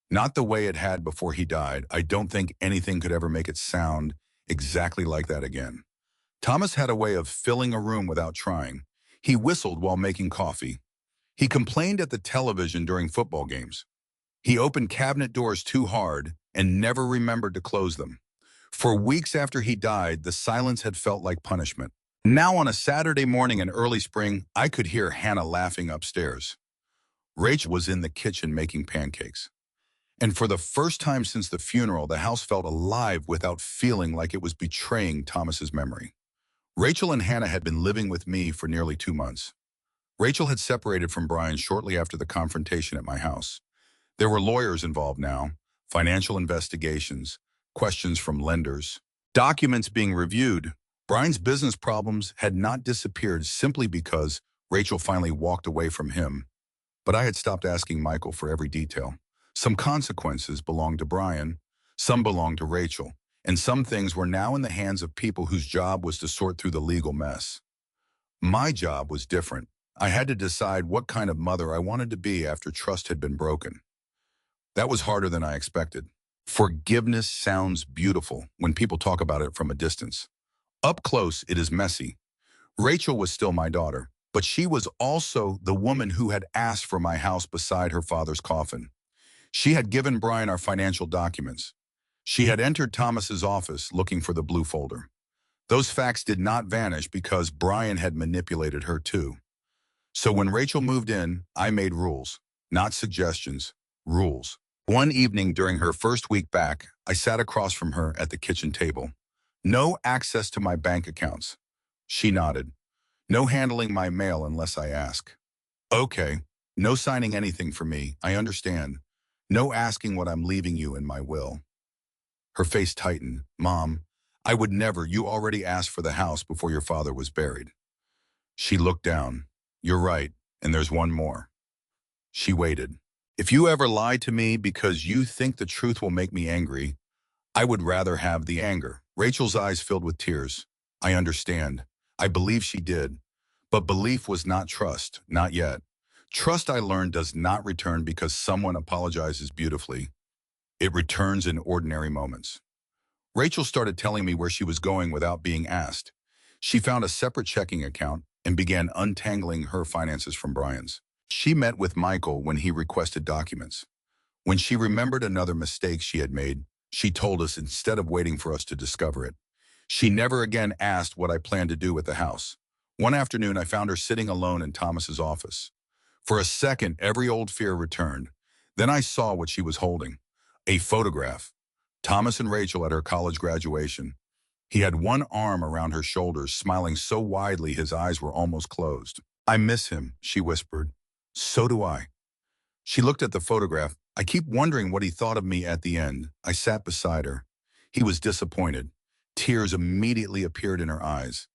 Not the way it had before he died. I don't think anything could ever make it sound exactly like that again. Thomas had a way of filling a room without trying. He whistled while making coffee. He complained at the television during football games. He opened cabinet doors too hard and never remembered to close them. For weeks after he died, the silence had felt like punishment. Now on a Saturday morning in early spring, I could hear Hannah laughing upstairs. Rachel was in the kitchen making pancakes. And for the first time since the funeral, the house felt alive without feeling like it was betraying Thomas's memory. Rachel and Hannah had been living with me for nearly 2 months. Rachel had separated from Brian shortly after the confrontation at my house. There were lawyers involved now, financial investigations, questions from lenders, documents being reviewed. Brian's business problems had not disappeared simply because Rachel finally walked away from him. But I had stopped asking Michael for every detail. Some consequences belonged to Brian, some belonged to Rachel, and some things were now in the hands of people whose job was to sort through the legal mess. My job was different. I had to decide what kind of mother I wanted to be after trust had been broken. That was harder than I expected. Forgiveness sounds beautiful when people talk about it from a distance. Up close, it is messy. Rachel was still my daughter, but she was also the woman who had asked for my house beside her father's coffin. She had given Brian our financial documents. She had entered Thomas's office looking for the blue folder. Those facts did not vanish because Brian had manipulated her too. So when Rachel moved in, I made rules, not suggestions, rules. One evening during her first week back, I sat across from her at the kitchen table. No access to my bank accounts. She nodded. No handling my mail unless I ask. Okay. No signing anything for me, I understand. No asking what I'm leaving you in my will. Her face tightened. Mom, I would never. You already asked for the house before your father was buried. She looked down. You're right, and there's one more. She waited. If you ever lie to me because you think the truth will make me angry, I would rather have the anger. Rachel's eyes filled with tears. I understand. I believe she did. But belief was not trust, not yet. Trust, I learned, does not return because someone apologizes beautifully. It returns in ordinary moments. Rachel started telling me where she was going without being asked. She found a separate checking account and began untangling her finances from Brian's. She met with Michael when he requested documents. When she remembered another mistake she had made, she told us instead of waiting for us to discover it. She never again asked what I planned to do with the house. One afternoon, I found her sitting alone in Thomas's office. For a second, every old fear returned. Then I saw what she was holding. A photograph. Thomas and Rachel at her college graduation. He had one arm around her shoulders, smiling so widely his eyes were almost closed. I miss him, she whispered. So do I. She looked at the photograph. I keep wondering what he thought of me at the end. I sat beside her. He was disappointed. Tears immediately appeared in her eyes.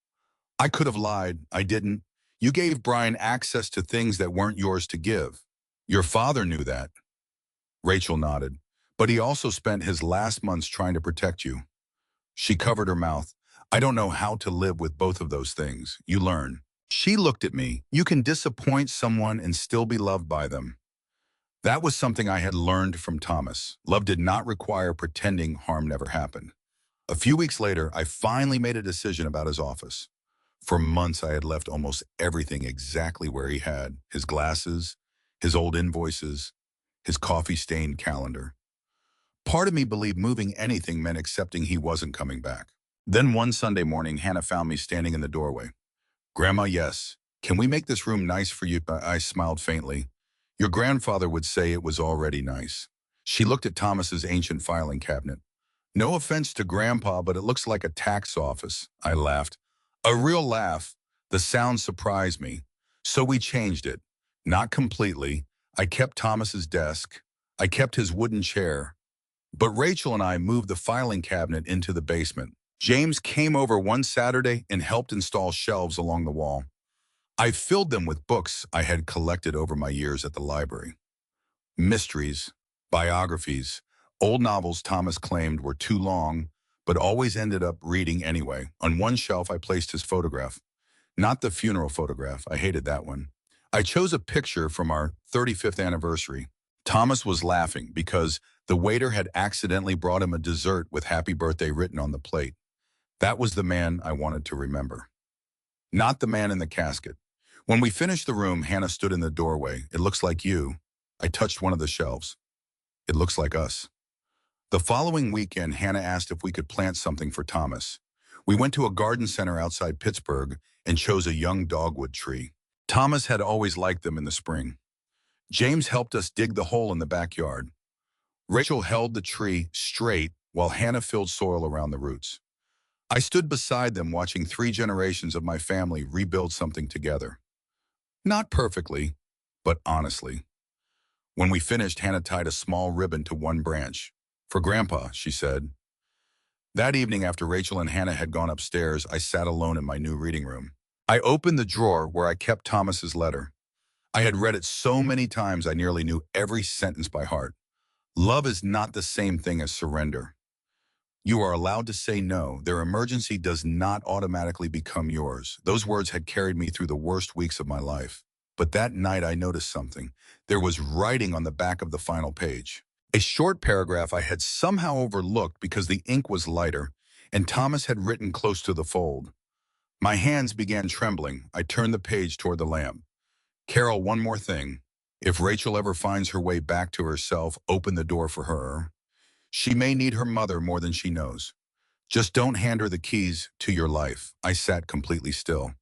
I could have lied. I didn't. You gave Brian access to things that weren't yours to give. Your father knew that. Rachel nodded. But he also spent his last months trying to protect you. She covered her mouth. I don't know how to live with both of those things. You learn. She looked at me. You can disappoint someone and still be loved by them. That was something I had learned from Thomas. Love did not require pretending harm never happened. A few weeks later, I finally made a decision about his office. For months, I had left almost everything exactly where he had. His glasses, his old invoices, his coffee-stained calendar. Part of me believed moving anything meant accepting he wasn't coming back. Then one Sunday morning, Hannah found me standing in the doorway. Grandma, yes. Can we make this room nice for you? I smiled faintly. Your grandfather would say it was already nice. She looked at Thomas's ancient filing cabinet. No offense to Grandpa, but it looks like a tax office. I laughed. A real laugh. The sound surprised me. So we changed it. Not completely. I kept Thomas's desk. I kept his wooden chair. But Rachel and I moved the filing cabinet into the basement. James came over one Saturday and helped install shelves along the wall. I filled them with books I had collected over my years at the library. Mysteries, biographies, old novels Thomas claimed were too long, but always ended up reading anyway. On one shelf, I placed his photograph. Not the funeral photograph. I hated that one. I chose a picture from our 35th anniversary. Thomas was laughing because the waiter had accidentally brought him a dessert with happy birthday written on the plate. That was the man I wanted to remember. Not the man in the casket. When we finished the room, Hannah stood in the doorway. It looks like you. I touched one of the shelves. It looks like us. The following weekend, Hannah asked if we could plant something for Thomas. We went to a garden center outside Pittsburgh and chose a young dogwood tree. Thomas had always liked them in the spring. James helped us dig the hole in the backyard. Rachel held the tree straight while Hannah filled soil around the roots. I stood beside them watching 3 generations of my family rebuild something together. Not perfectly, but honestly. When we finished, Hannah tied a small ribbon to one branch. "For Grandpa," she said. That evening, after Rachel and Hannah had gone upstairs, I sat alone in my new reading room. I opened the drawer where I kept Thomas's letter. I had read it so many times I nearly knew every sentence by heart. Love is not the same thing as surrender. You are allowed to say no. Their emergency does not automatically become yours. Those words had carried me through the worst weeks of my life. But that night I noticed something. There was writing on the back of the final page. A short paragraph I had somehow overlooked because the ink was lighter, and Thomas had written close to the fold. My hands began trembling. I turned the page toward the lamp. "Carol, one more thing. If Rachel ever finds her way back to herself, open the door for her. She may need her mother more than she knows. Just don't hand her the keys to your life." I sat completely still.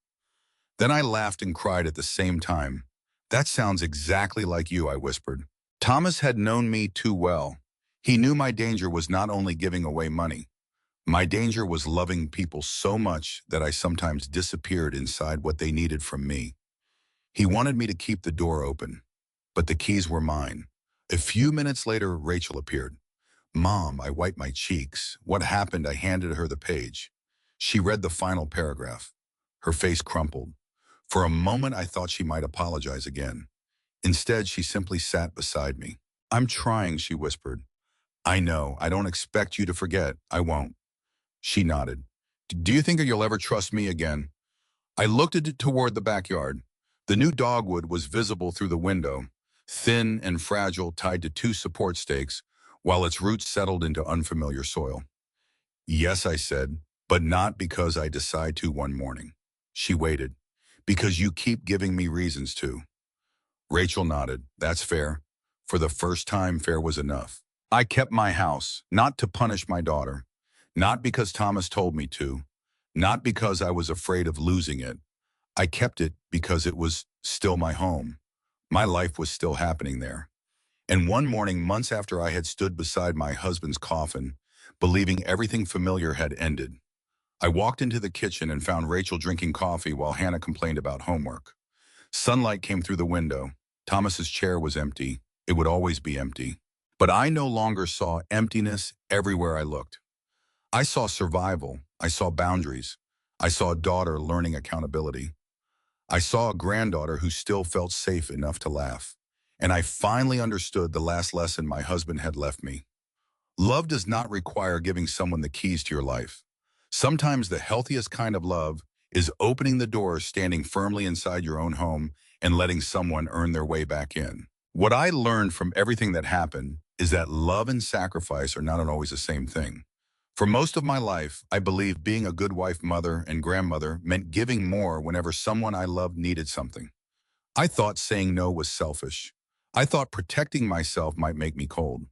Then I laughed and cried at the same time. "That sounds exactly like you," I whispered. Thomas had known me too well. He knew my danger was not only giving away money. My danger was loving people so much that I sometimes disappeared inside what they needed from me. He wanted me to keep the door open, but the keys were mine. A few minutes later, Rachel appeared. "Mom," I wiped my cheeks. "What happened?" I handed her the page. She read the final paragraph. Her face crumpled. For a moment, I thought she might apologize again. Instead, she simply sat beside me. "I'm trying," she whispered. "I know. I don't expect you to forget. I won't." She nodded. "Do you think you'll ever trust me again?" I looked at it toward the backyard. The new dogwood was visible through the window, thin and fragile, tied to 2 support stakes, while its roots settled into unfamiliar soil. "Yes," I said, "but not because I decide to one morning." She waited. "Because you keep giving me reasons to." Rachel nodded. "That's fair." For the first time, fair was enough. I kept my house, not to punish my daughter, not because Thomas told me to, not because I was afraid of losing it. I kept it because it was still my home. My life was still happening there. And one morning, months after I had stood beside my husband's coffin, believing everything familiar had ended, I walked into the kitchen and found Rachel drinking coffee while Hannah complained about homework. Sunlight came through the window. Thomas's chair was empty. It would always be empty. But I no longer saw emptiness everywhere I looked. I saw survival. I saw boundaries. I saw a daughter learning accountability. I saw a granddaughter who still felt safe enough to laugh. And I finally understood the last lesson my husband had left me. Love does not require giving someone the keys to your life. Sometimes the healthiest kind of love is opening the door, standing firmly inside your own home, and letting someone earn their way back in. What I learned from everything that happened is that love and sacrifice are not always the same thing. For most of my life, I believed being a good wife, mother, and grandmother meant giving more whenever someone I loved needed something. I thought saying no was selfish. I thought protecting myself might make me cold.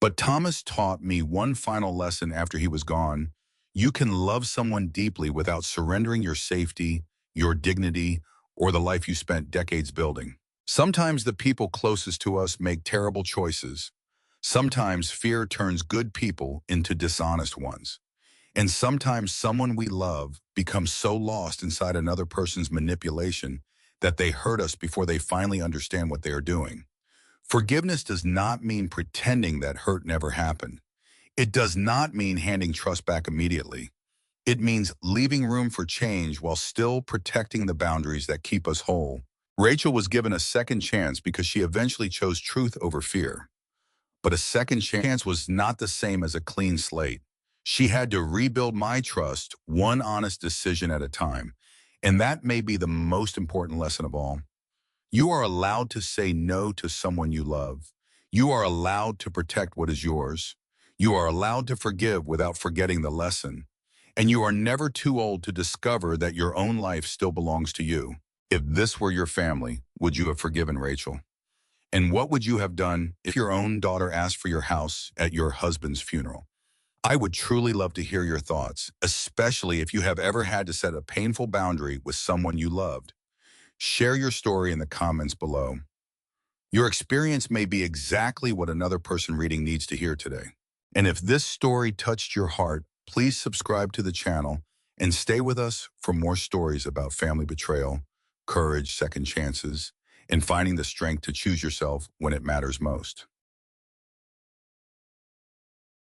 But Thomas taught me one final lesson after he was gone. You can love someone deeply without surrendering your safety, your dignity, or the life you spent decades building. Sometimes the people closest to us make terrible choices. Sometimes fear turns good people into dishonest ones. And sometimes someone we love becomes so lost inside another person's manipulation that they hurt us before they finally understand what they are doing. Forgiveness does not mean pretending that hurt never happened. It does not mean handing trust back immediately. It means leaving room for change while still protecting the boundaries that keep us whole. Rachel was given a second chance because she eventually chose truth over fear. But a second chance was not the same as a clean slate. She had to rebuild my trust, one honest decision at a time. And that may be the most important lesson of all. You are allowed to say no to someone you love. You are allowed to protect what is yours. You are allowed to forgive without forgetting the lesson. And you are never too old to discover that your own life still belongs to you. If this were your family, would you have forgiven Rachel? And what would you have done if your own daughter asked for your house at your husband's funeral? I would truly love to hear your thoughts, especially if you have ever had to set a painful boundary with someone you loved. Share your story in the comments below. Your experience may be exactly what another person reading needs to hear today. And if this story touched your heart, please subscribe to the channel and stay with us for more stories about family betrayal, courage, second chances, and finding the strength to choose yourself when it matters most.